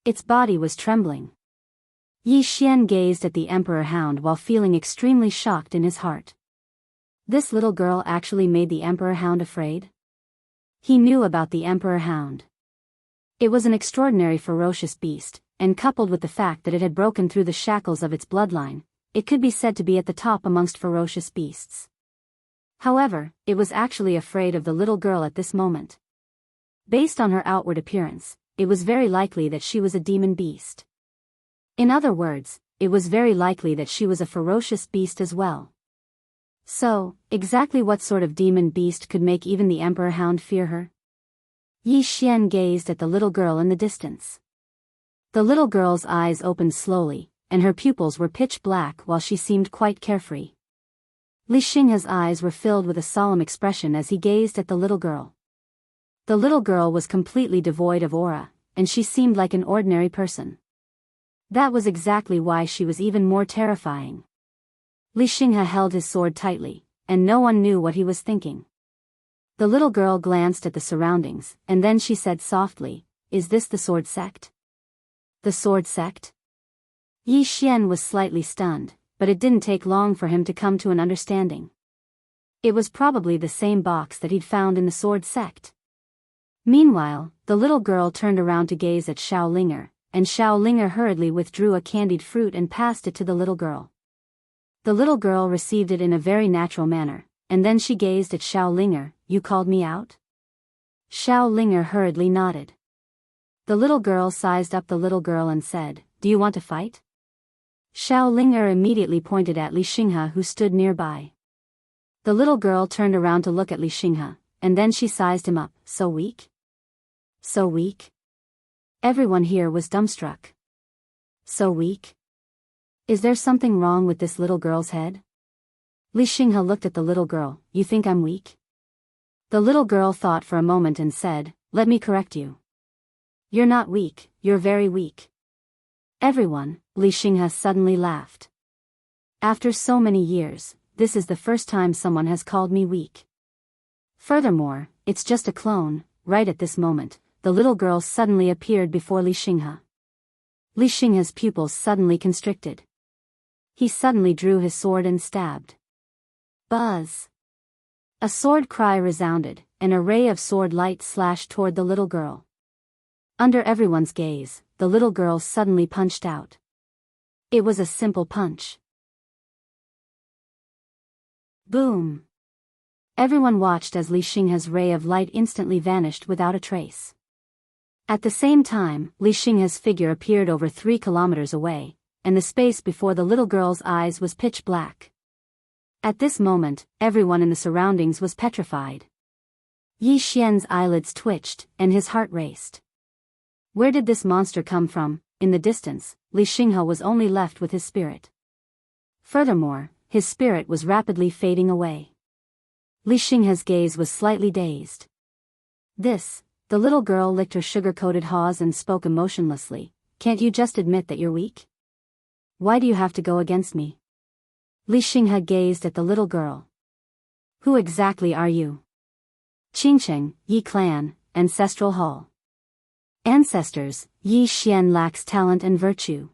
Its body was trembling. Yi Xian gazed at the emperor hound while feeling extremely shocked in his heart. This little girl actually made the emperor hound afraid? He knew about the emperor hound. It was an extraordinary ferocious beast, and coupled with the fact that it had broken through the shackles of its bloodline, it could be said to be at the top amongst ferocious beasts. However, it was actually afraid of the little girl at this moment. Based on her outward appearance, it was very likely that she was a demon beast. In other words, it was very likely that she was a ferocious beast as well. So, exactly what sort of demon beast could make even the emperor hound fear her? Yi Xian gazed at the little girl in the distance. The little girl's eyes opened slowly, and her pupils were pitch black while she seemed quite carefree. Li Xinghe's eyes were filled with a solemn expression as he gazed at the little girl. The little girl was completely devoid of aura, and she seemed like an ordinary person. That was exactly why she was even more terrifying. Li Xinghe held his sword tightly, and no one knew what he was thinking. The little girl glanced at the surroundings, and then she said softly, "Is this the sword sect?" The sword sect? Yi Xian was slightly stunned, but it didn't take long for him to come to an understanding. It was probably the same box that he'd found in the sword sect. Meanwhile, the little girl turned around to gaze at Xiaolinger, and Xiaolinger hurriedly withdrew a candied fruit and passed it to the little girl. The little girl received it in a very natural manner, and then she gazed at Xiaolinger. "You called me out?" Xiaolinger hurriedly nodded. The little girl sized up the little girl and said, "Do you want to fight?" Xiaolinger immediately pointed at Li Xinghe who stood nearby. The little girl turned around to look at Li Xinghe, and then she sized him up. "So weak? So weak?" Everyone here was dumbstruck. So weak? Is there something wrong with this little girl's head? Li Xinghe looked at the little girl. "You think I'm weak?" The little girl thought for a moment and said, "Let me correct you. You're not weak, you're very weak." Everyone, Li Xinghe suddenly laughed. "After so many years, this is the first time someone has called me weak. Furthermore, it's just a clone." Right at this moment, the little girl suddenly appeared before Li Xinghe. Li Xinghe's pupils suddenly constricted. He suddenly drew his sword and stabbed. Buzz! A sword cry resounded, and a ray of sword light slashed toward the little girl. Under everyone's gaze, the little girl suddenly punched out. It was a simple punch. Boom! Everyone watched as Li Xinghe's ray of light instantly vanished without a trace. At the same time, Li Xinghe's figure appeared over 3 kilometers away, and the space before the little girl's eyes was pitch black. At this moment, everyone in the surroundings was petrified. Yi Xian's eyelids twitched, and his heart raced. Where did this monster come from? In the distance, Li Xinghe was only left with his spirit. Furthermore, his spirit was rapidly fading away. Li Xinghe's gaze was slightly dazed. The little girl licked her sugar-coated paws and spoke emotionlessly. "Can't you just admit that you're weak? Why do you have to go against me?" Li Xinghe gazed at the little girl. "Who exactly are you?" "Qingcheng, Yi Clan, Ancestral Hall. Ancestors, Yi Xian lacks talent and virtue.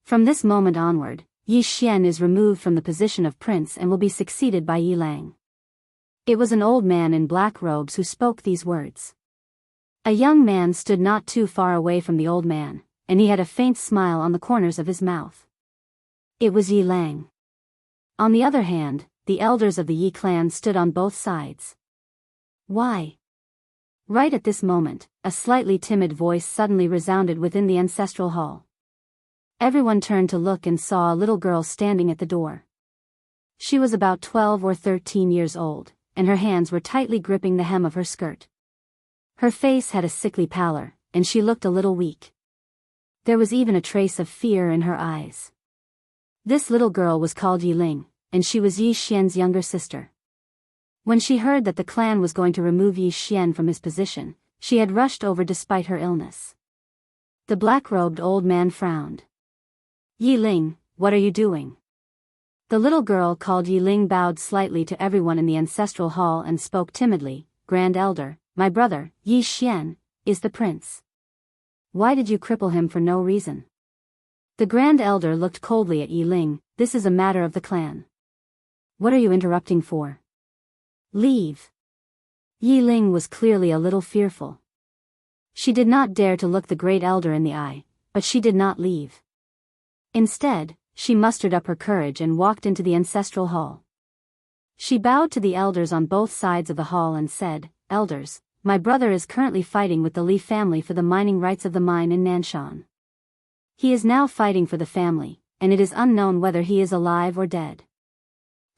From this moment onward, Yi Xian is removed from the position of prince and will be succeeded by Yi Lang." It was an old man in black robes who spoke these words. A young man stood not too far away from the old man, and he had a faint smile on the corners of his mouth. It was Yi Lang. On the other hand, the elders of the Yi clan stood on both sides. Why? Right at this moment, a slightly timid voice suddenly resounded within the ancestral hall. Everyone turned to look and saw a little girl standing at the door. She was about 12 or 13 years old, and her hands were tightly gripping the hem of her skirt. Her face had a sickly pallor, and she looked a little weak. There was even a trace of fear in her eyes. This little girl was called Yi Ling, and she was Yi Xian's younger sister. When she heard that the clan was going to remove Yi Xian from his position, she had rushed over despite her illness. The black-robed old man frowned. "Yi Ling, what are you doing?" The little girl called Yi Ling bowed slightly to everyone in the ancestral hall and spoke timidly. "Grand Elder, my brother, Yi Xian, is the prince. Why did you cripple him for no reason?" The Grand Elder looked coldly at Yi Ling. "This is a matter of the clan. What are you interrupting for? Leave." Yi Ling was clearly a little fearful. She did not dare to look the Great Elder in the eye, but she did not leave. Instead, she mustered up her courage and walked into the ancestral hall. She bowed to the elders on both sides of the hall and said, "Elders, my brother is currently fighting with the Li family for the mining rights of the mine in Nanshan. He is now fighting for the family, and it is unknown whether he is alive or dead.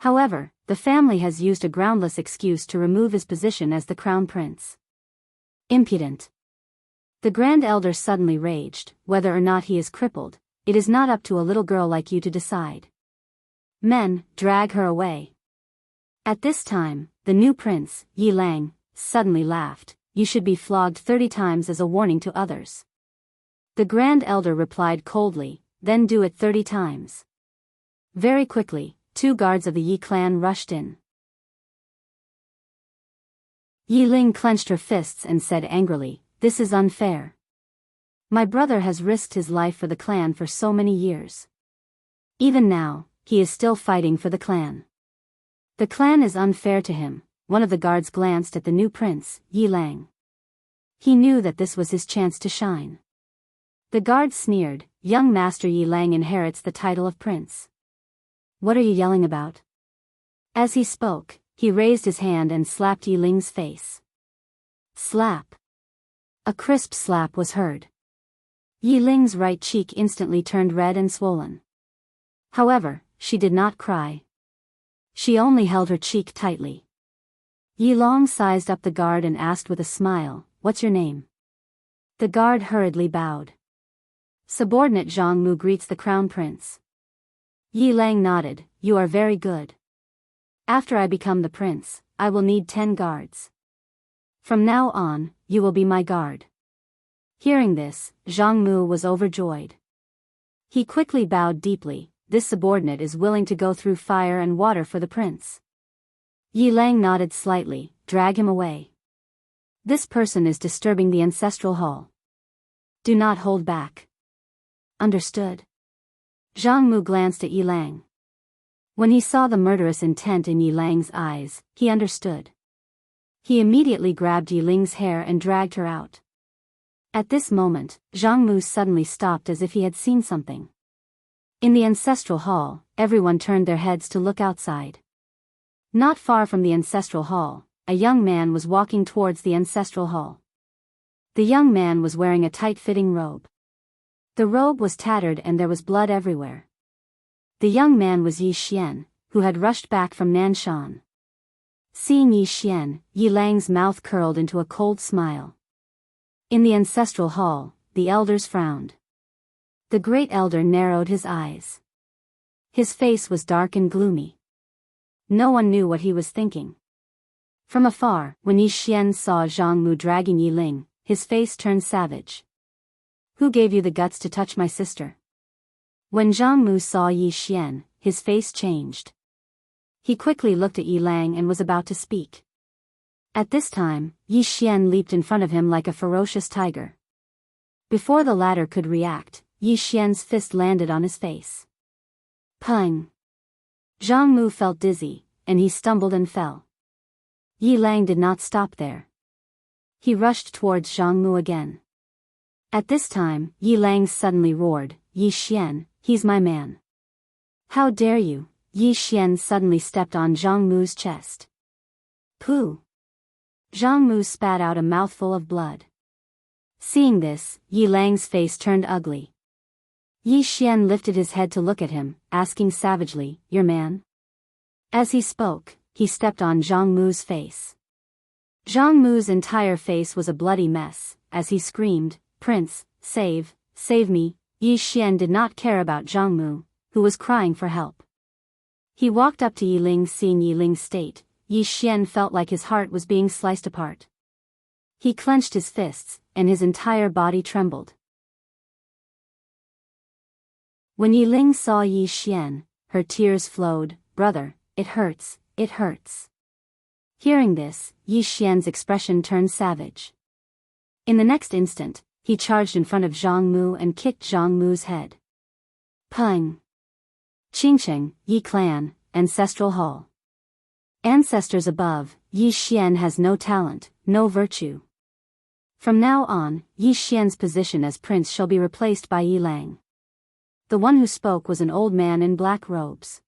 However, the family has used a groundless excuse to remove his position as the crown prince." Impudent. The Grand Elder suddenly raged. "Whether or not he is crippled, it is not up to a little girl like you to decide. Men, drag her away." At this time, the new prince, Yi Lang, suddenly laughed. "You should be flogged 30 times as a warning to others." The Grand Elder replied coldly, "Then do it 30 times. Very quickly, 2 guards of the Yi clan rushed in. Yi Ling clenched her fists and said angrily, "This is unfair. My brother has risked his life for the clan for so many years. Even now, he is still fighting for the clan. The clan is unfair to him." One of the guards glanced at the new prince, Yi Lang. He knew that this was his chance to shine. The guard sneered, "Young Master Yi Lang inherits the title of prince. What are you yelling about?" As he spoke, he raised his hand and slapped Yi Ling's face. Slap. A crisp slap was heard. Yi Ling's right cheek instantly turned red and swollen. However, she did not cry. She only held her cheek tightly. Yi Long sized up the guard and asked with a smile, "What's your name?" The guard hurriedly bowed. "Subordinate Jianghu greets the crown prince." Yi Lang nodded, "You are very good. After I become the prince, I will need 10 guards. From now on, you will be my guard." Hearing this, Jianghu was overjoyed. He quickly bowed deeply. "This subordinate is willing to go through fire and water for the prince." Yi Lang nodded slightly. "Drag him away. This person is disturbing the ancestral hall. Do not hold back. Understood?" Jianghu glanced at Yi Lang. When he saw the murderous intent in Yi Lang's eyes, he understood. He immediately grabbed Yi Ling's hair and dragged her out. At this moment, Jianghu suddenly stopped as if he had seen something. In the ancestral hall, everyone turned their heads to look outside. Not far from the ancestral hall, a young man was walking towards the ancestral hall. The young man was wearing a tight-fitting robe. The robe was tattered and there was blood everywhere. The young man was Yi Xian, who had rushed back from Nanshan. Seeing Yi Xian, Yi Lang's mouth curled into a cold smile. In the ancestral hall, the elders frowned. The Great Elder narrowed his eyes. His face was dark and gloomy. No one knew what he was thinking. From afar, when Yi Xian saw Jianghu dragging Yi Ling, his face turned savage. "Who gave you the guts to touch my sister?" When Jianghu saw Yi Xian, his face changed. He quickly looked at Yi Lang and was about to speak. At this time, Yi Xian leaped in front of him like a ferocious tiger. Before the latter could react, Yi Xian's fist landed on his face. Pung! Jianghu felt dizzy, and he stumbled and fell. Yi Lang did not stop there. He rushed towards Jianghu again. At this time, Yi Lang suddenly roared, "Yi Xian, he's my man. How dare you?" Yi Xian suddenly stepped on Jianghu's chest. Pooh! Jianghu spat out a mouthful of blood. Seeing this, Yi Lang's face turned ugly. Yi Xian lifted his head to look at him, asking savagely, "Your man?" As he spoke, he stepped on Jianghu's face. Jianghu's entire face was a bloody mess. As he screamed, "Prince, save me!" Yi Xian did not care about Jianghu, who was crying for help. He walked up to Yi Ling. Seeing Yi Ling's state, Yi Xian felt like his heart was being sliced apart. He clenched his fists, and his entire body trembled. When Yi Ling saw Yi Xian, her tears flowed. "Brother, it hurts, it hurts." Hearing this, Yi Xian's expression turned savage. In the next instant, he charged in front of Jianghu and kicked Jianghu's head. Peng. Qingcheng, Yi Clan, Ancestral Hall. Ancestors above, Yi Xian has no talent, no virtue. From now on, Yi Xian's position as prince shall be replaced by Yi Lang. The one who spoke was an old man in black robes.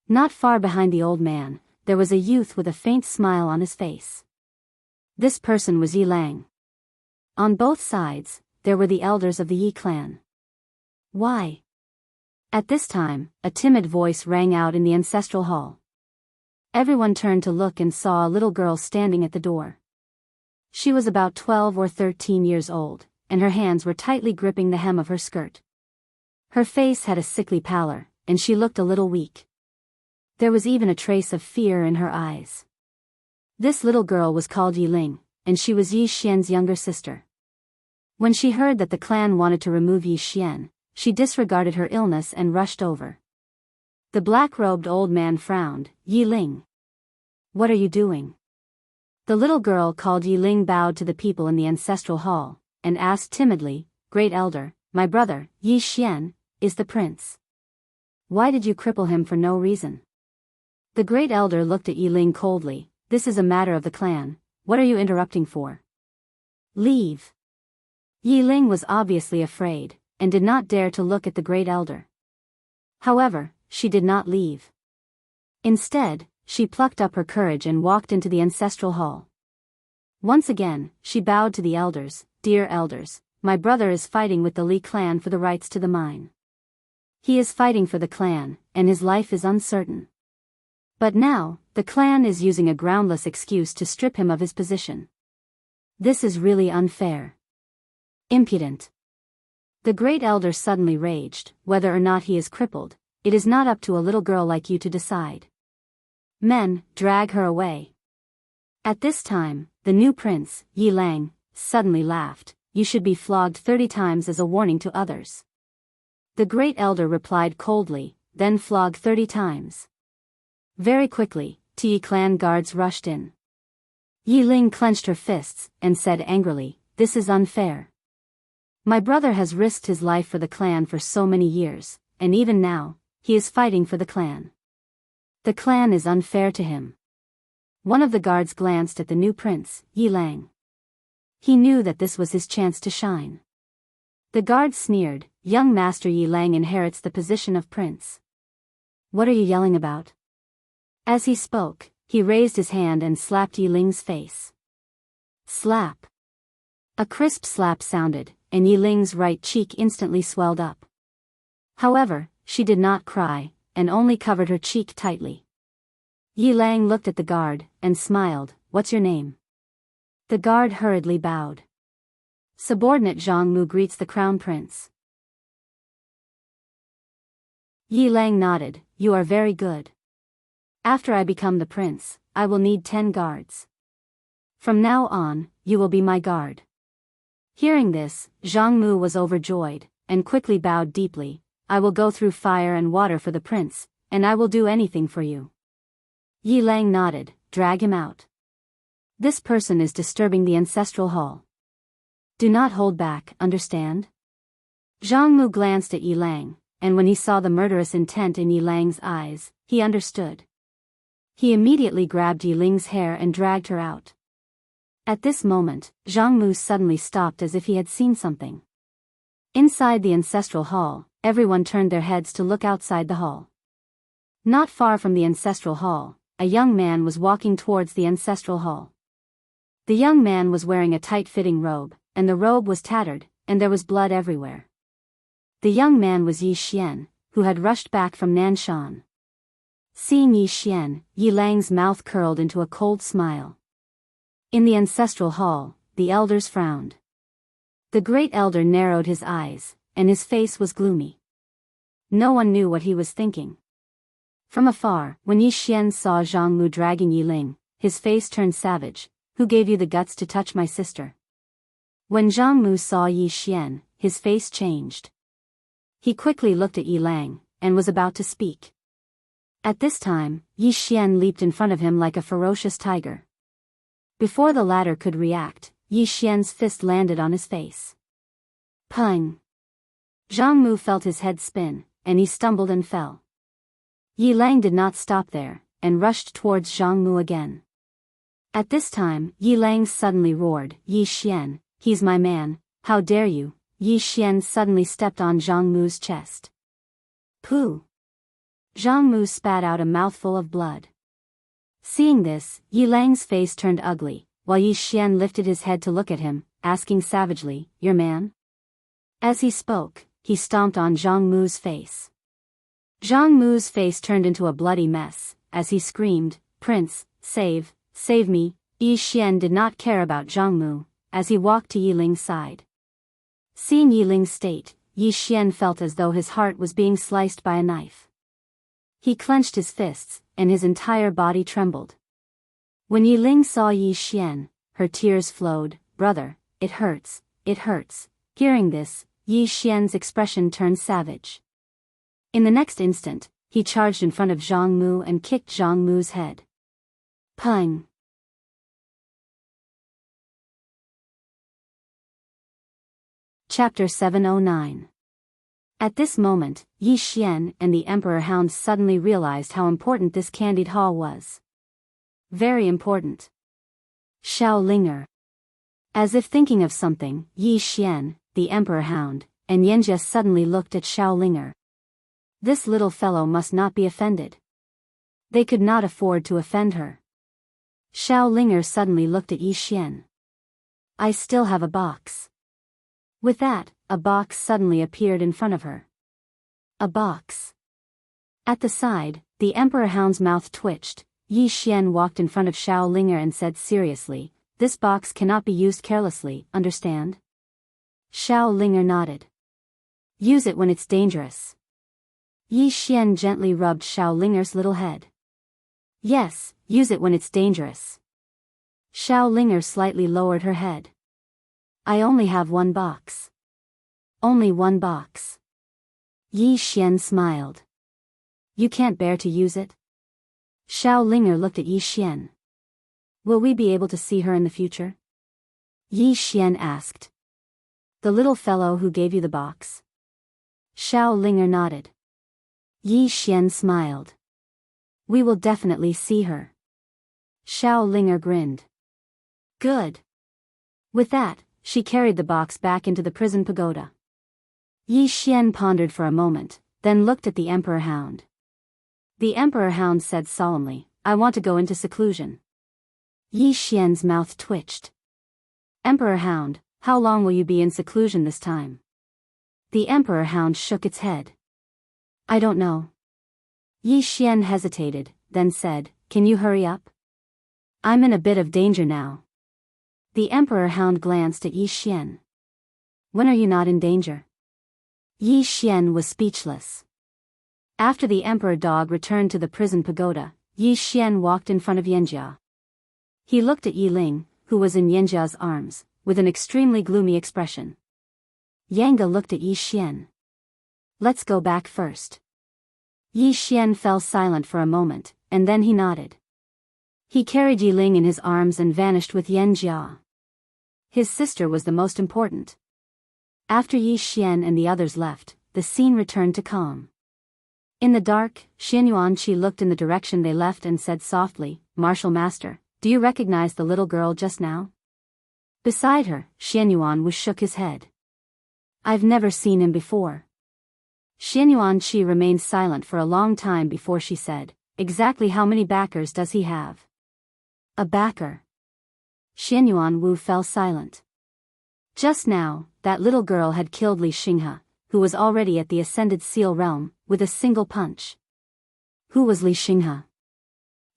Not far behind the old man, there was a youth with a faint smile on his face. This person was Yi Lang. On both sides, there were the elders of the Yi clan. Why? At this time, a timid voice rang out in the ancestral hall. Everyone turned to look and saw a little girl standing at the door. She was about 12 or 13 years old, and her hands were tightly gripping the hem of her skirt. Her face had a sickly pallor, and she looked a little weak. There was even a trace of fear in her eyes. This little girl was called Yi Ling, and she was Yi Xian's younger sister. When she heard that the clan wanted to remove Yi Xian, she disregarded her illness and rushed over. The black-robed old man frowned. "Yi Ling. What are you doing?" The little girl called Yi Ling bowed to the people in the ancestral hall, and asked timidly, "Great elder, my brother, Yi Xian, is the prince. Why did you cripple him for no reason?" The great elder looked at Yi Ling coldly. "This is a matter of the clan. What are you interrupting for? Leave." Yi Ling was obviously afraid, and did not dare to look at the great elder. However, she did not leave. Instead, she plucked up her courage and walked into the ancestral hall. Once again, she bowed to the elders. "Dear elders, my brother is fighting with the Li clan for the rights to the mine. He is fighting for the clan, and his life is uncertain. But now, the clan is using a groundless excuse to strip him of his position. This is really unfair. Impudent." The great elder suddenly raged. "Whether or not he is crippled, it is not up to a little girl like you to decide. Men, drag her away." At this time, the new prince, Yi Lang, suddenly laughed. "You should be flogged 30 times as a warning to others." The great elder replied coldly, "Then flog 30 times. Very quickly, Yi clan guards rushed in. Yi Ling clenched her fists, and said angrily, "This is unfair. My brother has risked his life for the clan for so many years, and even now, he is fighting for the clan. The clan is unfair to him." One of the guards glanced at the new prince, Yi Lang. He knew that this was his chance to shine. The guard sneered, "Young Master Yi Lang inherits the position of prince. What are you yelling about?" As he spoke, he raised his hand and slapped Yi Ling's face. Slap. A crisp slap sounded, and Yi Ling's right cheek instantly swelled up. However, she did not cry, and only covered her cheek tightly. Yi Lang looked at the guard, and smiled. "What's your name?" The guard hurriedly bowed. Subordinate Jianghu greets the crown prince. Yi Lang nodded. "You are very good. After I become the prince, I will need 10 guards. From now on, you will be my guard." Hearing this, Jianghu was overjoyed, and quickly bowed deeply. "I will go through fire and water for the prince, and I will do anything for you." Yi Lang nodded. "Drag him out. This person is disturbing the ancestral hall. Do not hold back, understand?" Jianghu glanced at Yi Lang, and when he saw the murderous intent in Yi Lang's eyes, he understood. He immediately grabbed Yi Ling's hair and dragged her out. At this moment, Jianghu suddenly stopped as if he had seen something. Inside the ancestral hall, everyone turned their heads to look outside the hall. Not far from the ancestral hall, a young man was walking towards the ancestral hall. The young man was wearing a tight-fitting robe, and the robe was tattered, and there was blood everywhere. The young man was Yi Xian, who had rushed back from Nanshan. Seeing Yi Xian, Yi Lang's mouth curled into a cold smile. In the ancestral hall, the elders frowned. The great elder narrowed his eyes, and his face was gloomy. No one knew what he was thinking. From afar, when Yi Xian saw Jianghu dragging Yi Ling, his face turned savage. who gave you the guts to touch my sister? When Jianghu saw Yi Xian, his face changed. He quickly looked at Yi Lang, and was about to speak. At this time, Yi Xian leaped in front of him like a ferocious tiger. Before the latter could react, Yi Xian's fist landed on his face. Pung! Jianghu felt his head spin, and he stumbled and fell. Yi Lang did not stop there, and rushed towards Jianghu again. At this time, Yi Lang suddenly roared, Yi Xian, he's my man, how dare you? Yi Xian suddenly stepped on Jianghu's chest. Pooh! Jianghu spat out a mouthful of blood. Seeing this, Yi Lang's face turned ugly, while Yi Xian lifted his head to look at him, asking savagely, your man? As he spoke, he stomped on Jianghu's face. Jianghu's face turned into a bloody mess, as he screamed, Prince, save me. Yi Xian did not care about Jianghu, as he walked to Yi Ling's side. Seeing Yi Ling's state, Yi Xian felt as though his heart was being sliced by a knife. He clenched his fists, and his entire body trembled. When Yi Ling saw Yi Xian, her tears flowed, brother, it hurts, it hurts. Hearing this, Yi Xian's expression turned savage. In the next instant, he charged in front of Jianghu and kicked Jianghu's head. Pung! Chapter 709. At this moment, Yi Xian and the Emperor Hound suddenly realized how important this candied hall was. Very important. Xiao Linger. As if thinking of something, Yi Xian, the Emperor Hound, and Yanjia suddenly looked at Xiao Linger. This little fellow must not be offended. They could not afford to offend her. Xiao Linger suddenly looked at Yi Xian. I still have a box. With that, a box suddenly appeared in front of her. A box. At the side, the Emperor Hound's mouth twitched. Yi Xian walked in front of Xiao Linger and said seriously, this box cannot be used carelessly, understand? Xiao Linger nodded. Use it when it's dangerous. Yi Xian gently rubbed Xiao Linger's little head. Yes, use it when it's dangerous. Xiao Linger slightly lowered her head. I only have one box. Only one box. Yi Xian smiled. You can't bear to use it? Xiao Linger looked at Yi Xian. Will we be able to see her in the future? Yi Xian asked. The little fellow who gave you the box? Xiao Linger nodded. Yi Xian smiled. We will definitely see her. Xiao Linger grinned. Good. With that, she carried the box back into the prison pagoda. Yi Xian pondered for a moment, then looked at the Emperor Hound. The Emperor Hound said solemnly, I want to go into seclusion. Yi Xian's mouth twitched. Emperor Hound, how long will you be in seclusion this time? The Emperor Hound shook its head. I don't know. Yi Xian hesitated, then said, can you hurry up? I'm in a bit of danger now. The Emperor Hound glanced at Yi Xian. When are you not in danger? Yi Xian was speechless. After the Emperor Dog returned to the prison pagoda, Yi Xian walked in front of Yanjia. He looked at Yi Ling, who was in Yanjia's arms, with an extremely gloomy expression. Yanga looked at Yi Xian. Let's go back first. Yi Xian fell silent for a moment, and then he nodded. He carried Yi Ling in his arms and vanished with Yanjia. His sister was the most important. After Yi Xian and the others left, the scene returned to calm. In the dark, Xianyuan Qi looked in the direction they left and said softly, Martial Master, do you recognize the little girl just now? Beside her, Xianyuan Wu shook his head. I've never seen him before. Xianyuan Qi remained silent for a long time before she said, exactly how many backers does he have? A backer. Xianyuan Wu fell silent. Just now, that little girl had killed Li Xinghe, who was already at the Ascended Seal realm, with a single punch. Who was Li Xinghe?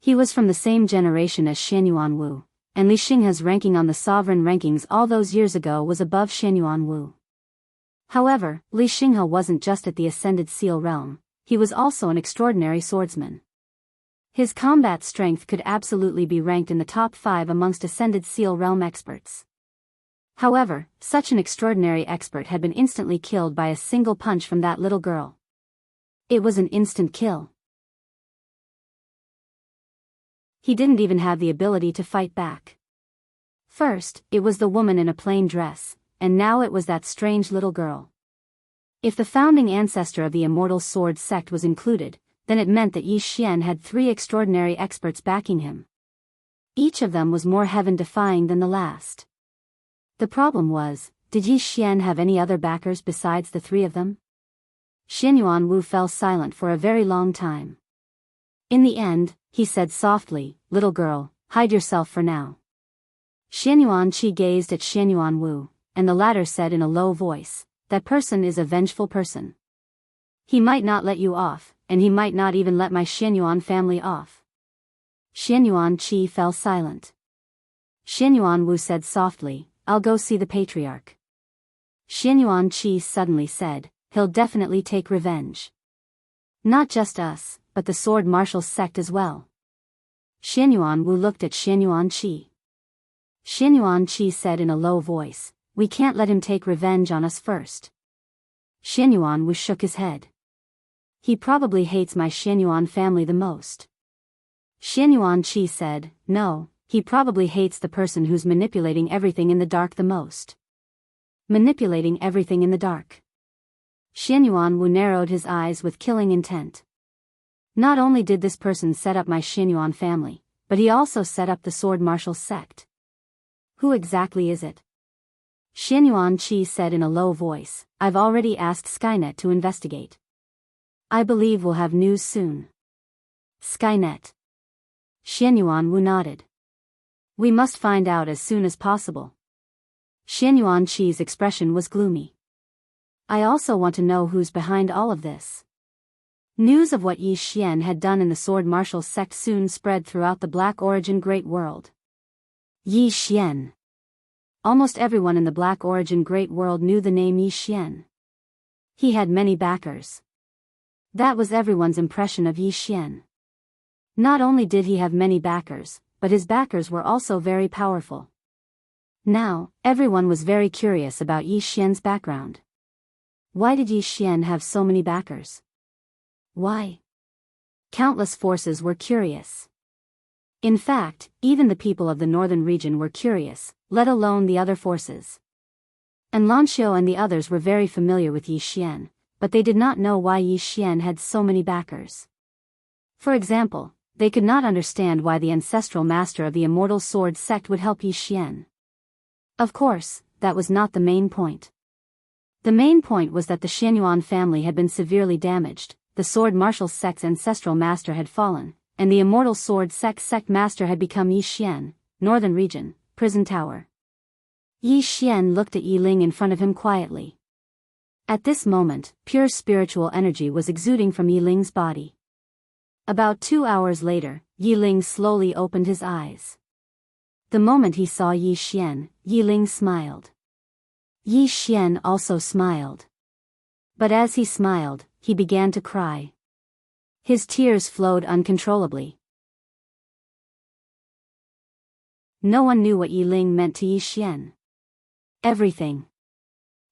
He was from the same generation as Xianyuan Wu, and Li Xinghe's ranking on the sovereign rankings all those years ago was above Xianyuan Wu. However, Li Xinghe wasn't just at the Ascended Seal realm, he was also an extraordinary swordsman. His combat strength could absolutely be ranked in the top 5 amongst Ascended Seal Realm experts. However, such an extraordinary expert had been instantly killed by a single punch from that little girl. It was an instant kill. He didn't even have the ability to fight back. First, it was the woman in a plain dress, and now it was that strange little girl. If the founding ancestor of the Immortal Sword sect was included, then it meant that Yi Xian had 3 extraordinary experts backing him. Each of them was more heaven-defying than the last. The problem was, did Yi Xian have any other backers besides the 3 of them? Xianyuan Wu fell silent for a very long time. In the end, he said softly, "Little girl, hide yourself for now." Xianyuan Qi gazed at Xianyuan Wu, and the latter said in a low voice, "That person is a vengeful person. He might not let you off, and he might not even let my Xianyuan family off." Xianyuan Qi fell silent. Xianyuan Wu said softly, "I'll go see the patriarch." Xianyuan Qi suddenly said, "He'll definitely take revenge. Not just us, but the sword martial sect as well." Xianyuan Wu looked at Xianyuan Qi. Xianyuan Qi said in a low voice, "We can't let him take revenge on us first." Xianyuan Wu shook his head. "He probably hates my Xianyuan family the most." Xianyuan Qi said, "No, he probably hates the person who's manipulating everything in the dark the most." Manipulating everything in the dark. Xianyuan Wu narrowed his eyes with killing intent. Not only did this person set up my Xianyuan family, but he also set up the sword martial sect. Who exactly is it? Xianyuan Qi said in a low voice, "I've already asked Skynet to investigate. I believe we'll have news soon." Skynet. Xianyuan Wu nodded. "We must find out as soon as possible." Xianyuan Qi's expression was gloomy. "I also want to know who's behind all of this." News of what Yi Xian had done in the sword martial sect soon spread throughout the Black Origin Great World. Yi Xian. Almost everyone in the Black Origin Great World knew the name Yi Xian. He had many backers. That was everyone's impression of Yi Xian. Not only did he have many backers, but his backers were also very powerful. Now, everyone was very curious about Yi Xian's background. Why did Yi Xian have so many backers? Why? Countless forces were curious. In fact, even the people of the northern region were curious, let alone the other forces. And Lanxiu and the others were very familiar with Yi Xian, but they did not know why Yi Xian had so many backers. For example, they could not understand why the ancestral master of the Immortal Sword sect would help Yi Xian. Of course, that was not the main point. The main point was that the Xianyuan family had been severely damaged, the sword martial sect's ancestral master had fallen, and the Immortal Sword sect master had become Yi Xian, Northern Region, Prison Tower. Yi Xian looked at Yi Ling in front of him quietly. At this moment, pure spiritual energy was exuding from Yi Ling's body. About 2 hours later, Yi Ling slowly opened his eyes. The moment he saw Yi Xian, Yi Ling smiled. Yi Xian also smiled. But as he smiled, he began to cry. His tears flowed uncontrollably. No one knew what Yi Ling meant to Yi Xian. Everything.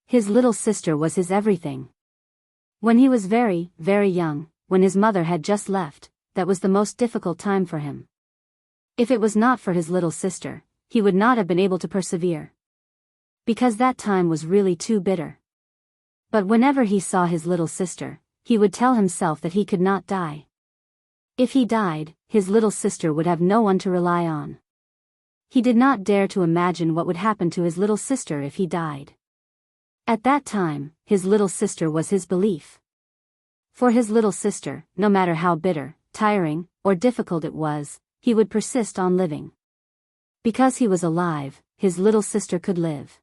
His little sister was his everything. When he was very, very young, when his mother had just left, that was the most difficult time for him. If it was not for his little sister, he would not have been able to persevere. Because that time was really too bitter. But whenever he saw his little sister, he would tell himself that he could not die. If he died, his little sister would have no one to rely on. He did not dare to imagine what would happen to his little sister if he died. At that time, his little sister was his belief. For his little sister, no matter how bitter, tiring, or difficult it was, he would persist on living. Because he was alive, his little sister could live.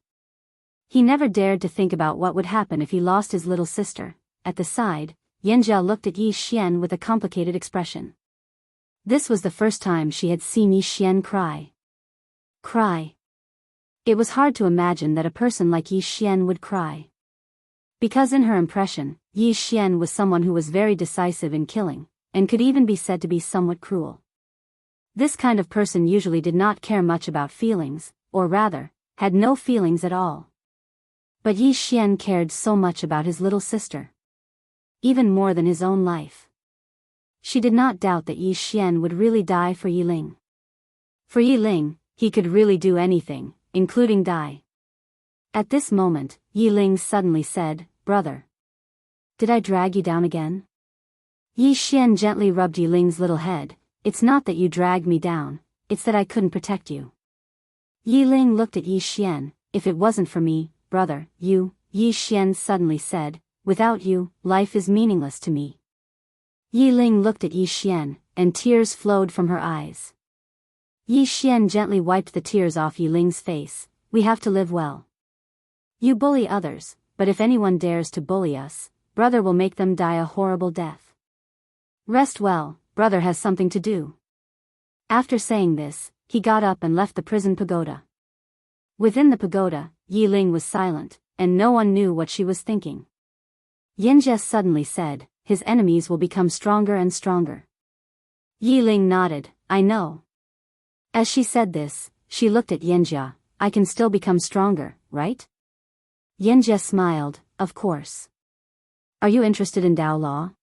He never dared to think about what would happen if he lost his little sister. At the side, Yanjia looked at Yi Xian with a complicated expression. This was the first time she had seen Yi Xian cry. Cry. It was hard to imagine that a person like Yi Xian would cry. Because in her impression, Yi Xian was someone who was very decisive in killing, and could even be said to be somewhat cruel. This kind of person usually did not care much about feelings, or rather, had no feelings at all. But Yi Xian cared so much about his little sister. Even more than his own life. She did not doubt that Yi Xian would really die for Yi Ling. For Yi Ling, he could really do anything, including die. At this moment, Yi Ling suddenly said, "Brother. Did I drag you down again?" Yi Xian gently rubbed Yi Ling's little head. "It's not that you dragged me down, it's that I couldn't protect you." Yi Ling looked at Yi Xian. "If it wasn't for me, brother, Yi Xian suddenly said, "without you, life is meaningless to me." Yi Ling looked at Yi Xian, and tears flowed from her eyes. Yi Xian gently wiped the tears off Yi Ling's face. "We have to live well. You bully others, but if anyone dares to bully us, brother will make them die a horrible death. Rest well, brother has something to do." After saying this, he got up and left the prison pagoda. Within the pagoda, Yi Ling was silent, and no one knew what she was thinking. Yanjie suddenly said, "His enemies will become stronger and stronger." Yi Ling nodded, "I know." As she said this, she looked at Yanjie. "I can still become stronger, right?" Yanjie smiled, "Of course. Are you interested in Dao Law?"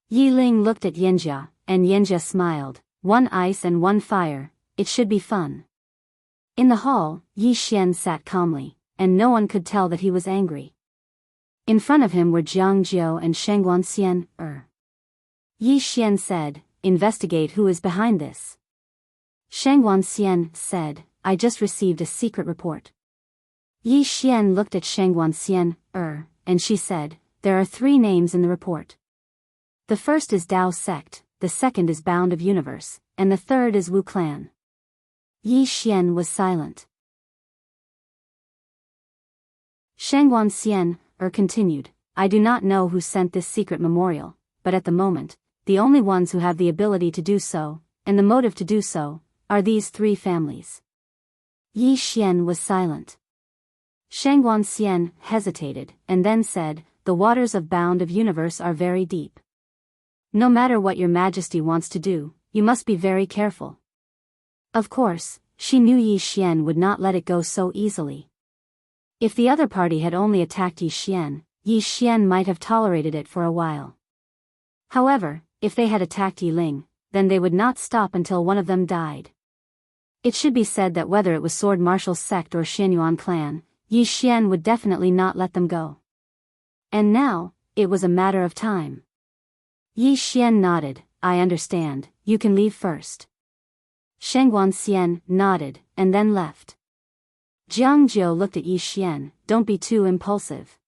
Yi Ling looked at Yanjie, and Yanjie smiled. "One ice and one fire, it should be fun." In the hall, Yi Xian sat calmly, and no one could tell that he was angry. In front of him were Jianghu and Shengguanxian. Yi Xian said, "Investigate who is behind this." Shengguanxian said, "I just received a secret report." Yi Xian looked at Shengguanxian, and she said, "There are 3 names in the report. The first is Dao Sect, the second is Bound of Universe, and the third is Wu Clan." Yi Xian was silent. Shengguanxian, continued, "I do not know who sent this secret memorial, but at the moment, the only ones who have the ability to do so, and the motive to do so, are these 3 families." Yi Xian was silent. Shengguanxian hesitated, and then said, "The waters of Bound of Universe are very deep. No matter what your majesty wants to do, you must be very careful." Of course, she knew Yi Xian would not let it go so easily. If the other party had only attacked Yi Xian might have tolerated it for a while. However, if they had attacked Yi Ling, then they would not stop until one of them died. It should be said that whether it was Sword Martial Sect or Xianyuan clan, Yi Xian would definitely not let them go. And now, it was a matter of time. Yi Xian nodded, "I understand, you can leave first." Shengguanxian nodded, and then left. Jianghu looked at Yi Xian, "Don't be too impulsive."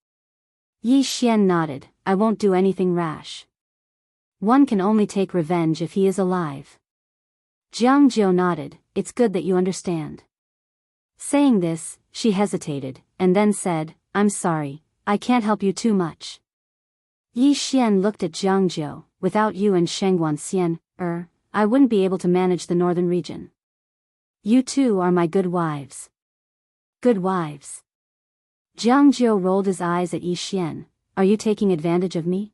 Yi Xian nodded, "I won't do anything rash. One can only take revenge if he is alive." Jianghu nodded, "It's good that you understand." Saying this, she hesitated, and then said, "I'm sorry, I can't help you too much." Yi Xian looked at Jianghu, "Without you and Shengguanxian, I wouldn't be able to manage the northern region. You two are my good wives." Good wives. Jianghu rolled his eyes at Yi Xian, "Are you taking advantage of me?"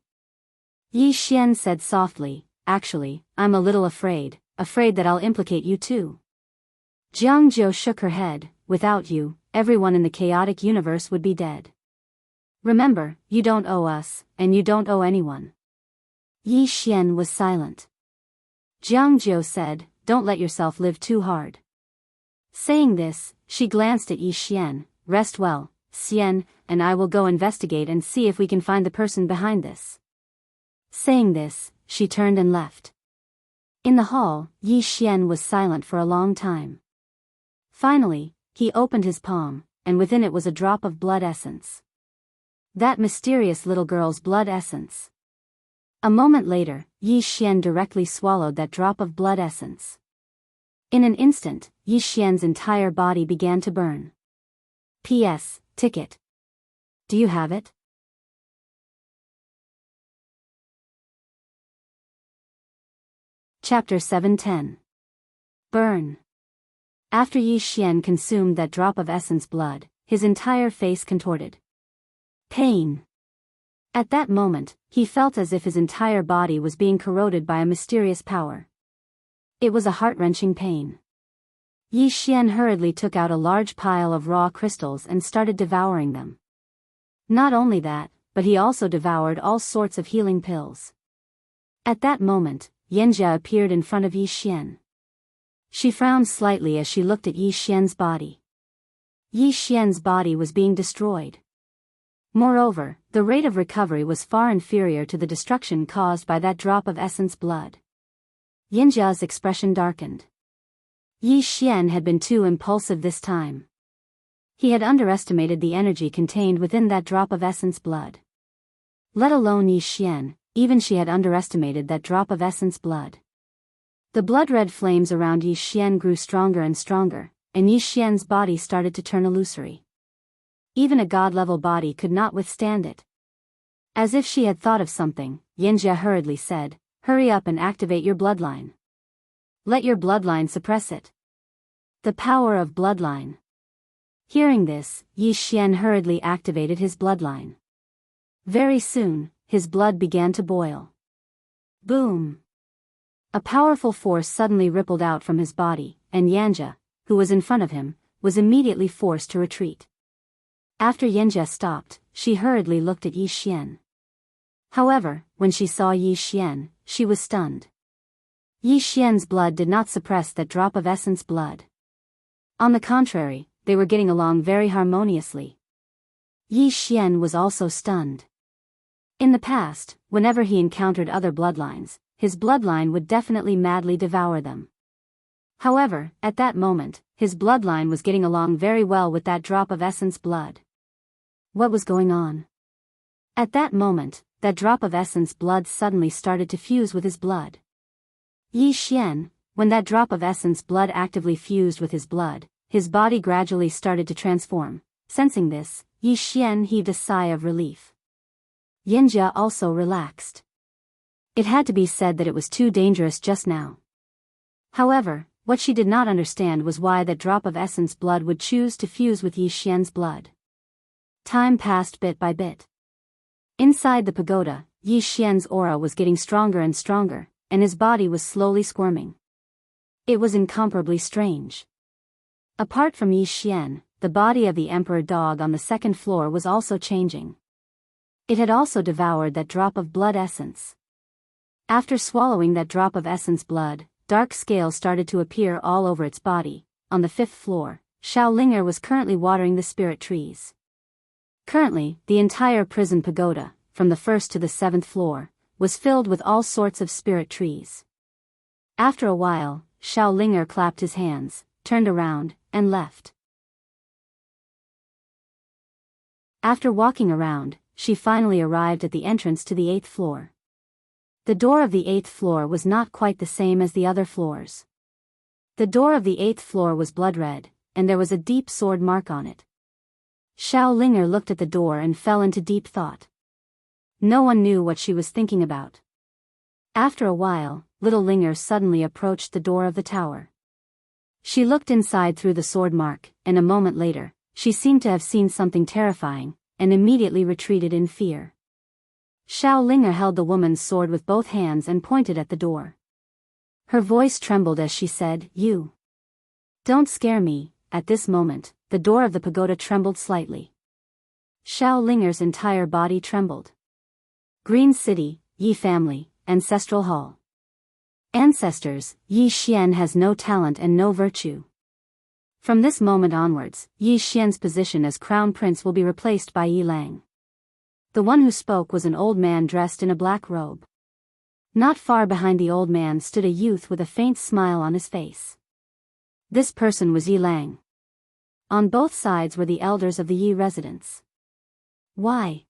Yi Xian said softly, "Actually, I'm a little afraid that I'll implicate you too." Jianghu shook her head, "Without you, everyone in the chaotic universe would be dead. Remember, you don't owe us, and you don't owe anyone." Yi Xian was silent. Jianghu said, "Don't let yourself live too hard." Saying this, she glanced at Yi Xian, "Rest well, Xian, and I will go investigate and see if we can find the person behind this." Saying this, she turned and left. In the hall, Yi Xian was silent for a long time. Finally, he opened his palm, and within it was a drop of blood essence. That mysterious little girl's blood essence. A moment later, Yi Xian directly swallowed that drop of blood essence. In an instant, Yi Xian's entire body began to burn. P.S. Ticket. Do you have it? Chapter 710. Burn. After Yi Xian consumed that drop of essence blood, his entire face contorted. Pain. At that moment, he felt as if his entire body was being corroded by a mysterious power. It was a heart-wrenching pain. Yi Xian hurriedly took out a large pile of raw crystals and started devouring them. Not only that, but he also devoured all sorts of healing pills. At that moment, Yanjia appeared in front of Yi Xian. She frowned slightly as she looked at Yi Xian's body. Yi Xian's body was being destroyed. Moreover, the rate of recovery was far inferior to the destruction caused by that drop of essence blood. Yanjia's expression darkened. Yi Xian had been too impulsive this time. He had underestimated the energy contained within that drop of essence blood. Let alone Yi Xian, even she had underestimated that drop of essence blood. The blood-red flames around Yi Xian grew stronger and stronger, and Yi Xian's body started to turn illusory. Even a god-level body could not withstand it. As if she had thought of something, Yanjia hurriedly said, "Hurry up and activate your bloodline. Let your bloodline suppress it." The power of bloodline. Hearing this, Yi Xian hurriedly activated his bloodline. Very soon, his blood began to boil. Boom! A powerful force suddenly rippled out from his body, and Yanjia, who was in front of him, was immediately forced to retreat. After Yanjia stopped, she hurriedly looked at Yi Xian. However, when she saw Yi Xian, she was stunned. Yi Xian's blood did not suppress that drop of essence blood. On the contrary, they were getting along very harmoniously. Yi Xian was also stunned. In the past, whenever he encountered other bloodlines, his bloodline would definitely madly devour them. However, at that moment, his bloodline was getting along very well with that drop of essence blood. What was going on? At that moment, that drop of essence blood suddenly started to fuse with his blood. Yi Xian, when that drop of essence blood actively fused with his blood, his body gradually started to transform. Sensing this, Yi Xian heaved a sigh of relief. Yanjia also relaxed. It had to be said that it was too dangerous just now. However, what she did not understand was why that drop of essence blood would choose to fuse with Yi Xian's blood. Time passed bit by bit. Inside the pagoda, Yi Xian's aura was getting stronger and stronger, and his body was slowly squirming. It was incomparably strange. Apart from Yi Xian, the body of the emperor dog on the second floor was also changing. It had also devoured that drop of blood essence. After swallowing that drop of essence blood, dark scales started to appear all over its body. On the fifth floor, Xiaolinger was currently watering the spirit trees. Currently, the entire prison pagoda, from the first to the seventh floor, was filled with all sorts of spirit trees. After a while, Xiaolinger clapped his hands, turned around, and left. After walking around, she finally arrived at the entrance to the 8th floor. The door of the 8th floor was not quite the same as the other floors. The door of the 8th floor was blood-red, and there was a deep sword mark on it. Xiaolinger looked at the door and fell into deep thought. No one knew what she was thinking about. After a while, little Linger suddenly approached the door of the tower. She looked inside through the sword mark, and a moment later, she seemed to have seen something terrifying, and immediately retreated in fear. Xiaolinger held the woman's sword with both hands and pointed at the door. Her voice trembled as she said, "You don't scare me." At this moment, the door of the pagoda trembled slightly. Xiaolinger's entire body trembled. Green City, Yi Family, Ancestral Hall. Ancestors, Yi Xian has no talent and no virtue. From this moment onwards, Yi Xian's position as crown prince will be replaced by Yi Lang. The one who spoke was an old man dressed in a black robe. Not far behind the old man stood a youth with a faint smile on his face. This person was Yi Lang. On both sides were the elders of the Yi residence. Why?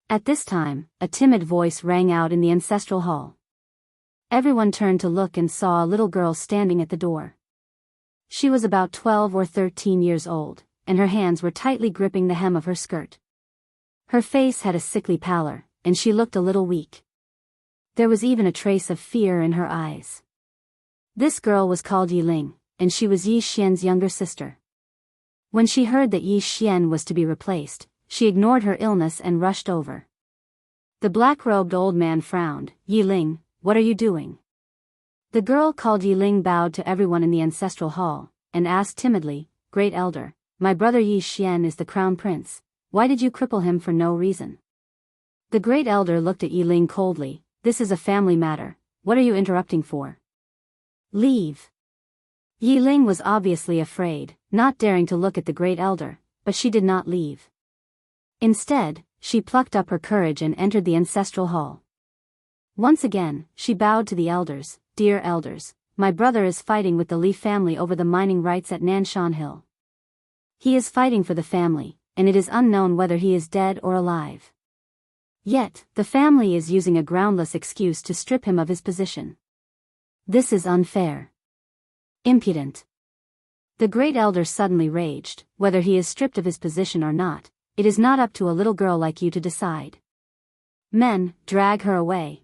At this time, a timid voice rang out in the ancestral hall. Everyone turned to look and saw a little girl standing at the door. She was about 12 or 13 years old, and her hands were tightly gripping the hem of her skirt. Her face had a sickly pallor, and she looked a little weak. There was even a trace of fear in her eyes. This girl was called Yi Ling, and she was Yi Xian's younger sister. When she heard that Yi Xian was to be replaced, she ignored her illness and rushed over. The black-robed old man frowned. Yi Ling, what are you doing? The girl called Yi Ling bowed to everyone in the ancestral hall, and asked timidly, Great Elder, my brother Yi Xian is the crown prince, why did you cripple him for no reason? The Great Elder looked at Yi Ling coldly, this is a family matter, what are you interrupting for? Leave. Yi Ling was obviously afraid, not daring to look at the Great Elder, but she did not leave. Instead, she plucked up her courage and entered the ancestral hall. Once again, she bowed to the elders, Dear elders, my brother is fighting with the Li family over the mining rights at Nanshan Hill. He is fighting for the family, and it is unknown whether he is dead or alive. Yet, the family is using a groundless excuse to strip him of his position. This is unfair. Impudent. The Great Elder suddenly raged, whether he is stripped of his position or not, it is not up to a little girl like you to decide. Men, drag her away.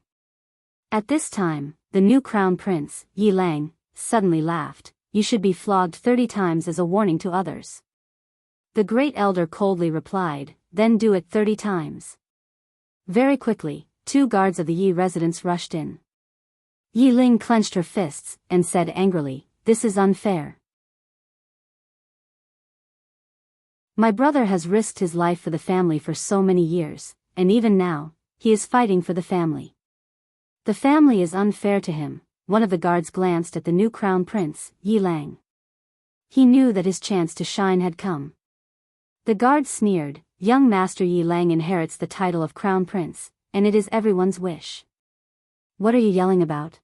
At this time, the new crown prince, Yi Lang, suddenly laughed, you should be flogged 30 times as a warning to others. The Great Elder coldly replied, then do it 30 times. Very quickly, 2 guards of the Yi residence rushed in. Yi Ling clenched her fists, and said angrily, this is unfair. My brother has risked his life for the family for so many years, and even now, he is fighting for the family. The family is unfair to him. One of the guards glanced at the new crown prince, Yi Lang. He knew that his chance to shine had come. The guard sneered, young master Yi Lang inherits the title of crown prince, and it is everyone's wish. What are you yelling about?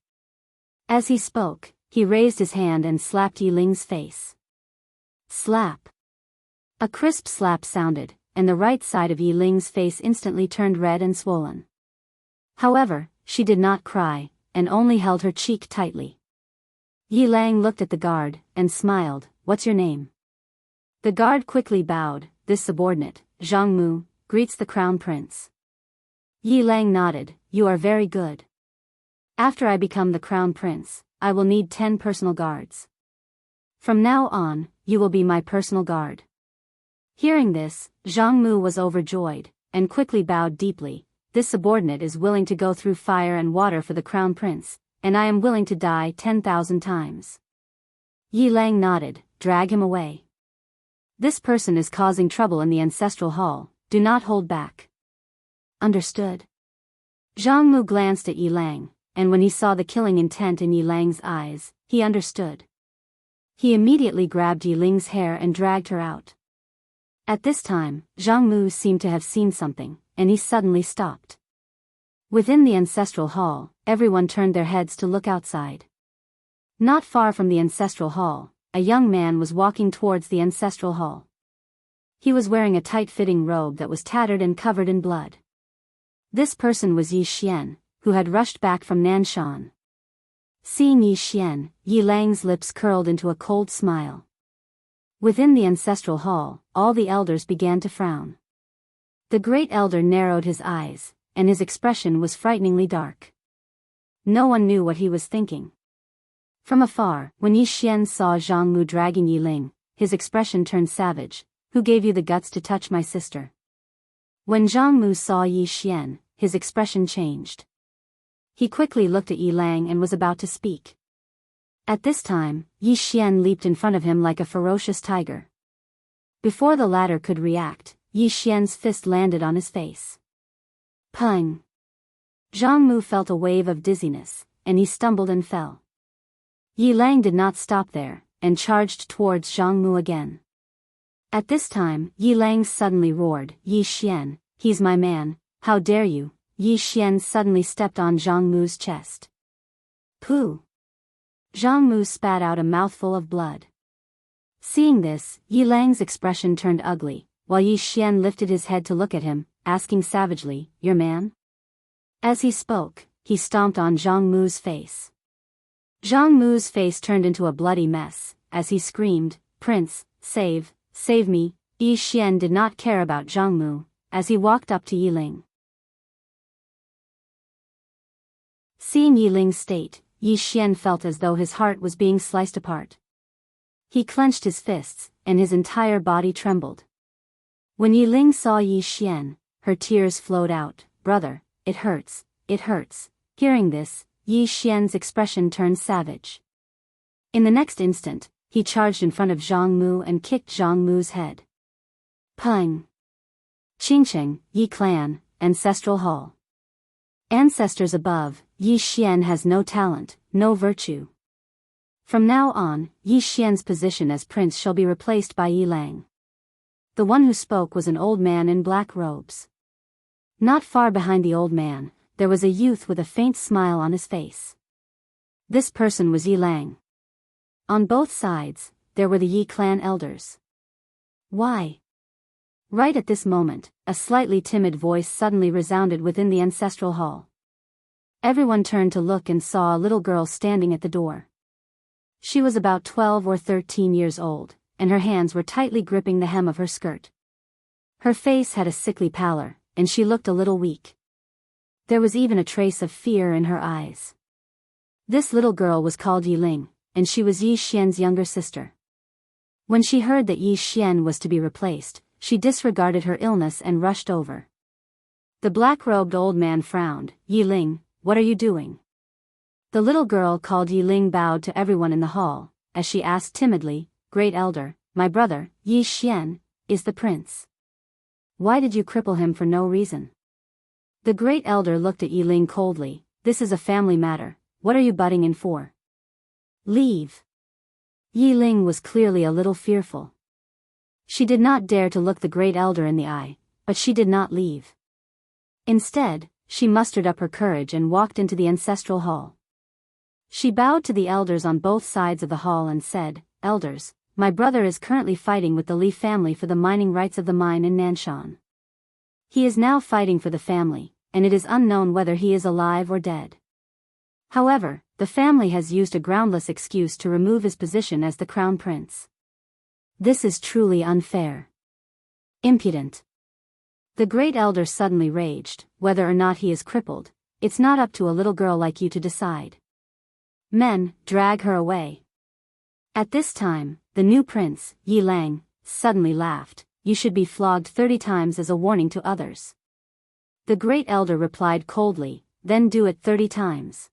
As he spoke, he raised his hand and slapped Yi Ling's face. Slap. A crisp slap sounded, and the right side of Yi Ling's face instantly turned red and swollen. However, she did not cry, and only held her cheek tightly. Yi Lang looked at the guard, and smiled, what's your name? The guard quickly bowed, this subordinate, Jianghu, greets the crown prince. Yi Lang nodded, you are very good. After I become the crown prince, I will need 10 personal guards. From now on, you will be my personal guard. Hearing this, Jianghu was overjoyed, and quickly bowed deeply, this subordinate is willing to go through fire and water for the crown prince, and I am willing to die 10,000 times. Yi Lang nodded, drag him away. This person is causing trouble in the ancestral hall, do not hold back. Understood. Jianghu glanced at Yi Lang, and when he saw the killing intent in Yi Lang's eyes, he understood. He immediately grabbed Yi Ling's hair and dragged her out. At this time, Jianghu seemed to have seen something, and he suddenly stopped. Within the ancestral hall, everyone turned their heads to look outside. Not far from the ancestral hall, a young man was walking towards the ancestral hall. He was wearing a tight-fitting robe that was tattered and covered in blood. This person was Yi Xian, who had rushed back from Nanshan. Seeing Yi Xian, Yi Lang's lips curled into a cold smile. Within the ancestral hall, all the elders began to frown. The Great Elder narrowed his eyes, and his expression was frighteningly dark. No one knew what he was thinking. From afar, when Yi Xian saw Jianghu dragging Yi Ling, his expression turned savage, who gave you the guts to touch my sister? When Jianghu saw Yi Xian, his expression changed. He quickly looked at Yi Lang and was about to speak. At this time, Yi Xian leaped in front of him like a ferocious tiger. Before the latter could react, Yi Xian's fist landed on his face. Pung! Jianghu felt a wave of dizziness, and he stumbled and fell. Yi Lang did not stop there, and charged towards Jianghu again. At this time, Yi Lang suddenly roared, Yi Xian, he's my man, how dare you? Yi Xian suddenly stepped on Jianghu's chest. Pooh! Jianghu spat out a mouthful of blood. Seeing this, Yi Lang's expression turned ugly, while Yi Xian lifted his head to look at him, asking savagely, your man? As he spoke, he stomped on Jianghu's face. Jianghu's face turned into a bloody mess, as he screamed, Prince, save me. Yi Xian did not care about Jianghu, as he walked up to Yi Ling. Seeing Yi Ling's state, Yi Xian felt as though his heart was being sliced apart. He clenched his fists, and his entire body trembled. When Yi Ling saw Yi Xian, her tears flowed out, brother, it hurts, it hurts." Hearing this, Yi Xian's expression turned savage. In the next instant, he charged in front of Jianghu and kicked Jianghu's head. Peng. Qingcheng, Yi Clan, Ancestral Hall. Ancestors above, Yi Xian has no talent, no virtue. From now on, Yi Xian's position as prince shall be replaced by Yi Lang. The one who spoke was an old man in black robes. Not far behind the old man, there was a youth with a faint smile on his face. This person was Yi Lang. On both sides, there were the Yi clan elders. Why? Right at this moment, a slightly timid voice suddenly resounded within the ancestral hall. Everyone turned to look and saw a little girl standing at the door. She was about 12 or 13 years old, and her hands were tightly gripping the hem of her skirt. Her face had a sickly pallor, and she looked a little weak. There was even a trace of fear in her eyes. This little girl was called Yi Ling, and she was Yi Xian's younger sister. When she heard that Yi Xian was to be replaced, she disregarded her illness and rushed over. The black-robed old man frowned. "Yi Ling, what are you doing?" The little girl called Yi Ling bowed to everyone in the hall, as she asked timidly, "Great elder, my brother, Yi Xian, is the prince. Why did you cripple him for no reason?" The great elder looked at Yi Ling coldly. "This is a family matter, what are you butting in for? Leave." Yi Ling was clearly a little fearful. She did not dare to look the great elder in the eye, but she did not leave. Instead, she mustered up her courage and walked into the ancestral hall. She bowed to the elders on both sides of the hall and said, "Elders, my brother is currently fighting with the Li family for the mining rights of the mine in Nanshan. He is now fighting for the family, and it is unknown whether he is alive or dead. However, the family has used a groundless excuse to remove his position as the crown prince. This is truly unfair. Impudent." The great elder suddenly raged. "Whether or not he is crippled, it's not up to a little girl like you to decide. Men, drag her away." At this time, the new prince, Yi Lang, suddenly laughed. "You should be flogged 30 times as a warning to others." The great elder replied coldly, "Then do it 30 times.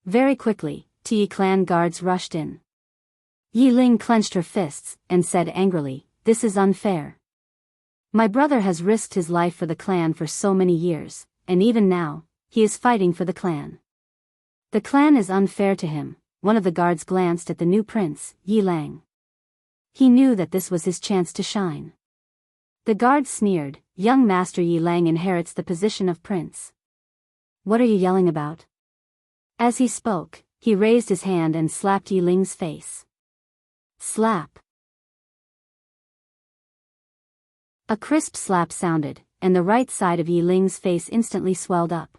Very quickly, Yi clan guards rushed in. Yi Ling clenched her fists, and said angrily, "This is unfair. My brother has risked his life for the clan for so many years, and even now, he is fighting for the clan. The clan is unfair to him." One of the guards glanced at the new prince, Yi Lang. He knew that this was his chance to shine. The guard sneered, "Young Master Yi Lang inherits the position of prince. What are you yelling about?" As he spoke, he raised his hand and slapped Yi Ling's face. Slap. A crisp slap sounded, and the right side of Yi Ling's face instantly swelled up.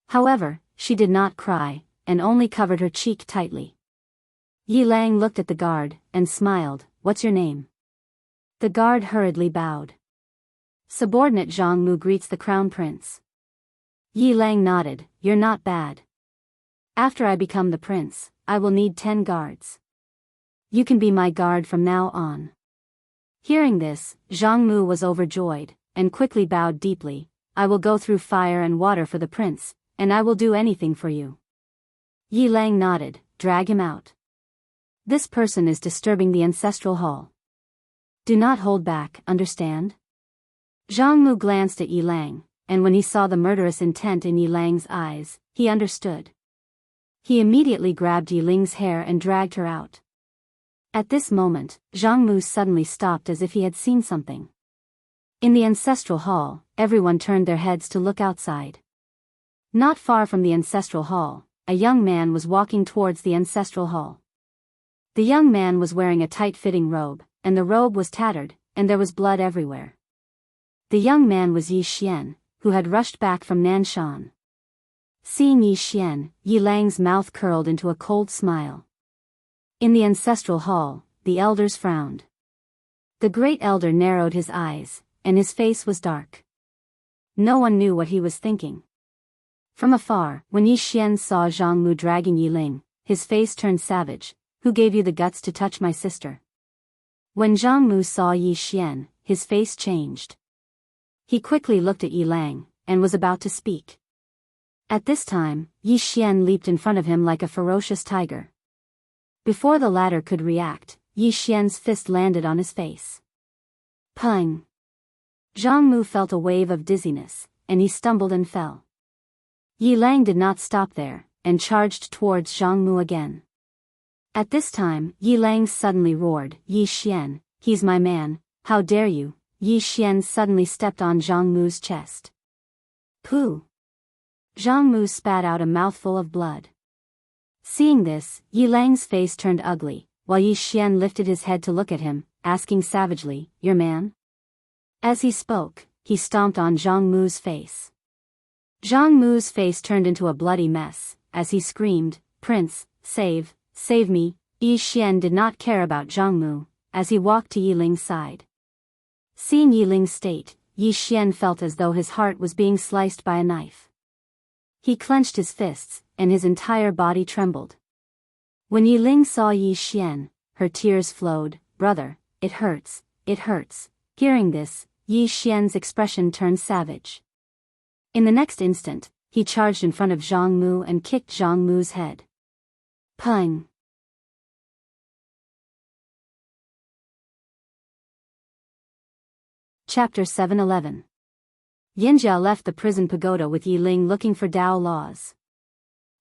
However, she did not cry, and only covered her cheek tightly. Yi Lang looked at the guard, and smiled. "What's your name?" The guard hurriedly bowed. "Subordinate Jianghu greets the crown prince." Yi Lang nodded. "You're not bad. After I become the prince, I will need 10 guards. You can be my guard from now on." Hearing this, Jianghu was overjoyed, and quickly bowed deeply. "I will go through fire and water for the prince, and I will do anything for you." Yi Lang nodded. "Drag him out. This person is disturbing the ancestral hall. Do not hold back, understand?" Jianghu glanced at Yi Lang, and when he saw the murderous intent in Yi Lang's eyes, he understood. He immediately grabbed Yi Ling's hair and dragged her out. At this moment, Jianghu suddenly stopped as if he had seen something. In the ancestral hall, everyone turned their heads to look outside. Not far from the ancestral hall, a young man was walking towards the ancestral hall. The young man was wearing a tight-fitting robe, and the robe was tattered, and there was blood everywhere. The young man was Yi Xian, who had rushed back from Nanshan. Seeing Yi Xian, Yi Lang's mouth curled into a cold smile. In the ancestral hall, the elders frowned. The great elder narrowed his eyes, and his face was dark. No one knew what he was thinking. From afar, when Yi Xian saw Jianghu dragging Yi Ling, his face turned savage. "Who gave you the guts to touch my sister?" When Jianghu saw Yi Xian, his face changed. He quickly looked at Yi Lang, and was about to speak. At this time, Yi Xian leaped in front of him like a ferocious tiger. Before the latter could react, Yi Xian's fist landed on his face. Pung! Jianghu felt a wave of dizziness, and he stumbled and fell. Yi Lang did not stop there, and charged towards Jianghu again. At this time, Yi Lang suddenly roared, "Yi Xian, he's my man, how dare you!" Yi Xian suddenly stepped on Jianghu's chest. Pooh! Jianghu spat out a mouthful of blood. Seeing this, Yi Lang's face turned ugly, while Yi Xian lifted his head to look at him, asking savagely, "Your man?" As he spoke, he stomped on Jianghu's face. Jianghu's face turned into a bloody mess, as he screamed, "Prince, save me!" Yi Xian did not care about Jianghu, as he walked to Yi Ling's side. Seeing Yi Ling's state, Yi Xian felt as though his heart was being sliced by a knife. He clenched his fists, and his entire body trembled. When Yi Ling saw Yi Xian, her tears flowed. "Brother, it hurts, it hurts." Hearing this, Yi Xian's expression turned savage. In the next instant, he charged in front of Jianghu and kicked Jianghu's head. Pung! Chapter 711. Yanjia left the prison pagoda with Yi Ling looking for Dao laws.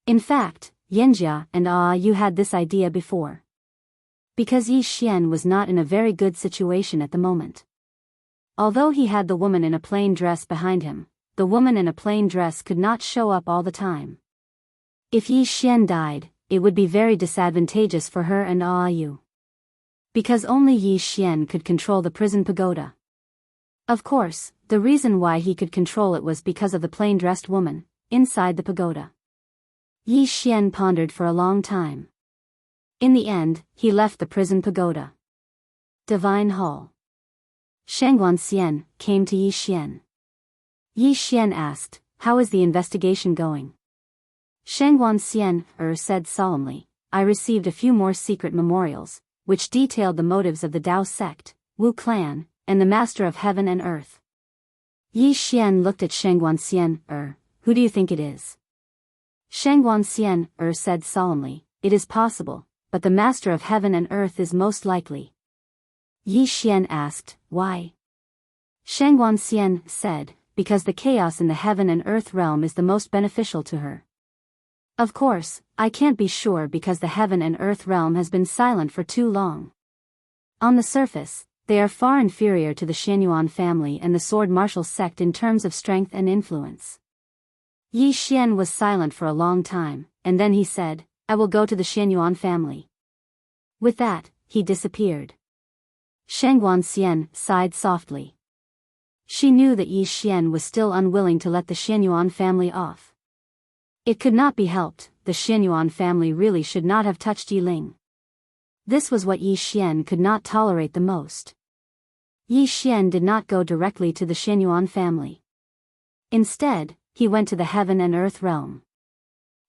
In fact, Yanjia and Yu had this idea before. Because Yi Xian was not in a very good situation at the moment. Although he had the woman in a plain dress behind him, the woman in a plain dress could not show up all the time. If Yi Xian died, it would be very disadvantageous for her and Yu. Because only Yi Xian could control the prison pagoda. Of course, the reason why he could control it was because of the plain-dressed woman inside the pagoda. Yi Xian pondered for a long time. In the end, he left the prison pagoda. Divine Hall. Shangguan Xian came to Yi Xian. Yi Xian asked, "How is the investigation going?" Shangguan Xian said solemnly, "I received a few more secret memorials, which detailed the motives of the Dao sect, Wu clan, and the Master of Heaven and Earth." Yi Xian looked at Shangguan Xian, "Who do you think it is?" Shangguan Xian said solemnly, "It is possible, but the Master of Heaven and Earth is most likely." Yi Xian asked, "Why?" Shangguan Xian said, "Because the chaos in the heaven and earth realm is the most beneficial to her." Of course, I can't be sure because the heaven and earth realm has been silent for too long. On the surface, they are far inferior to the Xianyuan family and the sword martial sect in terms of strength and influence. Yi Xian was silent for a long time, and then he said, "I will go to the Xianyuan family." With that, he disappeared. Shangguan Xian sighed softly. She knew that Yi Xian was still unwilling to let the Xianyuan family off. It could not be helped, the Xianyuan family really should not have touched Yi Ling. This was what Yi Xian could not tolerate the most. Yi Xian did not go directly to the Xianyuan family. Instead, he went to the heaven and earth realm.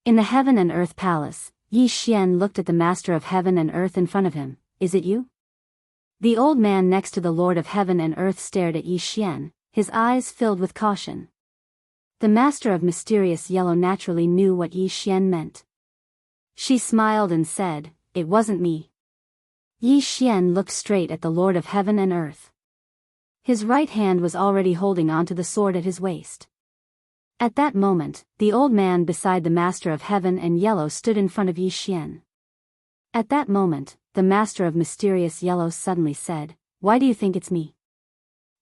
In the heaven and earth palace, Yi Xian looked at the Master of Heaven and Earth in front of him. "Is it you?" The old man next to the Lord of Heaven and Earth stared at Yi Xian, his eyes filled with caution. The Master of Mysterious Yellow naturally knew what Yi Xian meant. She smiled and said, "It wasn't me." Yi Xian looked straight at the Lord of Heaven and Earth. His right hand was already holding onto the sword at his waist. At that moment, the old man beside the Master of Heaven and Yellow stood in front of Yi Xian. At that moment, the Master of Mysterious Yellow suddenly said, "Why do you think it's me?"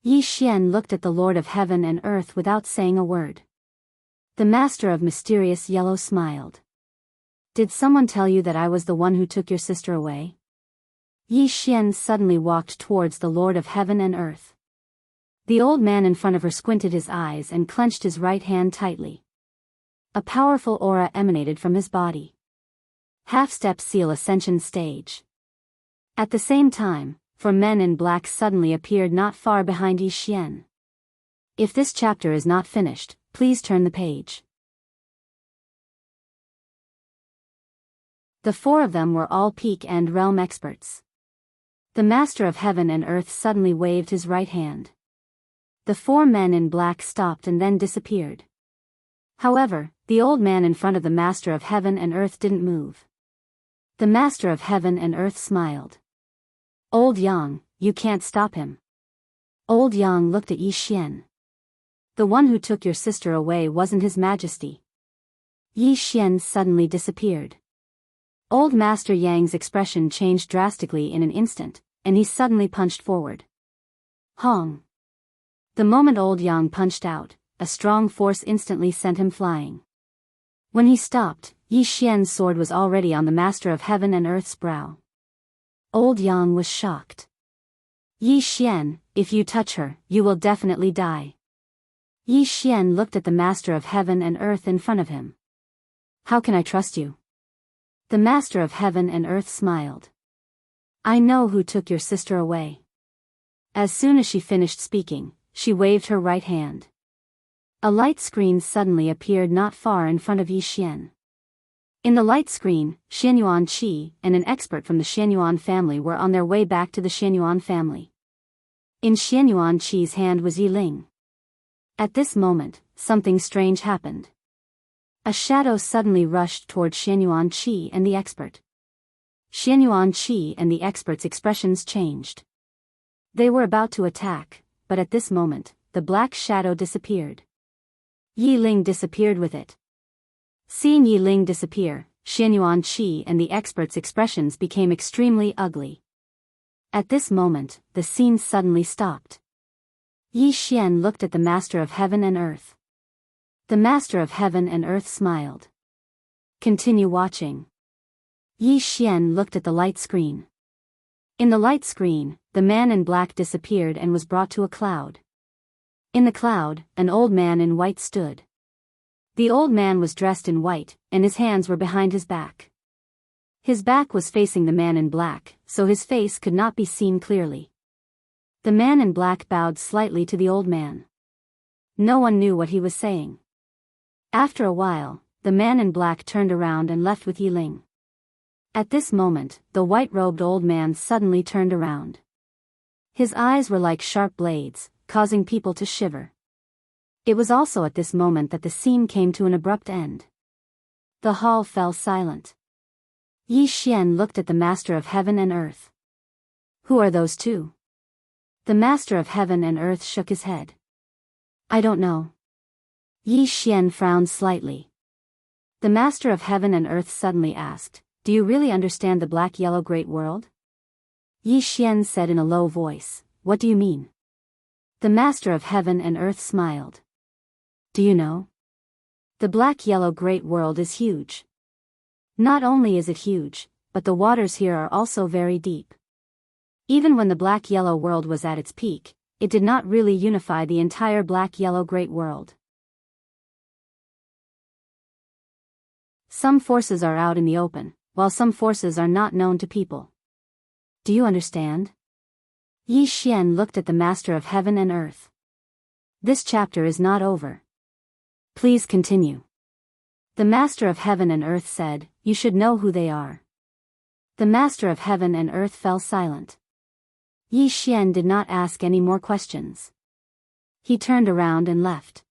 Yi Xian looked at the Lord of Heaven and Earth without saying a word. The Master of Mysterious Yellow smiled. "Did someone tell you that I was the one who took your sister away?" Yi Xian suddenly walked towards the Lord of Heaven and Earth. The old man in front of her squinted his eyes and clenched his right hand tightly. A powerful aura emanated from his body. Half-step seal ascension stage. At the same time, 4 men in black suddenly appeared not far behind Yi Xian. If this chapter is not finished, please turn the page. The 4 of them were all peak and realm experts. The Master of Heaven and Earth suddenly waved his right hand. The four men in black stopped and then disappeared. However, the old man in front of the Master of Heaven and Earth didn't move. The Master of Heaven and Earth smiled. "Old Yang, you can't stop him." Old Yang looked at Yi Xian. "The one who took your sister away wasn't His Majesty." Yi Xian suddenly disappeared. Old Master Yang's expression changed drastically in an instant, and he suddenly punched forward. Hong! The moment Old Yang punched out, a strong force instantly sent him flying. When he stopped, Yi Xian's sword was already on the Master of Heaven and Earth's brow. Old Yang was shocked. "Yi Xian, if you touch her, you will definitely die." Yi Xian looked at the Master of Heaven and Earth in front of him. "How can I trust you?" The Master of Heaven and Earth smiled. "I know who took your sister away." As soon as she finished speaking, she waved her right hand. A light screen suddenly appeared not far in front of Yi Xian. In the light screen, Xianyuan Qi and an expert from the Xianyuan family were on their way back to the Xianyuan family. In Xianyuan Qi's hand was Yi Ling. At this moment, something strange happened. A shadow suddenly rushed toward Xianyuan Qi and the expert. Xianyuan Qi and the expert's expressions changed. They were about to attack, but at this moment, the black shadow disappeared. Yi Ling disappeared with it. Seeing Yi Ling disappear, Xianyuan Qi and the expert's expressions became extremely ugly. At this moment, the scene suddenly stopped. Yi Xian looked at the Master of Heaven and Earth. The Master of Heaven and Earth smiled. "Continue watching." Yi Xian looked at the light screen. In the light screen, the man in black disappeared and was brought to a cloud. In the cloud, an old man in white stood. The old man was dressed in white, and his hands were behind his back. His back was facing the man in black, so his face could not be seen clearly. The man in black bowed slightly to the old man. No one knew what he was saying. After a while, the man in black turned around and left with Yi Ling. At this moment, the white-robed old man suddenly turned around. His eyes were like sharp blades, causing people to shiver. It was also at this moment that the scene came to an abrupt end. The hall fell silent. Yi Xian looked at the Master of Heaven and Earth. "Who are those two?" The Master of Heaven and Earth shook his head. "I don't know." Yi Xian frowned slightly. The Master of Heaven and Earth suddenly asked, "Do you really understand the black-yellow great world?" Yi Xian said in a low voice, "What do you mean?" The Master of Heaven and Earth smiled. "Do you know? The black-yellow great world is huge. Not only is it huge, but the waters here are also very deep. Even when the black-yellow world was at its peak, it did not really unify the entire black-yellow great world. Some forces are out in the open, while some forces are not known to people. Do you understand?" Yi Xian looked at the Master of Heaven and Earth. "This chapter is not over. Please continue." The Master of Heaven and Earth said, "You should know who they are." The Master of Heaven and Earth fell silent. Yi Xian did not ask any more questions. He turned around and left.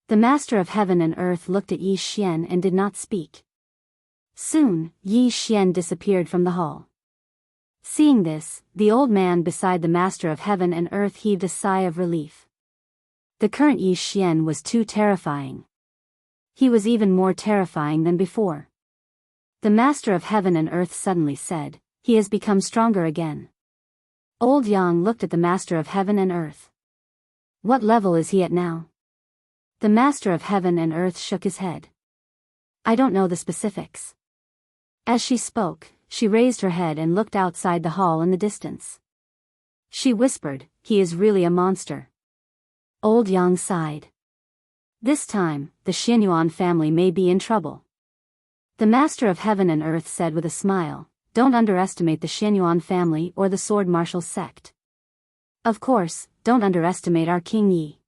The Master of Heaven and Earth looked at Yi Xian and did not speak. Soon, Yi Xian disappeared from the hall. Seeing this, the old man beside the Master of Heaven and Earth heaved a sigh of relief. The current Yi Xian was too terrifying. He was even more terrifying than before. The Master of Heaven and Earth suddenly said, "He has become stronger again." Old Yang looked at the Master of Heaven and Earth. "What level is he at now?" The Master of Heaven and Earth shook his head. "I don't know the specifics." As she spoke, she raised her head and looked outside the hall in the distance. She whispered, "He is really a monster." Old Yang sighed. This time, the Xianyuan family may be in trouble. The Master of Heaven and Earth said with a smile, "Don't underestimate the Xianyuan family or the Sword Martial sect. Of course, don't underestimate our King Yi.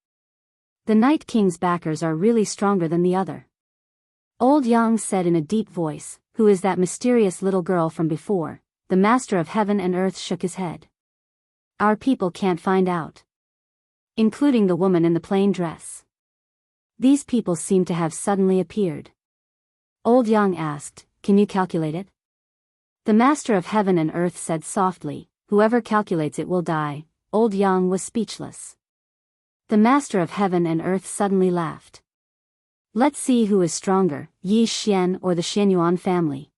The Night King's backers are really stronger than the other." Old Yang said in a deep voice, "Who is that mysterious little girl from before?" The Master of Heaven and Earth shook his head. "Our people can't find out." including the woman in the plain dress. These people seemed to have suddenly appeared. Old Yang asked, "Can you calculate it?" The master of heaven and earth said softly, "Whoever calculates it will die." Old Yang was speechless. The master of heaven and earth suddenly laughed. "Let's see who is stronger, Yi Xian or the Xianyuan family."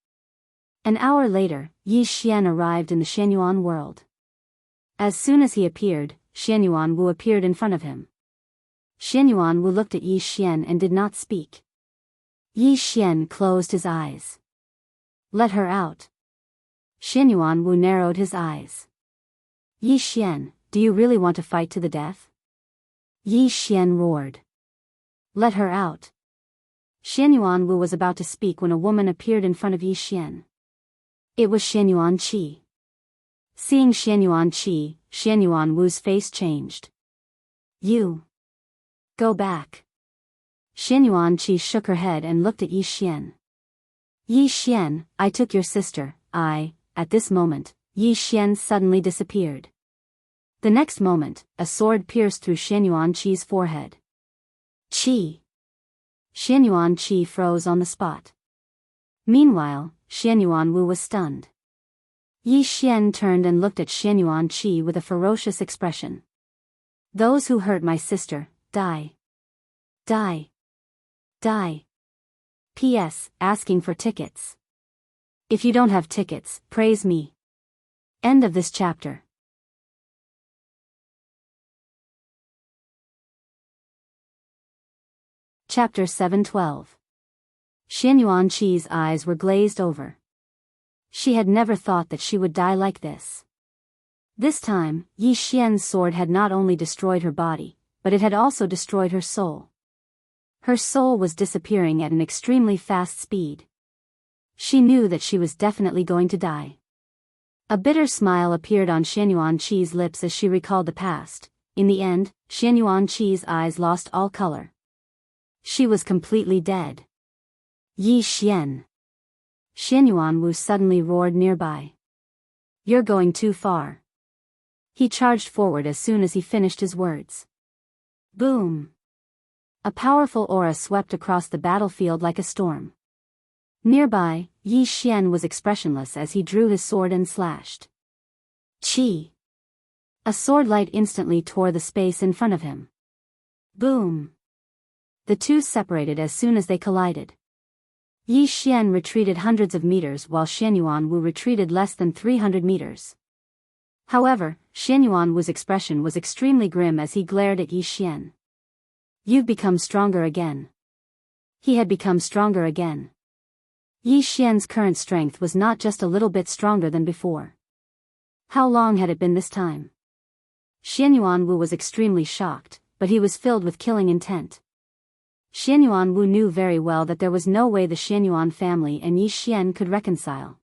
An hour later, Yi Xian arrived in the Xianyuan world. As soon as he appeared, Xianyuan Wu appeared in front of him. Xianyuan Wu looked at Yi Xian and did not speak. Yi Xian closed his eyes. "Let her out." Xianyuan Wu narrowed his eyes. "Yi Xian, do you really want to fight to the death?" Yi Xian roared. "Let her out." Xianyuan Wu was about to speak when a woman appeared in front of Yi Xian. It was Xianyuan Qi. Seeing Xianyuan Qi, Xianyuan Wu's face changed. "You. Go back." Xianyuan Qi shook her head and looked at Yi Xian. "Yi Xian, I took your sister." At this moment, Yi Xian suddenly disappeared. The next moment, a sword pierced through Xianyuan Qi's forehead. "Qi." Xianyuan Qi froze on the spot. Meanwhile, Xianyuan Wu was stunned. Yi Xian turned and looked at Xianyuan Qi with a ferocious expression. "Those who hurt my sister, die. Die. Die. P.S. Asking for tickets. If you don't have tickets, praise me." End of this chapter. Chapter 712. Xianyuan Qi's eyes were glazed over. She had never thought that she would die like this. This time, Yi Xian's sword had not only destroyed her body, but it had also destroyed her soul. Her soul was disappearing at an extremely fast speed. She knew that she was definitely going to die. A bitter smile appeared on Xianyuan Qi's lips as she recalled the past. In the end, Xianyuan Qi's eyes lost all color. She was completely dead. "Yi Xian!" Xianyuan Wu suddenly roared nearby. "You're going too far." He charged forward as soon as he finished his words. Boom! A powerful aura swept across the battlefield like a storm. Nearby, Yi Xian was expressionless as he drew his sword and slashed. Qi! A sword light instantly tore the space in front of him. Boom! The two separated as soon as they collided. Yi Xian retreated hundreds of meters while Xianyuan Wu retreated less than 300 meters. However, Xianyuan Wu's expression was extremely grim as he glared at Yi Xian. "You've become stronger again." He had become stronger again. Yi Xian's current strength was not just a little bit stronger than before. How long had it been this time? Xianyuan Wu was extremely shocked, but he was filled with killing intent. Xianyuan Wu knew very well that there was no way the Xianyuan family and Yi Xian could reconcile.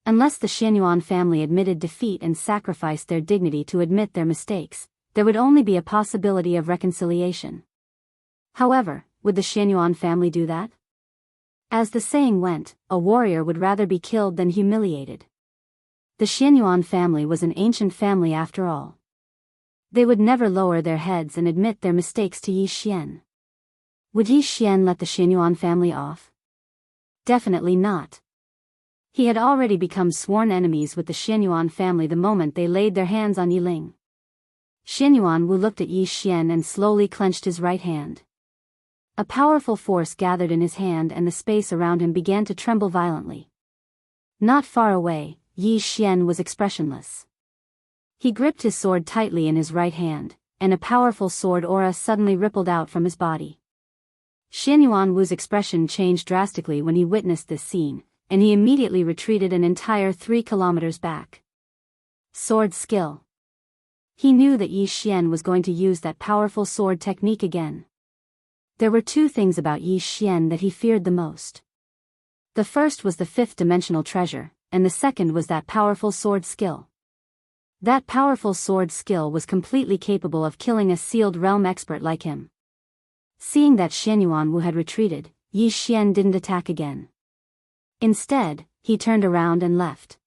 Unless the Xianyuan family admitted defeat and sacrificed their dignity to admit their mistakes, there would only be a possibility of reconciliation. However, would the Xianyuan family do that? As the saying went, a warrior would rather be killed than humiliated. The Xianyuan family was an ancient family after all. They would never lower their heads and admit their mistakes to Yi Xian. Would Yi Xian let the Xianyuan family off? Definitely not. He had already become sworn enemies with the Xianyuan family the moment they laid their hands on Yiling. Xianyuan Wu looked at Yi Xian and slowly clenched his right hand. A powerful force gathered in his hand and the space around him began to tremble violently. Not far away, Yi Xian was expressionless. He gripped his sword tightly in his right hand, and a powerful sword aura suddenly rippled out from his body. Xianyuan Wu's expression changed drastically when he witnessed this scene, and he immediately retreated an entire 3 kilometers back. Sword skill. He knew that Yi Xian was going to use that powerful sword technique again. There were two things about Yi Xian that he feared the most. The first was the 5th-dimensional treasure, and the second was that powerful sword skill. That powerful sword skill was completely capable of killing a sealed realm expert like him. Seeing that Xianyuan Wu had retreated, Yi Xian didn't attack again. Instead, he turned around and left.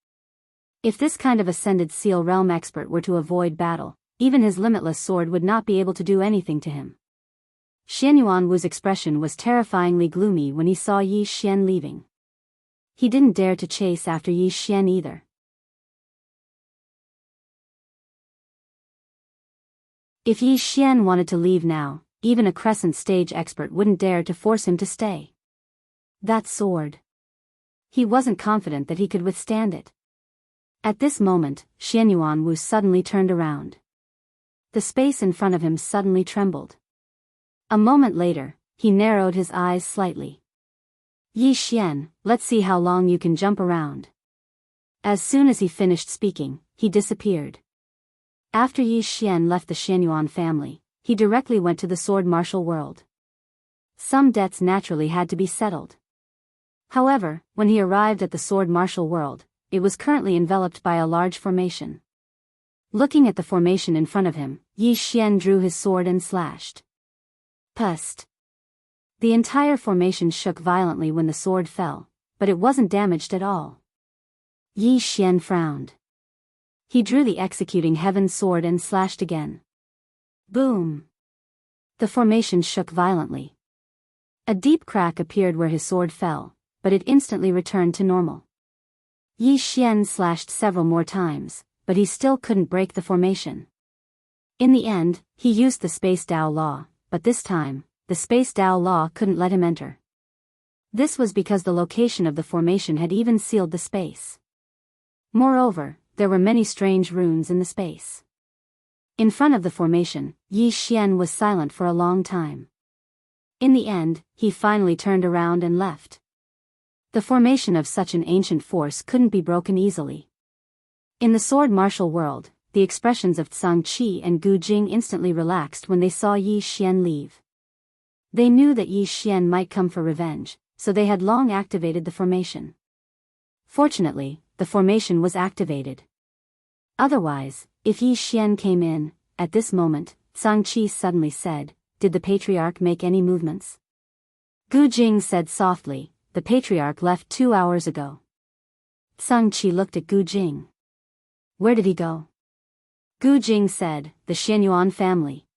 If this kind of ascended seal realm expert were to avoid battle, even his limitless sword would not be able to do anything to him. Xianyuan Wu's expression was terrifyingly gloomy when he saw Yi Xian leaving. He didn't dare to chase after Yi Xian either. If Yi Xian wanted to leave now, even a crescent stage expert wouldn't dare to force him to stay. That sword. He wasn't confident that he could withstand it. At this moment, Xianyuan Wu suddenly turned around. The space in front of him suddenly trembled. A moment later, he narrowed his eyes slightly. Yi Xian, let's see how long you can jump around. As soon as he finished speaking, he disappeared. After Yi Xian left the Xianyuan family, he directly went to the sword martial world. Some debts naturally had to be settled. However, when he arrived at the sword martial world, it was currently enveloped by a large formation. Looking at the formation in front of him, Yi Xian drew his sword and slashed. Pust. The entire formation shook violently when the sword fell, but it wasn't damaged at all. Yi Xian frowned. He drew the executing heaven sword and slashed again. Boom! The formation shook violently. A deep crack appeared where his sword fell, but it instantly returned to normal. Yi Xian slashed several more times, but he still couldn't break the formation. In the end, he used the Space Dao Law, but this time, the Space Dao Law couldn't let him enter. This was because the location of the formation had even sealed the space. Moreover, there were many strange runes in the space. In front of the formation, Yi Xian was silent for a long time. In the end, he finally turned around and left. The formation of such an ancient force couldn't be broken easily. In the sword martial world, the expressions of Tsang Qi and Gu Jing instantly relaxed when they saw Yi Xian leave. They knew that Yi Xian might come for revenge, so they had long activated the formation. Fortunately, the formation was activated. Otherwise, if Yi Xian came in, at this moment, Tsang Qi suddenly said, "Did the patriarch make any movements?" Gu Jing said softly, "The patriarch left 2 hours ago." Tsang Qi looked at Gu Jing. "Where did he go?" Gu Jing said, "The Xianyuan family.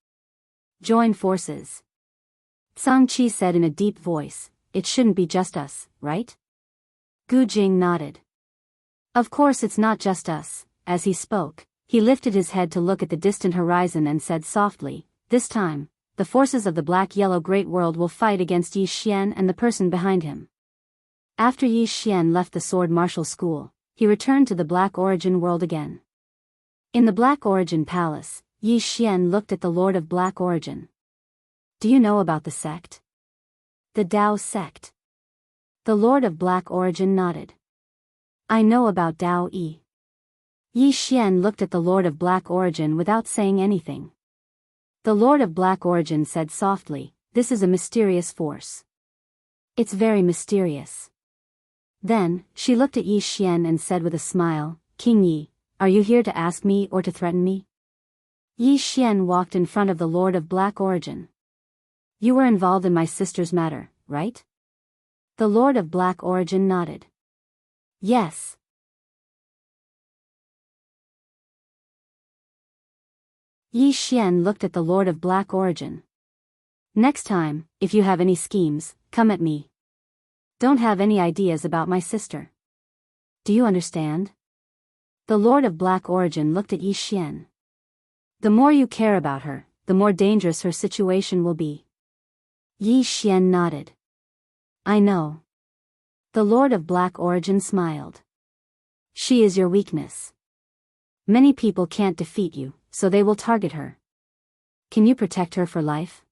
Join forces." Tsang Qi said in a deep voice, "It shouldn't be just us, right?" Gu Jing nodded. "Of course it's not just us." As he spoke, he lifted his head to look at the distant horizon and said softly, "This time, the forces of the black-yellow Great World will fight against Yi Xian and the person behind him." After Yi Xian left the sword martial school, he returned to the Black Origin world again. In the Black Origin Palace, Yi Xian looked at the Lord of Black Origin. "Do you know about the sect?" "The Dao sect." The Lord of Black Origin nodded. "I know about Dao Yi." Yi Xian looked at the Lord of Black Origin without saying anything. The Lord of Black Origin said softly, "This is a mysterious force. It's very mysterious." Then, she looked at Yi Xian and said with a smile, "King Yi, are you here to ask me or to threaten me?" Yi Xian walked in front of the Lord of Black Origin. "You were involved in my sister's matter, right?" The Lord of Black Origin nodded. "Yes." Yi Xian looked at the Lord of Black Origin. "Next time, if you have any schemes, come at me. Don't have any ideas about my sister. Do you understand?" The Lord of Black Origin looked at Yi Xian. "The more you care about her, the more dangerous her situation will be." Yi Xian nodded. "I know." The Lord of Black Origin smiled. "She is your weakness. Many people can't defeat you, so they will target her. Can you protect her for life?"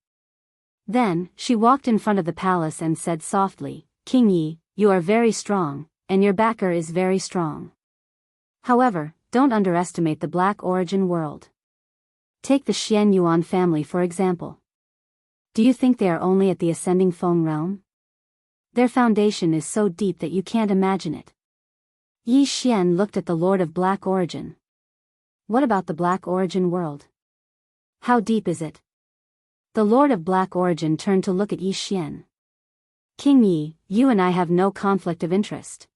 Then, she walked in front of the palace and said softly, "King Yi, you are very strong, and your backer is very strong. However, don't underestimate the Black Origin world. Take the Xianyuan family for example. Do you think they are only at the ascending Feng realm? Their foundation is so deep that you can't imagine it." Yi Xian looked at the Lord of Black Origin. "What about the Black Origin world? How deep is it?" The Lord of Black Origin turned to look at Yi Xian. "King Yi, you and I have no conflict of interest.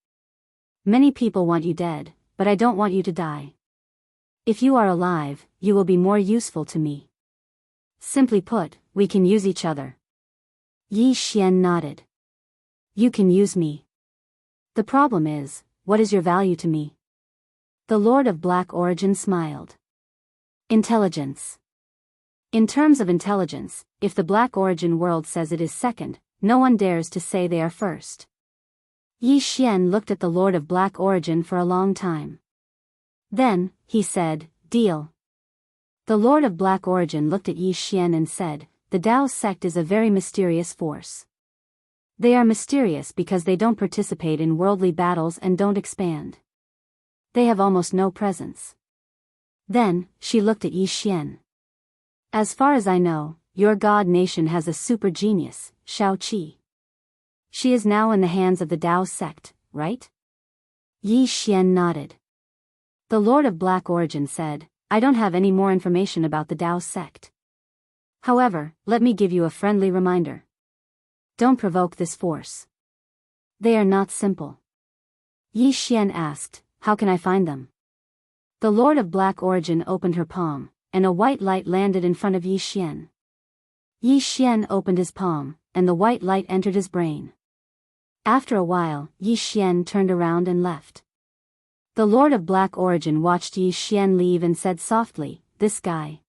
Many people want you dead, but I don't want you to die. If you are alive, you will be more useful to me. Simply put, we can use each other. Yi Xian nodded. You can use me. The problem is, what is your value to me? The Lord of Black Origin smiled. Intelligence. In terms of intelligence, if the Black Origin world says it is second, no one dares to say they are first. Yi Xian looked at the Lord of Black Origin for a long time. Then, he said, deal. The Lord of Black Origin looked at Yi Xian and said, the Dao sect is a very mysterious force. They are mysterious because they don't participate in worldly battles and don't expand. They have almost no presence. Then, she looked at Yi Xian. As far as I know, your god nation has a super genius, Shao Qi. She is now in the hands of the Dao sect, right? Yi Xian nodded. The Lord of Black Origin said, I don't have any more information about the Dao sect. However, let me give you a friendly reminder. Don't provoke this force. They are not simple. Yi Xian asked, how can I find them? The Lord of Black Origin opened her palm, and a white light landed in front of Yi Xian. Yi Xian opened his palm, and the white light entered his brain. After a while, Yi Xian turned around and left. The Lord of Black Origin watched Yi Xian leave and said softly, this guy.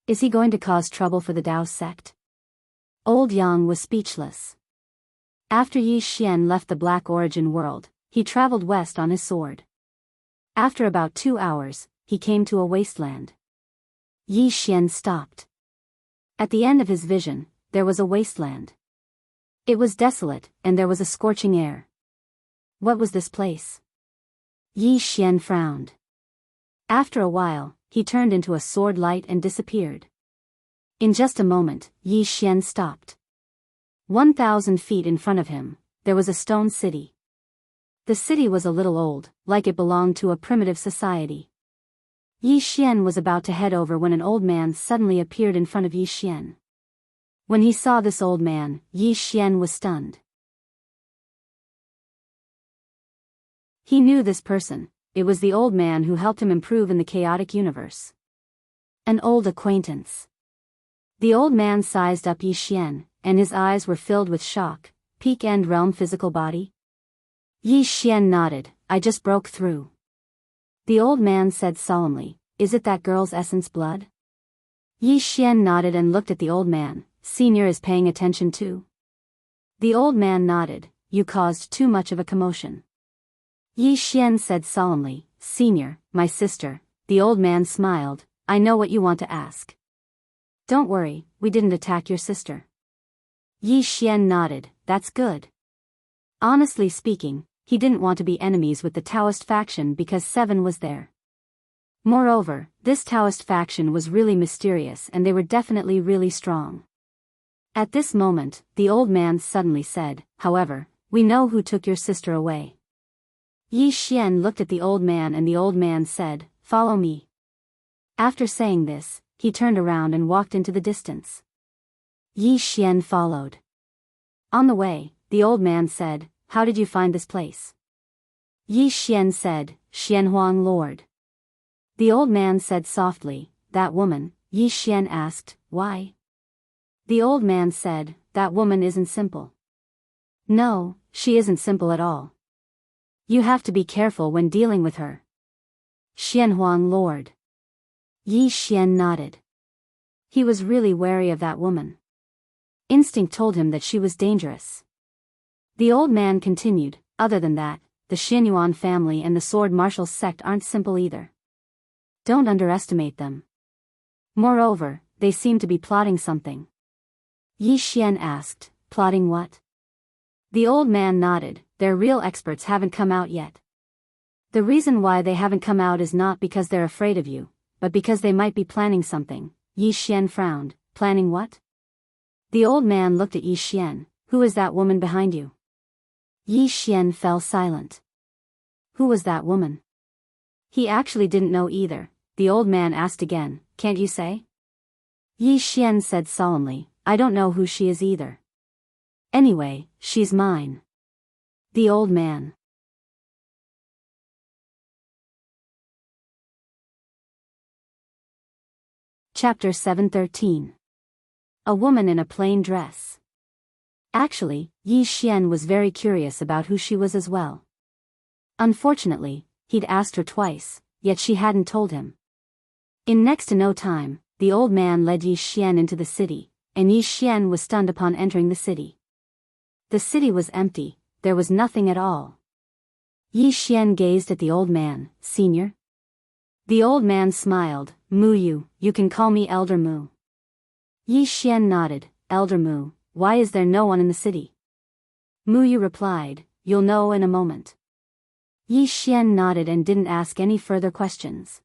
Is he going to cause trouble for the Dao sect? Old Yang was speechless. After Yi Xian left the Black Origin world, he traveled west on his sword. After about 2 hours, he came to a wasteland. Yi Xian stopped. At the end of his vision, there was a wasteland. It was desolate, and there was a scorching air. What was this place? Yi Xian frowned. After a while, he turned into a sword light and disappeared. In just a moment, Yi Xian stopped. 1,000 feet in front of him, there was a stone city. The city was a little old, like it belonged to a primitive society. Yi Xian was about to head over when an old man suddenly appeared in front of Yi Xian. When he saw this old man, Yi Xian was stunned. He knew this person. It was the old man who helped him improve in the chaotic universe. An old acquaintance. The old man sized up Yi Xian, and his eyes were filled with shock. Peak End Realm physical body? Yi Xian nodded, I just broke through. The old man said solemnly, is it that girl's essence blood? Yi Xian nodded and looked at the old man, Senior is paying attention too? The old man nodded, you caused too much of a commotion. Yi Xian said solemnly, Senior, my sister. The old man smiled, I know what you want to ask. Don't worry, we didn't attack your sister. Yi Xian nodded, that's good. Honestly speaking, he didn't want to be enemies with the Taoist faction because Seven was there. Moreover, this Taoist faction was really mysterious and they were definitely really strong. At this moment, the old man suddenly said, however, we know who took your sister away. Yi Xian looked at the old man and the old man said, follow me. After saying this, he turned around and walked into the distance. Yi Xian followed. On the way, the old man said, how did you find this place? Yi Xian said, Xianhuang Lord. The old man said softly, that woman. Yi Xian asked, why? The old man said, that woman isn't simple. No, she isn't simple at all. You have to be careful when dealing with her. Xianhuang Lord. Yi Xian nodded. He was really wary of that woman. Instinct told him that she was dangerous. The old man continued, other than that, the Xianyuan family and the sword martial sect aren't simple either. Don't underestimate them. Moreover, they seem to be plotting something. Yi Xian asked, plotting what? The old man nodded, their real experts haven't come out yet. The reason why they haven't come out is not because they're afraid of you, but because they might be planning something. Yi Xian frowned, planning what? The old man looked at Yi Xian, who is that woman behind you? Yi Xian fell silent. Who was that woman? He actually didn't know either. The old man asked again, can't you say? Yi Xian said solemnly, I don't know who she is either. Anyway, she's mine. The old man. Chapter 713. A woman in a plain dress. Actually, Yi Xian was very curious about who she was as well. Unfortunately, he'd asked her twice, yet she hadn't told him. In next to no time, the old man led Yi Xian into the city, and Yi Xian was stunned upon entering the city. The city was empty, there was nothing at all. Yi Xian gazed at the old man. "Senior?" The old man smiled. "Mu you can call me Elder Mu." Yi Xian nodded. "Elder Mu, why is there no one in the city?" Mu Yu replied, "You'll know in a moment." Yi Xian nodded and didn't ask any further questions.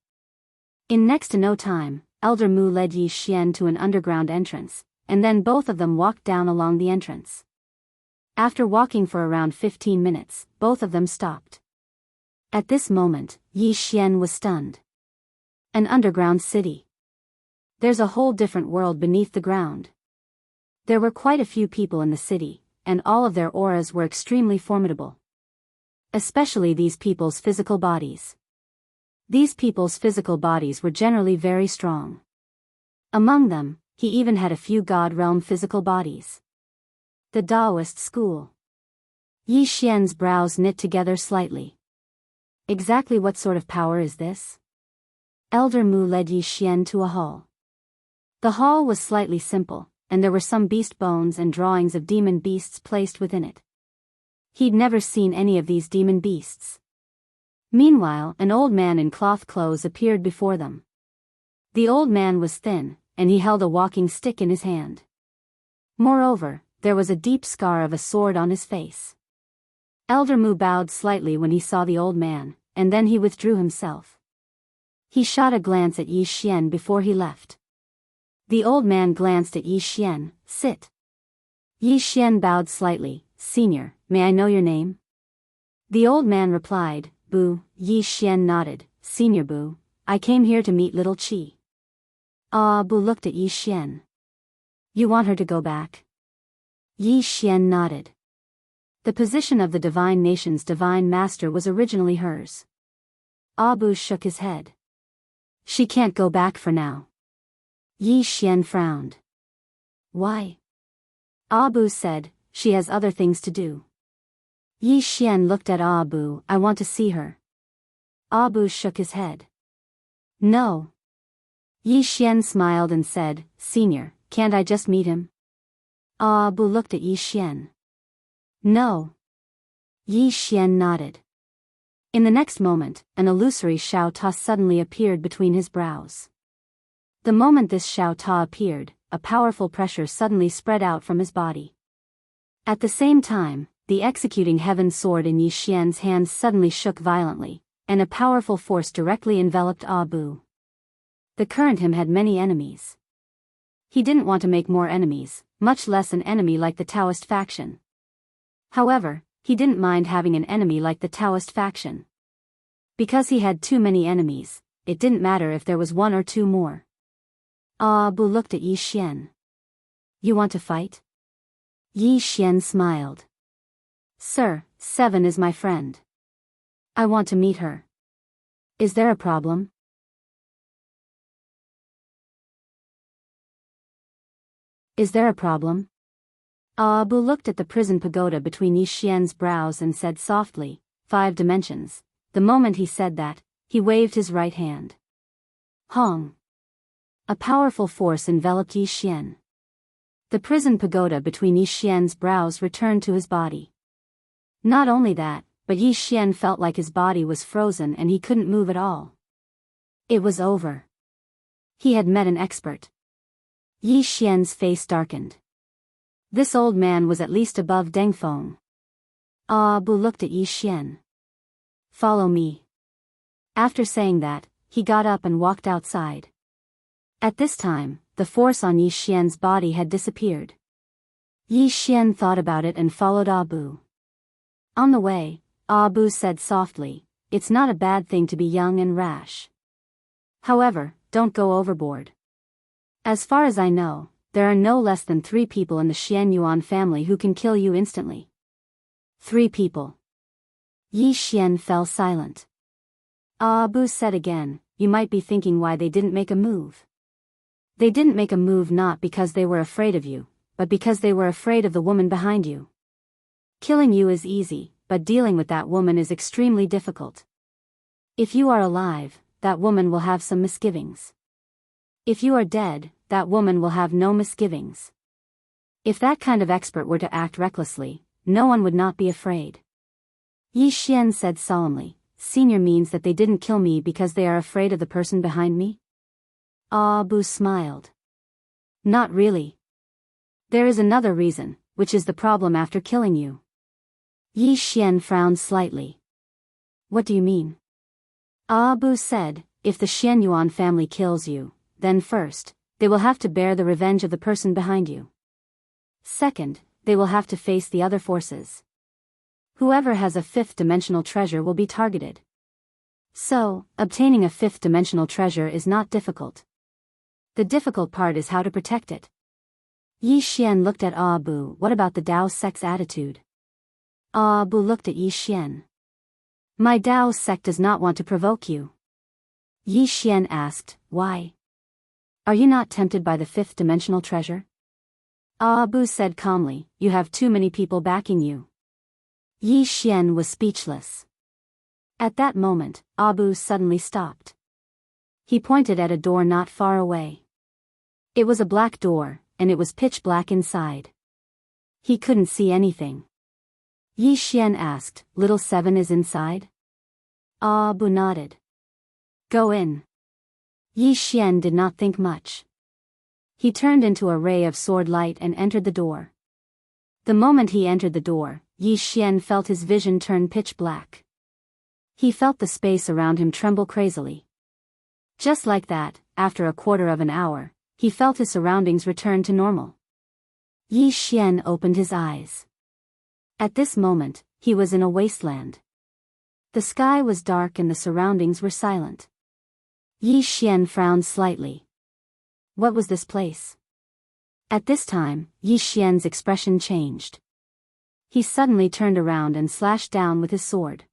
In next to no time, Elder Mu led Yi Xian to an underground entrance, and then both of them walked down along the entrance. After walking for around 15 minutes, both of them stopped. At this moment, Yi Xian was stunned. An underground city. There's a whole different world beneath the ground. There were quite a few people in the city, and all of their auras were extremely formidable. Especially these people's physical bodies. These people's physical bodies were generally very strong. Among them, he even had a few God realm physical bodies. The Taoist school. Yi Xian's brows knit together slightly. Exactly what sort of power is this? Elder Mu led Yi Xian to a hall. The hall was slightly simple, and there were some beast bones and drawings of demon beasts placed within it. He'd never seen any of these demon beasts. Meanwhile, an old man in cloth clothes appeared before them. The old man was thin, and he held a walking stick in his hand. Moreover, there was a deep scar of a sword on his face. Elder Mu bowed slightly when he saw the old man, and then he withdrew himself. He shot a glance at Yi Xian before he left. The old man glanced at Yi Xian. "Sit." Yi Xian bowed slightly. "Senior, may I know your name?" The old man replied, "Bu." Yi Xian nodded. "Senior Bu, I came here to meet little Qi." Bu looked at Yi Xian. "You want her to go back?" Yi Xian nodded. The position of the divine nation's divine master was originally hers. Bu shook his head. "She can't go back for now." Yi Xian frowned. "Why?" Bu said, "She has other things to do." Yi Xian looked at Bu. "I want to see her." Bu shook his head. "No." Yi Xian smiled and said, "Senior, can't I just meet him?" Bu looked at Yi Xian. "No." Yi Xian nodded. In the next moment, an illusory Xiao Ta suddenly appeared between his brows. The moment this Xiao Ta appeared, a powerful pressure suddenly spread out from his body. At the same time, the executing heaven sword in Yi Xian's hand suddenly shook violently, and a powerful force directly enveloped Bu. The current him had many enemies. He didn't want to make more enemies, much less an enemy like the Taoist faction. However, he didn't mind having an enemy like the Taoist faction. Because he had too many enemies, it didn't matter if there was one or two more. Bu looked at Yi Xian. "You want to fight?" Yi Xian smiled. "Sir, Seven is my friend. I want to meet her. Is there a problem?" "Is there a problem?" Bu looked at the prison pagoda between Yi Xian's brows and said softly, 5 dimensions. The moment he said that, he waved his right hand. Hong. A powerful force enveloped Yi Xian. The prison pagoda between Yi Xian's brows returned to his body. Not only that, but Yi Xian felt like his body was frozen and he couldn't move at all. It was over. He had met an expert. Yi Xian's face darkened. This old man was at least above Deng Feng. Bu looked at Yi Xian. "Follow me." After saying that, he got up and walked outside. At this time, the force on Yi Xian's body had disappeared. Yi Xian thought about it and followed Bu. On the way, Bu said softly, "It's not a bad thing to be young and rash. However, don't go overboard. As far as I know, there are no less than 3 people in the Xianyuan family who can kill you instantly." 3 people. Yi Xian fell silent. Bu said again, "You might be thinking why they didn't make a move." They didn't make a move not because they were afraid of you, but because they were afraid of the woman behind you. Killing you is easy, but dealing with that woman is extremely difficult. If you are alive, that woman will have some misgivings. If you are dead, that woman will have no misgivings. If that kind of expert were to act recklessly, no one would not be afraid. Yi Xian said solemnly, Senior means that they didn't kill me because they are afraid of the person behind me? Bu smiled. Not really. There is another reason, which is the problem after killing you. Yi Xian frowned slightly. What do you mean? Bu said, if the Xianyuan family kills you, then first, they will have to bear the revenge of the person behind you. Second, they will have to face the other forces. Whoever has a fifth-dimensional treasure will be targeted. So, obtaining a fifth-dimensional treasure is not difficult. The difficult part is how to protect it. Yi Xian looked at Bu. What about the Dao sect's attitude? Bu looked at Yi Xian. My Dao sect does not want to provoke you. Yi Xian asked, why? Are you not tempted by the fifth-dimensional treasure? Bu said calmly, you have too many people backing you. Yi Xian was speechless. At that moment, Bu suddenly stopped. He pointed at a door not far away. It was a black door, and it was pitch black inside. He couldn't see anything. Yi Xian asked, Little Seven is inside? Bu nodded. Go in. Yi Xian did not think much. He turned into a ray of sword light and entered the door. The moment he entered the door, Yi Xian felt his vision turn pitch black. He felt the space around him tremble crazily. Just like that, after a quarter of an hour, he felt his surroundings return to normal. Yi Xian opened his eyes. At this moment, he was in a wasteland. The sky was dark and the surroundings were silent. Yi Xian frowned slightly. What was this place? At this time, Yi Xian's expression changed. He suddenly turned around and slashed down with his sword.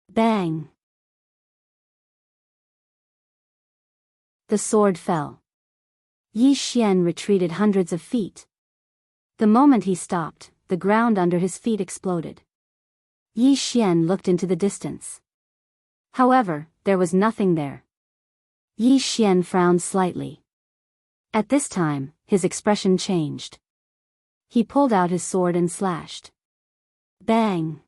Bang! The sword fell. Yi Xian retreated hundreds of feet. The moment he stopped, the ground under his feet exploded. Yi Xian looked into the distance. However, there was nothing there. Yi Xian frowned slightly. At this time, his expression changed. He pulled out his sword and slashed. Bang!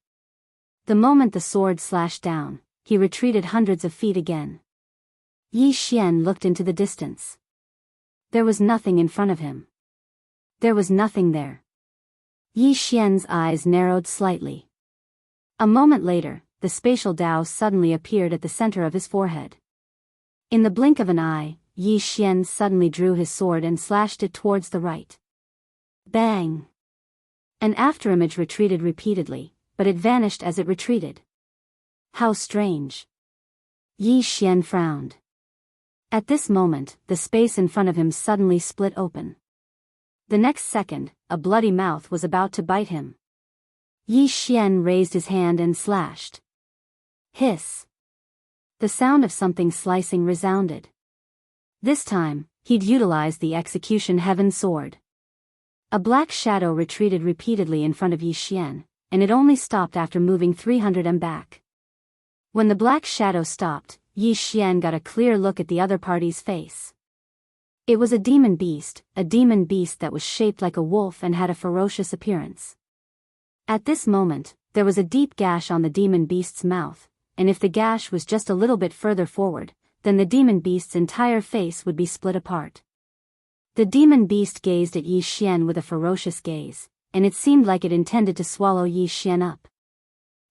The moment the sword slashed down, he retreated hundreds of feet again. Yi Xian looked into the distance. There was nothing in front of him. There was nothing there. Yi Xian's eyes narrowed slightly. A moment later, the spatial Dao suddenly appeared at the center of his forehead. In the blink of an eye, Yi Xian suddenly drew his sword and slashed it towards the right. Bang! An afterimage retreated repeatedly, but it vanished as it retreated. How strange! Yi Xian frowned. At this moment, the space in front of him suddenly split open. The next second, a bloody mouth was about to bite him. Yi Xian raised his hand and slashed. Hiss! The sound of something slicing resounded. This time, he'd utilized the execution heaven sword. A black shadow retreated repeatedly in front of Yi Xian, and it only stopped after moving 300 m back. When the black shadow stopped, Yi Xian got a clear look at the other party's face. It was a demon beast that was shaped like a wolf and had a ferocious appearance. At this moment, there was a deep gash on the demon beast's mouth, and if the gash was just a little bit further forward, then the demon beast's entire face would be split apart. The demon beast gazed at Yi Xian with a ferocious gaze, and it seemed like it intended to swallow Yi Xian up.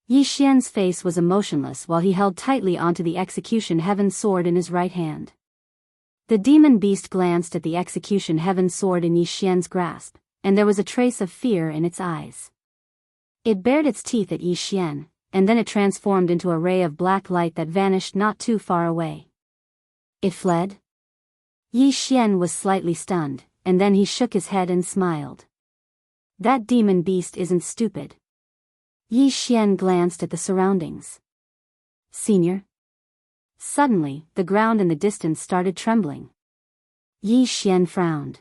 Yi Xian's face was emotionless while he held tightly onto the execution heaven sword in his right hand. The demon beast glanced at the execution heaven sword in Yi Xian's grasp, and there was a trace of fear in its eyes. It bared its teeth at Yi Xian, and then it transformed into a ray of black light that vanished not too far away. It fled? Yi Xian was slightly stunned, and then he shook his head and smiled. That demon beast isn't stupid. Yi Xian glanced at the surroundings. Senior? Suddenly, the ground in the distance started trembling. Yi Xian frowned.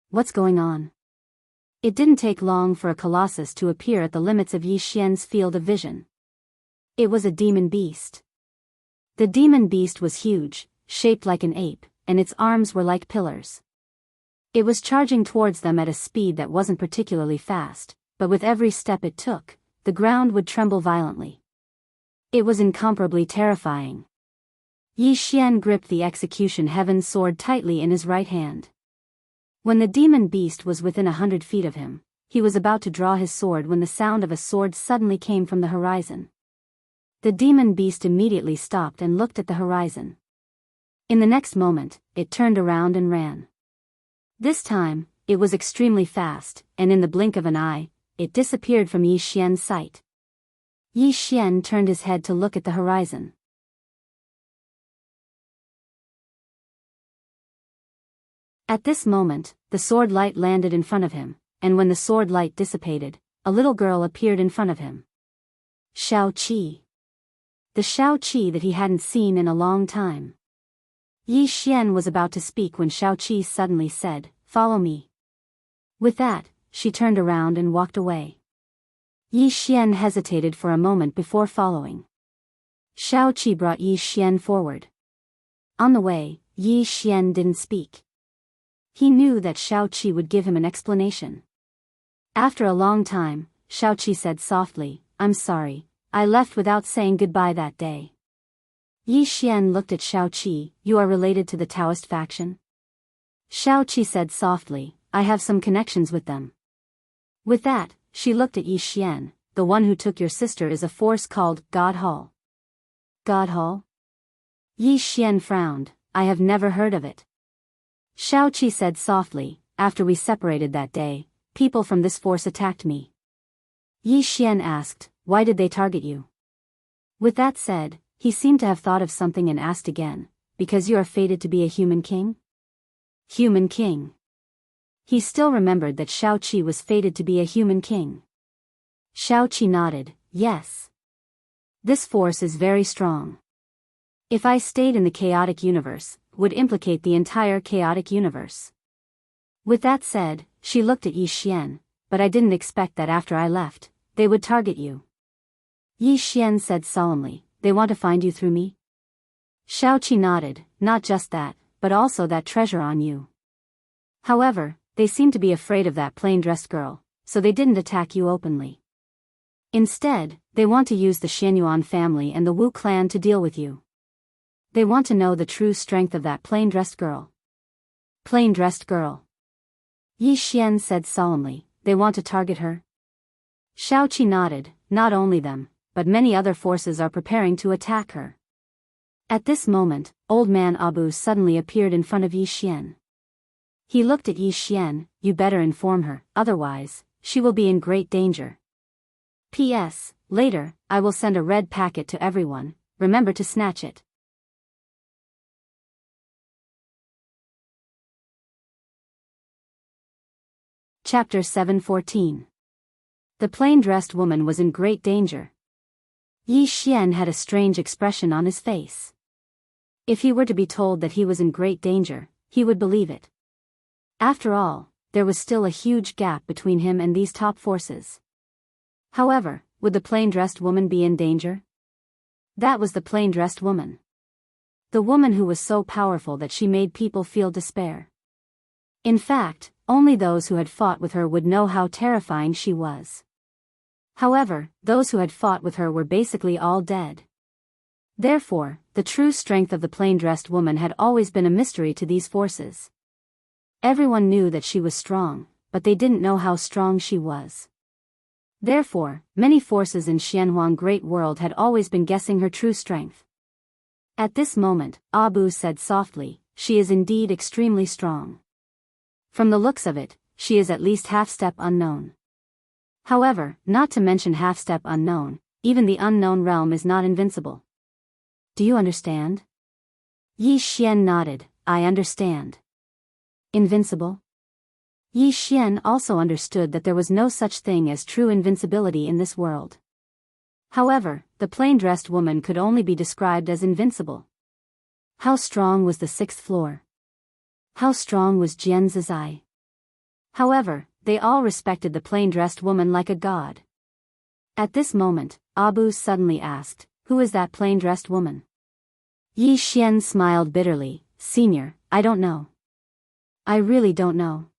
What's going on? It didn't take long for a colossus to appear at the limits of Yi Xian's field of vision. It was a demon beast. The demon beast was huge, shaped like an ape, and its arms were like pillars. It was charging towards them at a speed that wasn't particularly fast, but with every step it took, the ground would tremble violently. It was incomparably terrifying. Yi Xian gripped the execution heaven sword tightly in his right hand. When the demon beast was within 100 feet of him, he was about to draw his sword when the sound of a sword suddenly came from the horizon. The demon beast immediately stopped and looked at the horizon. In the next moment, it turned around and ran. This time, it was extremely fast, and in the blink of an eye, it disappeared from Yi Xian's sight. Yi Xian turned his head to look at the horizon. At this moment, the sword light landed in front of him, and when the sword light dissipated, a little girl appeared in front of him. Shao Qi. The Shao Qi that he hadn't seen in a long time. Yi Xian was about to speak when Shao Qi suddenly said, "Follow me." With that, she turned around and walked away. Yi Xian hesitated for a moment before following. Shao Qi brought Yi Xian forward. On the way, Yi Xian didn't speak. He knew that Shao Qi would give him an explanation. After a long time, Shao Qi said softly, "I'm sorry, I left without saying goodbye that day." Yi Xian looked at Shao Qi. "You are related to the Taoist faction?" Shao Qi said softly, "I have some connections with them." With that, she looked at Yi Xian. "The one who took your sister is a force called God Hall." God Hall? Yi Xian frowned. "I have never heard of it." Shao Qi said softly, "After we separated that day, people from this force attacked me." Yi Xian asked, "Why did they target you?" With that said, he seemed to have thought of something and asked again, "Because you are fated to be a human king?" Human king. He still remembered that Shao Qi was fated to be a human king. Shao Qi nodded, "Yes. This force is very strong. If I stayed in the chaotic universe, would implicate the entire chaotic universe." With that said, she looked at Yi Xian, "But I didn't expect that after I left, they would target you." Yi Xian said solemnly, "They want to find you through me?" Shao Qi nodded, "Not just that, but also that treasure on you. However, they seem to be afraid of that plain-dressed girl, so they didn't attack you openly. Instead, they want to use the Xianyuan family and the Wu clan to deal with you. They want to know the true strength of that plain-dressed girl." Plain-dressed girl. Yi Xian said solemnly, "They want to target her?" Shao Qi nodded, "Not only them, but many other forces are preparing to attack her." At this moment, old man Abu suddenly appeared in front of Yi Xian. He looked at Yi Xian, "You better inform her, otherwise, she will be in great danger. P.S. Later, I will send a red packet to everyone, remember to snatch it." Chapter 714. The plain-dressed woman was in great danger. Yi Xian had a strange expression on his face. If he were to be told that he was in great danger, he would believe it. After all, there was still a huge gap between him and these top forces. However, would the plain-dressed woman be in danger? That was the plain-dressed woman. The woman who was so powerful that she made people feel despair. In fact, only those who had fought with her would know how terrifying she was. However, those who had fought with her were basically all dead. Therefore, the true strength of the plain-dressed woman had always been a mystery to these forces. Everyone knew that she was strong, but they didn't know how strong she was. Therefore, many forces in Xianhuang Great World had always been guessing her true strength. At this moment, Abu said softly, "She is indeed extremely strong. From the looks of it, she is at least half-step unknown. However, not to mention half-step unknown, even the unknown realm is not invincible. Do you understand?" Yi Xian nodded, "I understand." Invincible? Yi Xian also understood that there was no such thing as true invincibility in this world. However, the plain-dressed woman could only be described as invincible. How strong was the sixth floor? How strong was Jian's eye? However, they all respected the plain-dressed woman like a god. At this moment, Abu suddenly asked, "Who is that plain-dressed woman?" Yi Xian smiled bitterly, "Senior, I don't know. I really don't know."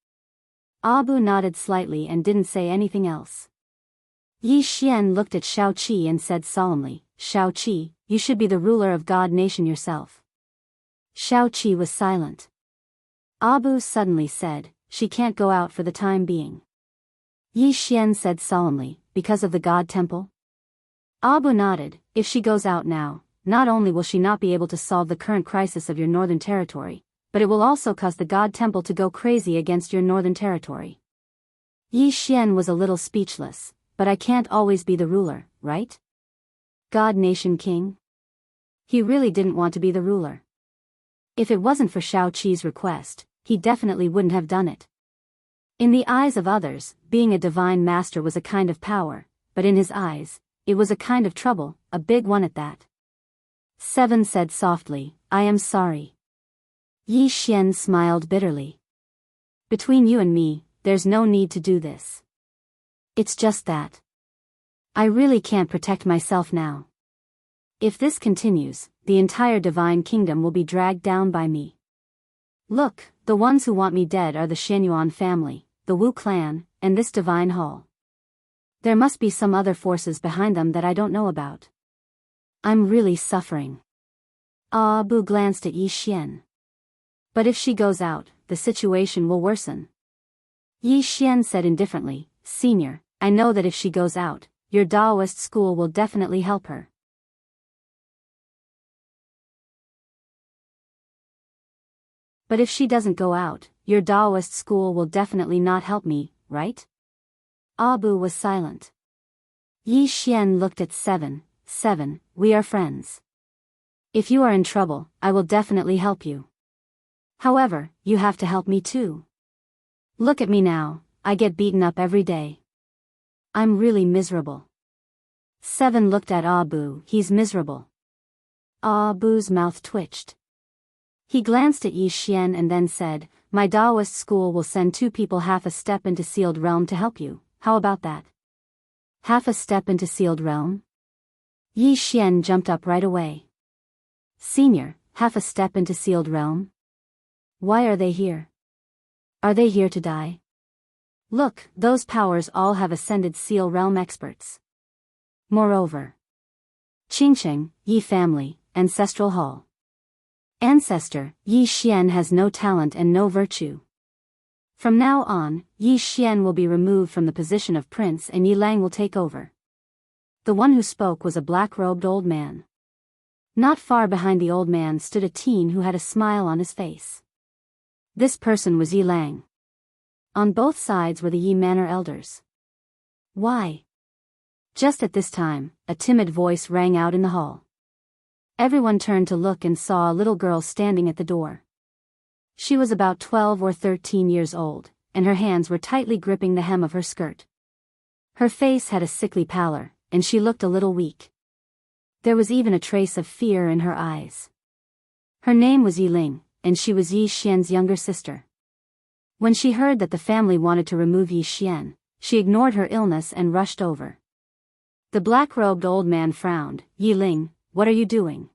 Abu nodded slightly and didn't say anything else. Yi Xian looked at Shao Qi and said solemnly, "Shao Qi, you should be the ruler of God Nation yourself." Shao Qi was silent. Abu suddenly said, "She can't go out for the time being." Yi Xian said solemnly, "Because of the God Temple?" Abu nodded, "If she goes out now, not only will she not be able to solve the current crisis of your northern territory, but it will also cause the God Temple to go crazy against your northern territory." Yi Xian was a little speechless, "But I can't always be the ruler, right? God Nation King?" He really didn't want to be the ruler. If it wasn't for Shao Qi's request, he definitely wouldn't have done it. In the eyes of others, being a divine master was a kind of power, but in his eyes, it was a kind of trouble, a big one at that. 7 said softly, "I am sorry." Yi Xian smiled bitterly. "Between you and me, there's no need to do this. It's just that I really can't protect myself now. If this continues, the entire divine kingdom will be dragged down by me. Look, the ones who want me dead are the Xianyuan family, the Wu clan, and this divine hall. There must be some other forces behind them that I don't know about. I'm really suffering." Abu glanced at Yi Xian. "But if she goes out, the situation will worsen." Yi Xian said indifferently, "Senior, I know that if she goes out, your Taoist school will definitely help her. But if she doesn't go out, your Taoist school will definitely not help me, right?" Abu was silent. Yi Xian looked at 7, "We are friends. If you are in trouble, I will definitely help you. However, you have to help me too. Look at me now, I get beaten up every day. I'm really miserable." 7 looked at Abu, "He's miserable." Abu's mouth twitched. He glanced at Yi Xian and then said, "My Taoist school will send 2 people half a step into Sealed Realm to help you, how about that?" "Half a step into Sealed Realm?" Yi Xian jumped up right away. "Senior, half a step into Sealed Realm? Why are they here? Are they here to die? Look, those powers all have ascended Seal Realm experts. Moreover, Qingcheng, Yi family, Ancestral Hall. Ancestor, Yi Xian has no talent and no virtue. From now on, Yi Xian will be removed from the position of prince and Yi Lang will take over." The one who spoke was a black-robed old man. Not far behind the old man stood a teen who had a smile on his face. This person was Yi Lang. On both sides were the Yi Manor elders. "Why?" Just at this time, a timid voice rang out in the hall. Everyone turned to look and saw a little girl standing at the door. She was about 12 or 13 years old, and her hands were tightly gripping the hem of her skirt. Her face had a sickly pallor, and she looked a little weak. There was even a trace of fear in her eyes. Her name was Yi Ling, and she was Yi Xian's younger sister. When she heard that the family wanted to remove Yi Xian, she ignored her illness and rushed over. The black-robed old man frowned. "Yi Ling, what are you doing?"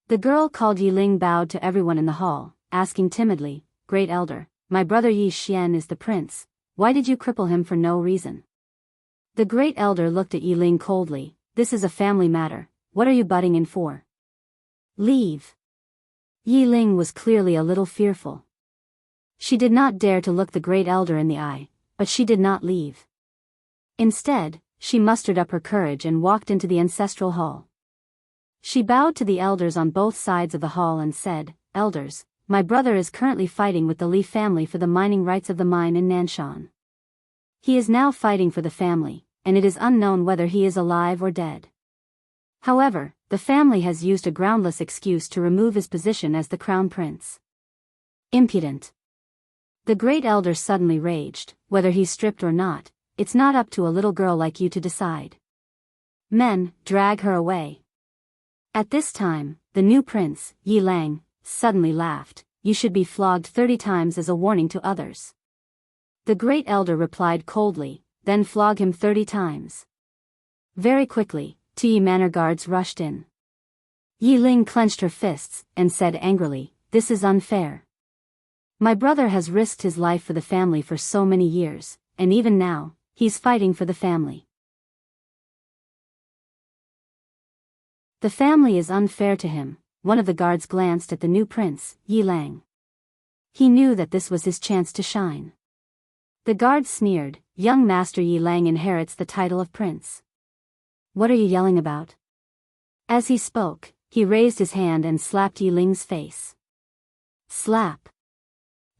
The girl called Yi Ling bowed to everyone in the hall, asking timidly, "Great elder, my brother Yi Xian is the prince, why did you cripple him for no reason?" The great elder looked at Yi Ling coldly, "This is a family matter, what are you butting in for? Leave." Yi Ling was clearly a little fearful. She did not dare to look the great elder in the eye, but she did not leave. Instead, she mustered up her courage and walked into the ancestral hall. She bowed to the elders on both sides of the hall and said, "Elders, my brother is currently fighting with the Li family for the mining rights of the mine in Nanshan. He is now fighting for the family, and it is unknown whether he is alive or dead. However, the family has used a groundless excuse to remove his position as the crown prince. Impudent." The great elder suddenly raged, "Whether he's stripped or not, it's not up to a little girl like you to decide. Men, drag her away." At this time, the new prince, Yi Lang, suddenly laughed. you should be flogged 30 times as a warning to others. The great elder replied coldly, then flog him 30 times. Very quickly, 2 manor guards rushed in. Yi Ling clenched her fists, and said angrily, "This is unfair. My brother has risked his life for the family for so many years, and even now, he's fighting for the family. The family is unfair to him." One of the guards glanced at the new prince, Yi Lang. He knew that this was his chance to shine. The guard sneered, "Young Master Yi Lang inherits the title of prince. What are you yelling about?" As he spoke, he raised his hand and slapped Yi Ling's face. Slap.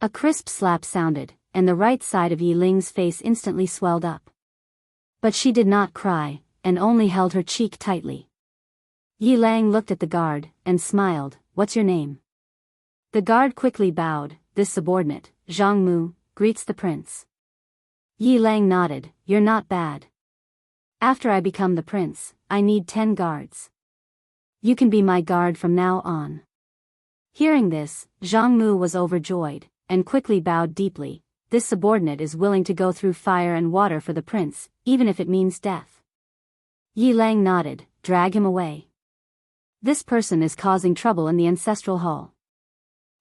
A crisp slap sounded, and the right side of Yi Ling's face instantly swelled up. But she did not cry, and only held her cheek tightly. Yi Lang looked at the guard, and smiled, "What's your name?" The guard quickly bowed. "This subordinate, Jianghu, greets the prince." Yi Lang nodded, "You're not bad. After I become the prince, I need 10 guards. You can be my guard from now on." Hearing this, Jianghu was overjoyed, and quickly bowed deeply. This subordinate is willing to go through fire and water for the prince, even if it means death. Yi Lang nodded, "Drag him away. This person is causing trouble in the ancestral hall.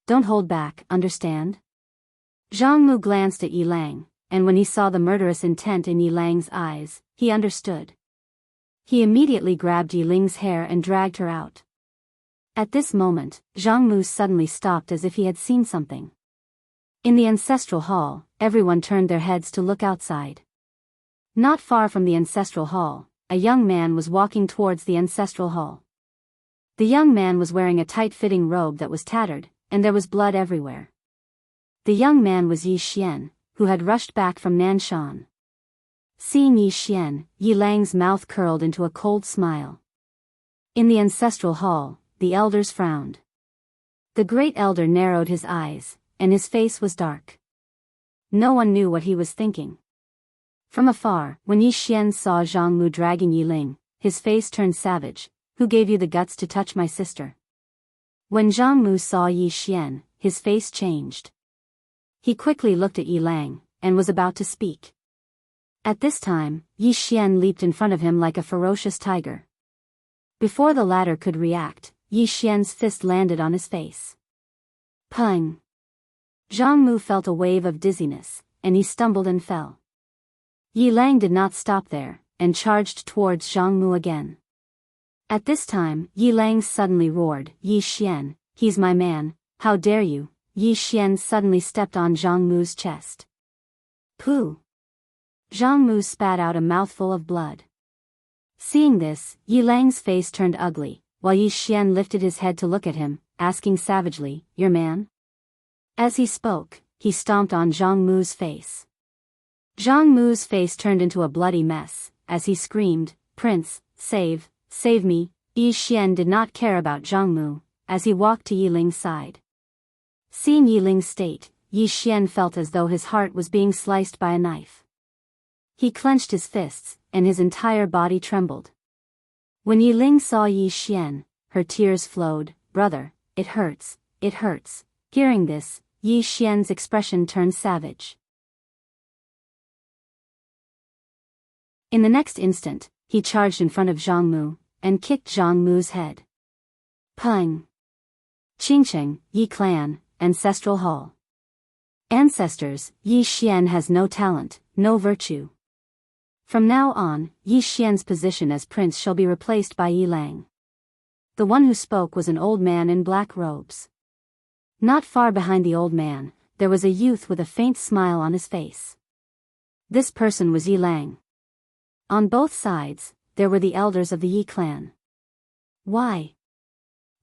Don't hold back, understand?" Jianghu glanced at Yi Lang, and when he saw the murderous intent in Yi Lang's eyes, he understood. He immediately grabbed Yi Ling's hair and dragged her out. At this moment, Jianghu suddenly stopped as if he had seen something. In the ancestral hall, everyone turned their heads to look outside. Not far from the ancestral hall, a young man was walking towards the ancestral hall. The young man was wearing a tight-fitting robe that was tattered, and there was blood everywhere. The young man was Yi Xian, who had rushed back from Nanshan. Seeing Yi Xian, Yi Lang's mouth curled into a cold smile. In the ancestral hall, the elders frowned. The great elder narrowed his eyes, and his face was dark. No one knew what he was thinking. From afar, when Yi Xian saw Jianghu dragging Yi Ling, his face turned savage. "Who gave you the guts to touch my sister?" When Jianghu saw Yi Xian, his face changed. He quickly looked at Yi Lang, and was about to speak. At this time, Yi Xian leaped in front of him like a ferocious tiger. Before the latter could react, Yi Xian's fist landed on his face. Pung! Jianghu felt a wave of dizziness, and he stumbled and fell. Yi Lang did not stop there, and charged towards Jianghu again. At this time, Yi Lang suddenly roared, "Yi Xian, he's my man, how dare you!" Yi Xian suddenly stepped on Jianghu's chest. Pooh! Jianghu spat out a mouthful of blood. Seeing this, Yi Lang's face turned ugly, while Yi Xian lifted his head to look at him, asking savagely, "Your man?" As he spoke, he stomped on Jianghu's face. Jianghu's face turned into a bloody mess, as he screamed, "Prince, save me!" Yi Xian did not care about Jianghu, as he walked to Yi Ling's side. Seeing Yi Ling's state, Yi Xian felt as though his heart was being sliced by a knife. He clenched his fists, and his entire body trembled. When Yi Ling saw Yi Xian, her tears flowed. "Brother, it hurts, it hurts." Hearing this, Yi Xian's expression turned savage. In the next instant, he charged in front of Jianghu, and kicked Jianghu's head. Pung! Qingcheng, Yi Clan, Ancestral Hall. Ancestors, Yi Xian has no talent, no virtue. From now on, Yi Xian's position as prince shall be replaced by Yi Lang. The one who spoke was an old man in black robes. Not far behind the old man, there was a youth with a faint smile on his face. This person was Yi Lang. On both sides, there were the elders of the Yi clan. Why?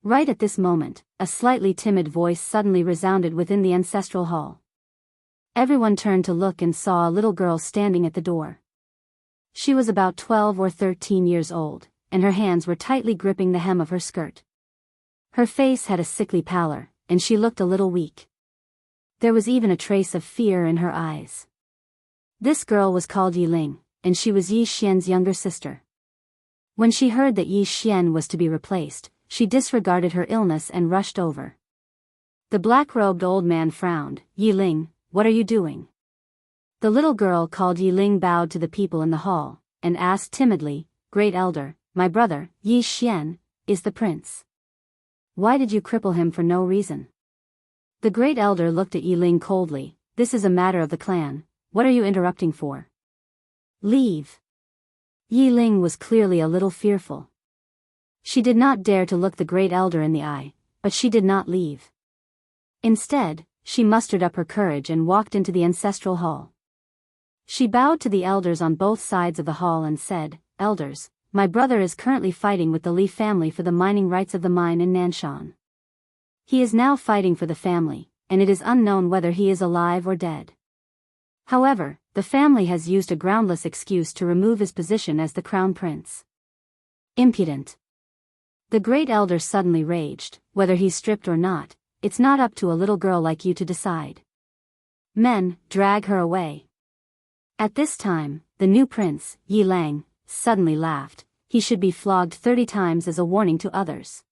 Right at this moment, a slightly timid voice suddenly resounded within the ancestral hall. Everyone turned to look and saw a little girl standing at the door. She was about 12 or 13 years old, and her hands were tightly gripping the hem of her skirt. Her face had a sickly pallor, and she looked a little weak. There was even a trace of fear in her eyes. This girl was called Yi Ling, and she was Yi Xian's younger sister. When she heard that Yi Xian was to be replaced, she disregarded her illness and rushed over. The black-robed old man frowned. Yi Ling, what are you doing? The little girl called Yi Ling bowed to the people in the hall, and asked timidly, Great Elder, my brother, Yi Xian, is the prince. Why did you cripple him for no reason? The Great Elder looked at Yi Ling coldly. This is a matter of the clan, what are you interrupting for? Leave. Yi Ling was clearly a little fearful. She did not dare to look the Great Elder in the eye, but she did not leave. Instead, she mustered up her courage and walked into the ancestral hall. She bowed to the elders on both sides of the hall and said, Elders, my brother is currently fighting with the Li family for the mining rights of the mine in Nanshan. He is now fighting for the family, and it is unknown whether he is alive or dead. However, the family has used a groundless excuse to remove his position as the crown prince. Impudent. The Great Elder suddenly raged, whether he's stripped or not, it's not up to a little girl like you to decide. Men, drag her away. At this time, the new prince, Yi Lang, suddenly laughed. He should be flogged 30 times as a warning to others.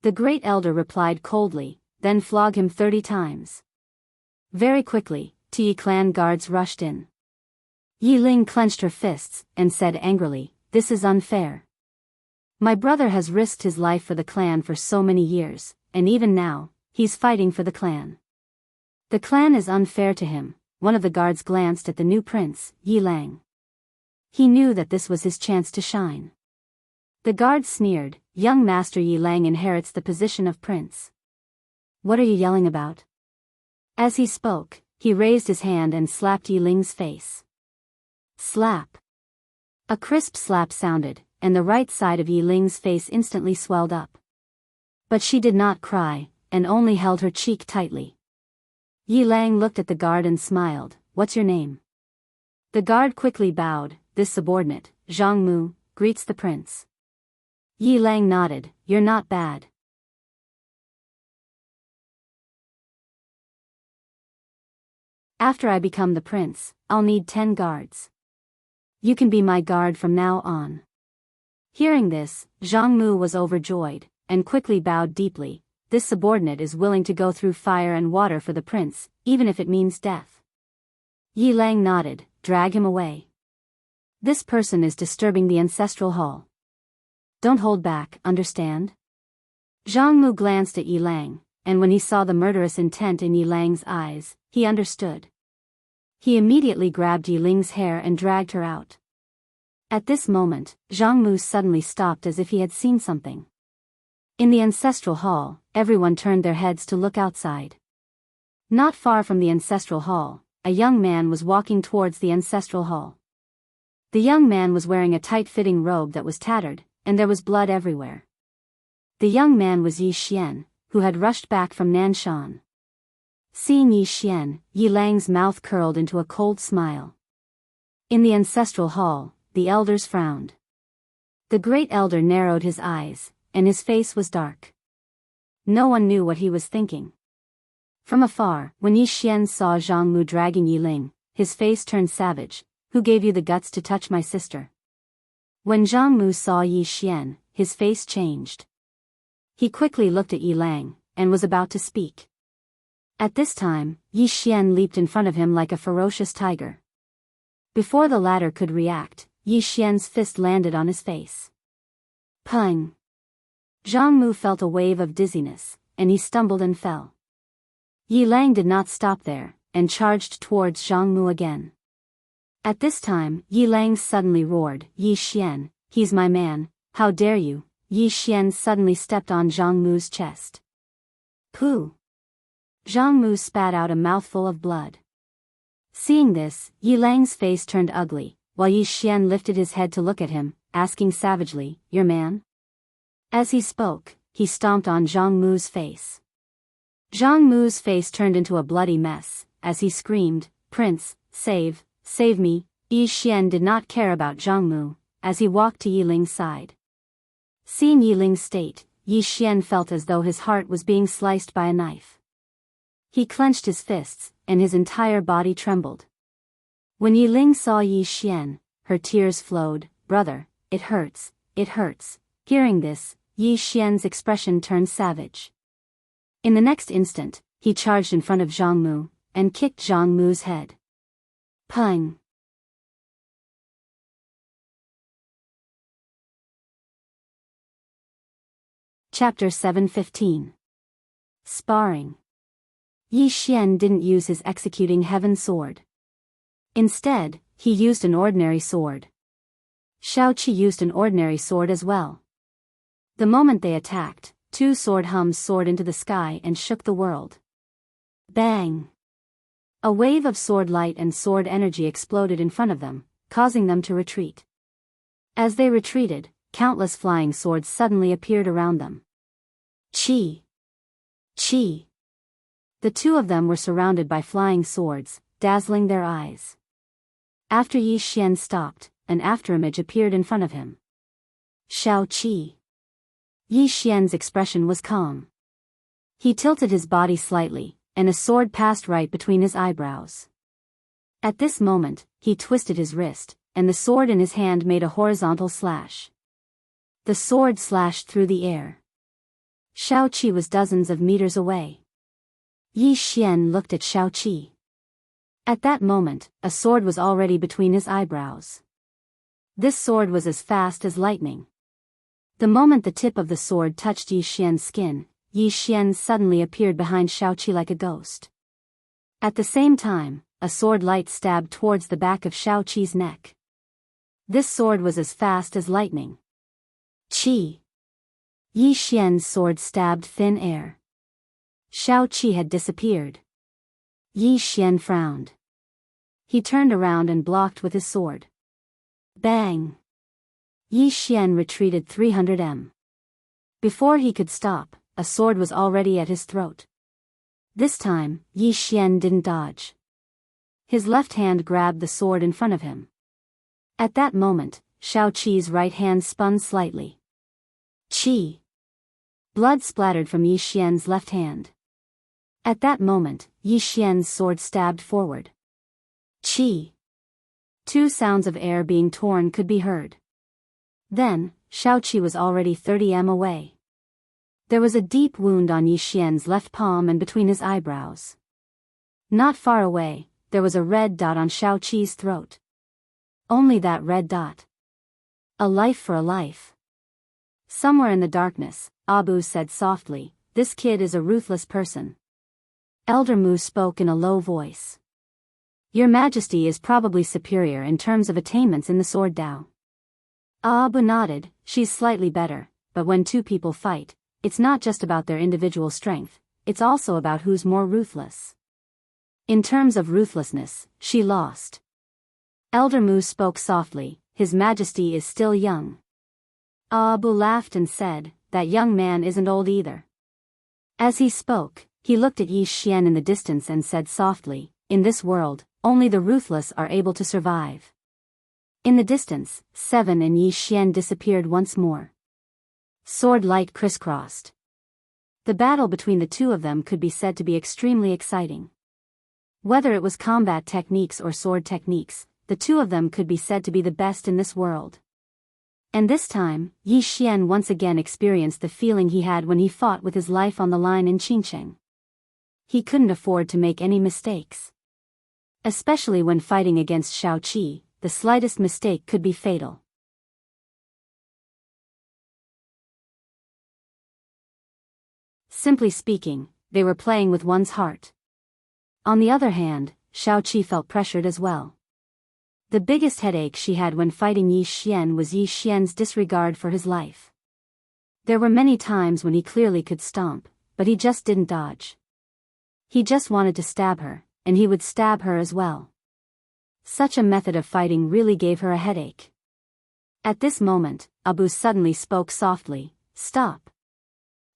The Great Elder replied coldly, then flog him 30 times. Very quickly, Yi clan guards rushed in. Yi Ling clenched her fists, and said angrily, This is unfair. My brother has risked his life for the clan for so many years, and even now, he's fighting for the clan. The clan is unfair to him. One of the guards glanced at the new prince, Yi Lang. He knew that this was his chance to shine. The guard sneered, Young Master Yi Lang inherits the position of prince. What are you yelling about? As he spoke, he raised his hand and slapped Yi Ling's face. Slap. A crisp slap sounded, and the right side of Yi Ling's face instantly swelled up. But she did not cry, and only held her cheek tightly. Yi Lang looked at the guard and smiled, What's your name? The guard quickly bowed, This subordinate, Jianghu, greets the prince. Yi Lang nodded, You're not bad. After I become the prince, I'll need 10 guards. You can be my guard from now on. Hearing this, Jianghu was overjoyed, and quickly bowed deeply. This subordinate is willing to go through fire and water for the prince, even if it means death. Yi Lang nodded, Drag him away. This person is disturbing the ancestral hall. Don't hold back, understand? Jianghu glanced at Yi Lang, and when he saw the murderous intent in Yi Lang's eyes, he understood. He immediately grabbed Yi Ling's hair and dragged her out. At this moment, Jianghu suddenly stopped as if he had seen something. In the ancestral hall, everyone turned their heads to look outside. Not far from the ancestral hall, a young man was walking towards the ancestral hall. The young man was wearing a tight-fitting robe that was tattered, and there was blood everywhere. The young man was Yi Xian, who had rushed back from Nanshan. Seeing Yi Xian, Yi Lang's mouth curled into a cold smile. In the ancestral hall, the elders frowned. The Great Elder narrowed his eyes, and his face was dark. No one knew what he was thinking. From afar, when Yi Xian saw Jianghu dragging Yi Ling, his face turned savage. Who gave you the guts to touch my sister? When Jianghu saw Yi Xian, his face changed. He quickly looked at Yi Lang, and was about to speak. At this time, Yi Xian leaped in front of him like a ferocious tiger. Before the latter could react, Yi Xian's fist landed on his face. Pung! Jianghu felt a wave of dizziness, and he stumbled and fell. Yi Lang did not stop there, and charged towards Jianghu again. At this time, Yi Lang suddenly roared, Yi Xian, he's my man, how dare you? Yi Xian suddenly stepped on Jianghu's chest. Pooh! Jianghu spat out a mouthful of blood. Seeing this, Yi Lang's face turned ugly, while Yi Xian lifted his head to look at him, asking savagely, your man? As he spoke, he stomped on Jianghu's face. Jianghu's face turned into a bloody mess, as he screamed, Prince, save me. Yi Xian did not care about Jianghu, as he walked to Yi Ling's side. Seeing Yi Ling's state, Yi Xian felt as though his heart was being sliced by a knife. He clenched his fists, and his entire body trembled. When Yi Ling saw Yi Xian, her tears flowed, brother, it hurts, it hurts. Hearing this, Yi Xian's expression turned savage. In the next instant, he charged in front of Jianghu, and kicked Jianghu's head. Pung! Chapter 7:15. Sparring. Yi Xian didn't use his executing heaven sword. Instead, he used an ordinary sword. Shaoqi used an ordinary sword as well. The moment they attacked, two sword hums soared into the sky and shook the world. Bang! A wave of sword light and sword energy exploded in front of them, causing them to retreat. As they retreated, countless flying swords suddenly appeared around them. Chi! Chi! The two of them were surrounded by flying swords, dazzling their eyes. After Yi Xian stopped, an afterimage appeared in front of him. Shaoqi! Yi Xian's expression was calm. He tilted his body slightly, and a sword passed right between his eyebrows. At this moment, he twisted his wrist, and the sword in his hand made a horizontal slash. The sword slashed through the air. Shaoqi was dozens of meters away. Yi Xian looked at Shaoqi. At that moment, a sword was already between his eyebrows. This sword was as fast as lightning. The moment the tip of the sword touched Yi Xian's skin, Yi Xian suddenly appeared behind Shaoqi like a ghost. At the same time, a sword light stabbed towards the back of Shaoqi's neck. This sword was as fast as lightning. Qi! Yi Xian's sword stabbed thin air. Shaoqi had disappeared. Yi Xian frowned. He turned around and blocked with his sword. Bang! Yi Xian retreated 300 m. Before he could stop, a sword was already at his throat. This time, Yi Xian didn't dodge. His left hand grabbed the sword in front of him. At that moment, Shaoqi's right hand spun slightly. Qi! Blood splattered from Yi Xian's left hand. At that moment, Yi Xian's sword stabbed forward. Qi! Two sounds of air being torn could be heard. Then, Shaoqi was already 30 m away. There was a deep wound on Yi Xian's left palm and between his eyebrows. Not far away, there was a red dot on Shaoqi's throat. Only that red dot. A life for a life. Somewhere in the darkness, Abu said softly, "This kid is a ruthless person." Elder Mu spoke in a low voice. "Your Majesty is probably superior in terms of attainments in the sword Dao." Abu nodded, "She's slightly better, but when two people fight, it's not just about their individual strength, it's also about who's more ruthless. In terms of ruthlessness, she lost." Elder Mu spoke softly, "His Majesty is still young." Abu laughed and said, "That young man isn't old either." As he spoke, he looked at Yi Xian in the distance and said softly, "In this world, only the ruthless are able to survive." In the distance, Seven and Yi Xian disappeared once more. Sword light crisscrossed. The battle between the two of them could be said to be extremely exciting. Whether it was combat techniques or sword techniques, the two of them could be said to be the best in this world. And this time, Yi Xian once again experienced the feeling he had when he fought with his life on the line in Qingcheng. He couldn't afford to make any mistakes. Especially when fighting against Shaoqi, the slightest mistake could be fatal. Simply speaking, they were playing with one's heart. On the other hand, Shaoqi felt pressured as well. The biggest headache she had when fighting Yi Xian was Yi Xian's disregard for his life. There were many times when he clearly could stomp, but he just didn't dodge. He just wanted to stab her, and he would stab her as well. Such a method of fighting really gave her a headache. At this moment, Abu suddenly spoke softly, "Stop."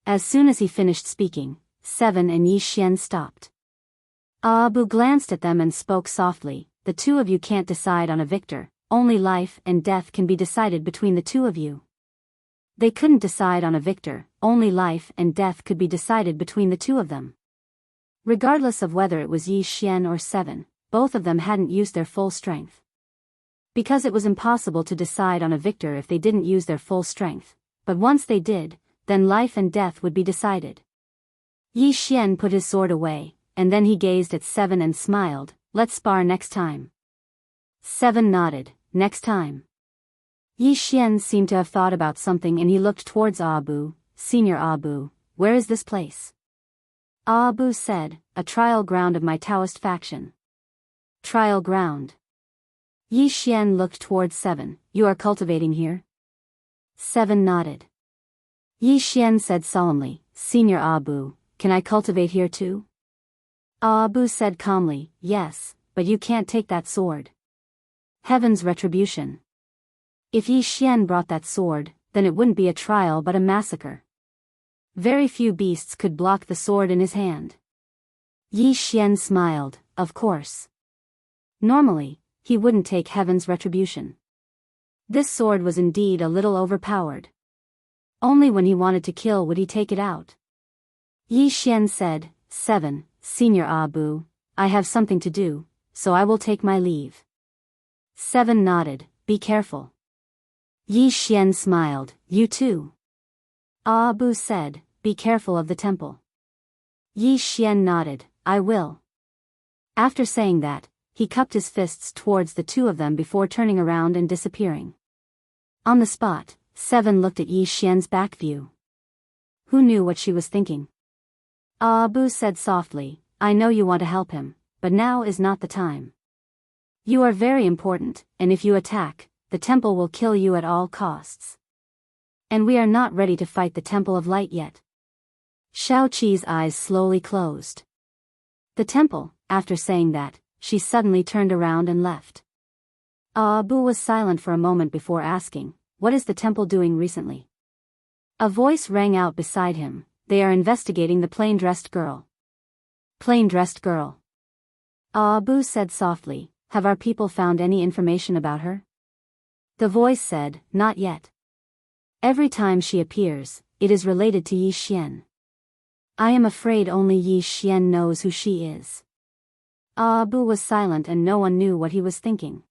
As soon as he finished speaking, Seven and Yi Xian stopped. Abu glanced at them and spoke softly, "The two of you can't decide on a victor, only life and death can be decided between the two of you." They couldn't decide on a victor, only life and death could be decided between the two of them. Regardless of whether it was Yi Xian or Seven, both of them hadn't used their full strength. Because it was impossible to decide on a victor if they didn't use their full strength, but once they did, then life and death would be decided. Yi Xian put his sword away, and then he gazed at Seven and smiled. Let's spar next time. Seven nodded. Next time. Yi Xian seemed to have thought about something and he looked towards Abu. Senior Abu, where is this place? Abu said, a trial ground of my Taoist faction. Trial ground. Yi Xian looked towards Seven. You are cultivating here? Seven nodded. Yi Xian said solemnly, Senior Abu, can I cultivate here too? Abu said calmly, yes, but you can't take that sword. Heaven's retribution. If Yi Xian brought that sword, then it wouldn't be a trial but a massacre. Very few beasts could block the sword in his hand. Yi Xian smiled, of course. Normally, he wouldn't take heaven's retribution. This sword was indeed a little overpowered. Only when he wanted to kill would he take it out. Yi Xian said, Seven, Senior Abu, I have something to do, so I will take my leave. Seven nodded, be careful. Yi Xian smiled, you too. Abu said, be careful of the temple. Yi Xian nodded, I will. After saying that, he cupped his fists towards the two of them before turning around and disappearing. On the spot, Seven looked at Yi Xian's back view. Who knew what she was thinking? Abu said softly, I know you want to help him, but now is not the time. You are very important, and if you attack, the temple will kill you at all costs. And we are not ready to fight the Temple of Light yet. Shao Qi's eyes slowly closed. The temple, after saying that, she suddenly turned around and left. Abu was silent for a moment before asking, what is the temple doing recently? A voice rang out beside him, they are investigating the plain-dressed girl. Plain-dressed girl. Abu said softly, have our people found any information about her? The voice said, not yet. Every time she appears, it is related to Yi Xian. I am afraid only Yi Xian knows who she is. Abu was silent and no one knew what he was thinking.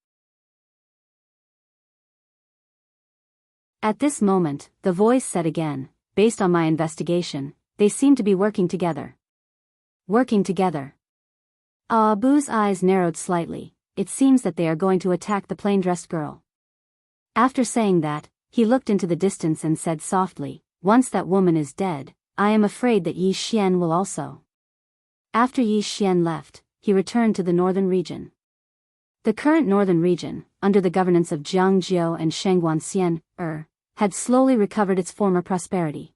At this moment, the voice said again, based on my investigation, they seem to be working together. Working together. Abu's eyes narrowed slightly, it seems that they are going to attack the plain-dressed girl. After saying that, he looked into the distance and said softly, once that woman is dead, I am afraid that Yi Xian will also. After Yi Xian left, he returned to the northern region. The current northern region, under the governance of Jianghu and Shangguanxian, had slowly recovered its former prosperity.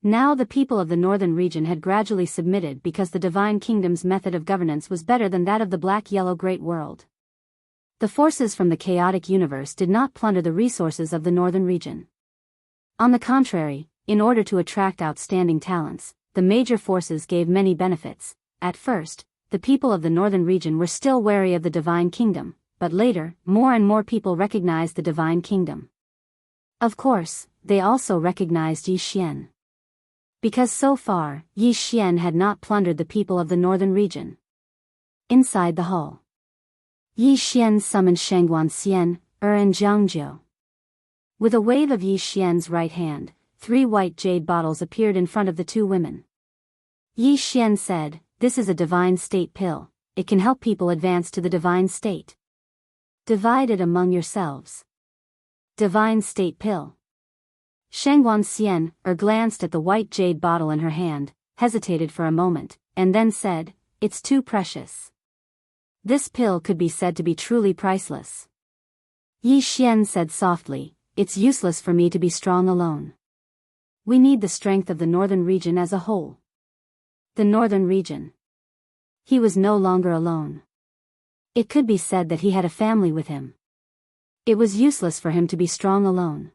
Now the people of the northern region had gradually submitted because the Divine Kingdom's method of governance was better than that of the Black-Yellow Great World. The forces from the chaotic universe did not plunder the resources of the northern region. On the contrary, in order to attract outstanding talents, the major forces gave many benefits. At first, the people of the northern region were still wary of the Divine Kingdom, but later, more and more people recognized the Divine Kingdom. Of course, they also recognized Yi Xian. Because so far, Yi Xian had not plundered the people of the northern region. Inside the hall, Yi Xian summoned Shangguanxian, and Jianghu. With a wave of Yi Xian's right hand, 3 white jade bottles appeared in front of the two women. Yi Xian said, this is a divine state pill, it can help people advance to the divine state. Divide it among yourselves. Divine state pill. Shangguanxian, glanced at the white jade bottle in her hand, hesitated for a moment, and then said, it's too precious. This pill could be said to be truly priceless. Yi Xian said softly, it's useless for me to be strong alone. We need the strength of the northern region as a whole. The northern region. He was no longer alone. It could be said that he had a family with him. It was useless for him to be strong alone.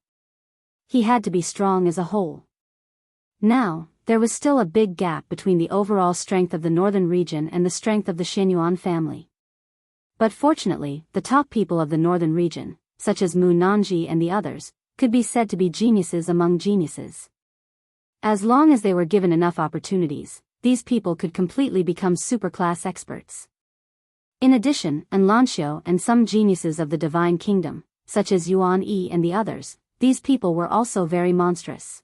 He had to be strong as a whole. Now, there was still a big gap between the overall strength of the northern region and the strength of the Xinyuan family. But fortunately, the top people of the northern region, such as Mu Nanji and the others, could be said to be geniuses among geniuses. As long as they were given enough opportunities, these people could completely become superclass experts. In addition, Lanxiu and some geniuses of the Divine Kingdom, such as Yuan Yi and the others, these people were also very monstrous.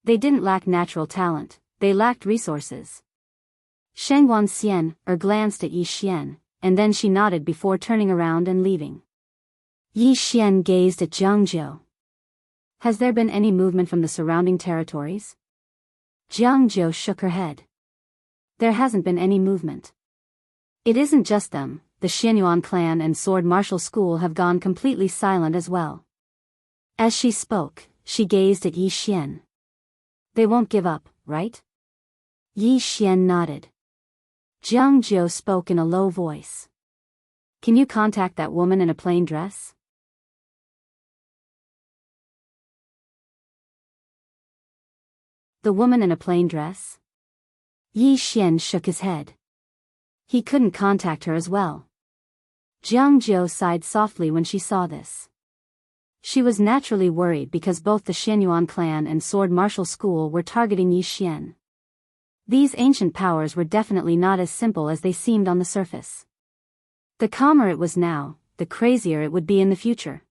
They didn't lack natural talent, they lacked resources. Sheng Wanxian glanced at Yi Xian, and then she nodded before turning around and leaving. Yi Xian gazed at Jianghu. Has there been any movement from the surrounding territories? Jianghu shook her head. There hasn't been any movement. It isn't just them, the Xianyuan clan and sword martial school have gone completely silent as well. As she spoke, she gazed at Yi Xian. They won't give up, right? Yi Xian nodded. Jianghu spoke in a low voice. Can you contact that woman in a plain dress? The woman in a plain dress? Yi Xian shook his head. He couldn't contact her as well. Jianghu sighed softly when she saw this. She was naturally worried because both the Xianyuan clan and sword martial school were targeting Yi Xian. These ancient powers were definitely not as simple as they seemed on the surface. The calmer it was now, the crazier it would be in the future.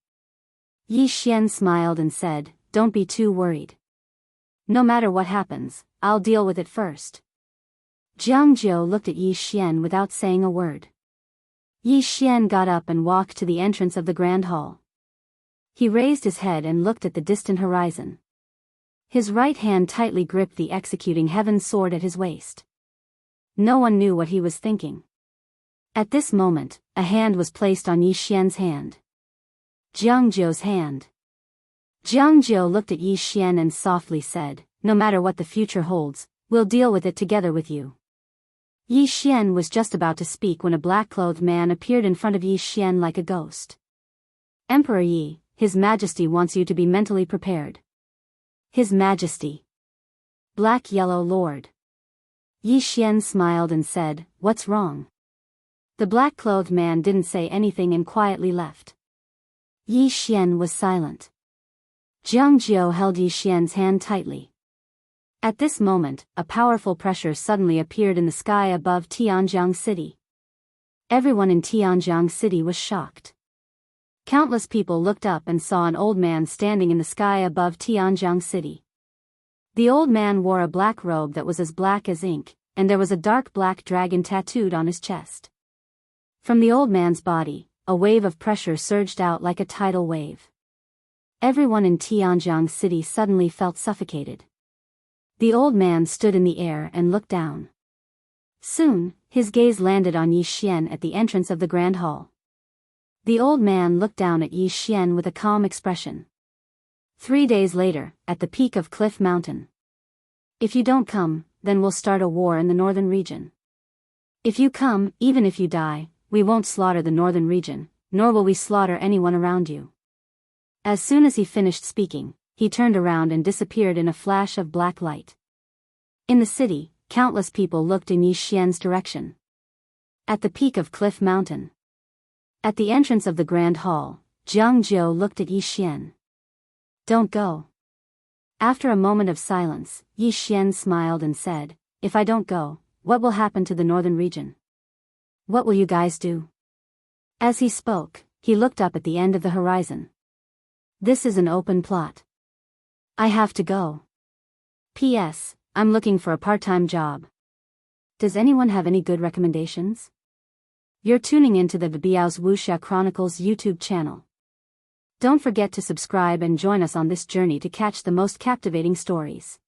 Yi Xian smiled and said, "Don't be too worried. No matter what happens, I'll deal with it first." Jianghu looked at Yi Xian without saying a word. Yi Xian got up and walked to the entrance of the grand hall. He raised his head and looked at the distant horizon. His right hand tightly gripped the executing heaven sword at his waist. No one knew what he was thinking. At this moment, a hand was placed on Yi Xian's hand. Jianghu's hand. Jianghu looked at Yi Xian and softly said, "No matter what the future holds, we'll deal with it together with you." Yi Xian was just about to speak when a black-clothed man appeared in front of Yi Xian like a ghost. "Emperor Yi, His Majesty wants you to be mentally prepared." His Majesty. Black-Yellow Lord. Yi Xian smiled and said, "What's wrong?" The black-clothed man didn't say anything and quietly left. Yi Xian was silent. Jianghu held Yi Xian's hand tightly. At this moment, a powerful pressure suddenly appeared in the sky above Tianjiang City. Everyone in Tianjiang City was shocked. Countless people looked up and saw an old man standing in the sky above Tianjiang City. The old man wore a black robe that was as black as ink, and there was a dark black dragon tattooed on his chest. From the old man's body, a wave of pressure surged out like a tidal wave. Everyone in Tianjiang City suddenly felt suffocated. The old man stood in the air and looked down. Soon, his gaze landed on Yi Xian at the entrance of the grand hall. The old man looked down at Yi Xian with a calm expression. 3 days later, at the peak of Cliff Mountain. "If you don't come, then we'll start a war in the northern region. If you come, even if you die, we won't slaughter the northern region, nor will we slaughter anyone around you." As soon as he finished speaking, he turned around and disappeared in a flash of black light. In the city, countless people looked in Yi Xian's direction. At the peak of Cliff Mountain. At the entrance of the grand hall, Jianghu looked at Yi Xian. "Don't go." After a moment of silence, Yi Xian smiled and said, "If I don't go, what will happen to the northern region? What will you guys do?" As he spoke, he looked up at the end of the horizon. "This is an open plot. I have to go. P.S. I'm looking for a part-time job. Does anyone have any good recommendations?" You're tuning into the Biyao's Wuxia Chronicles YouTube channel. Don't forget to subscribe and join us on this journey to catch the most captivating stories.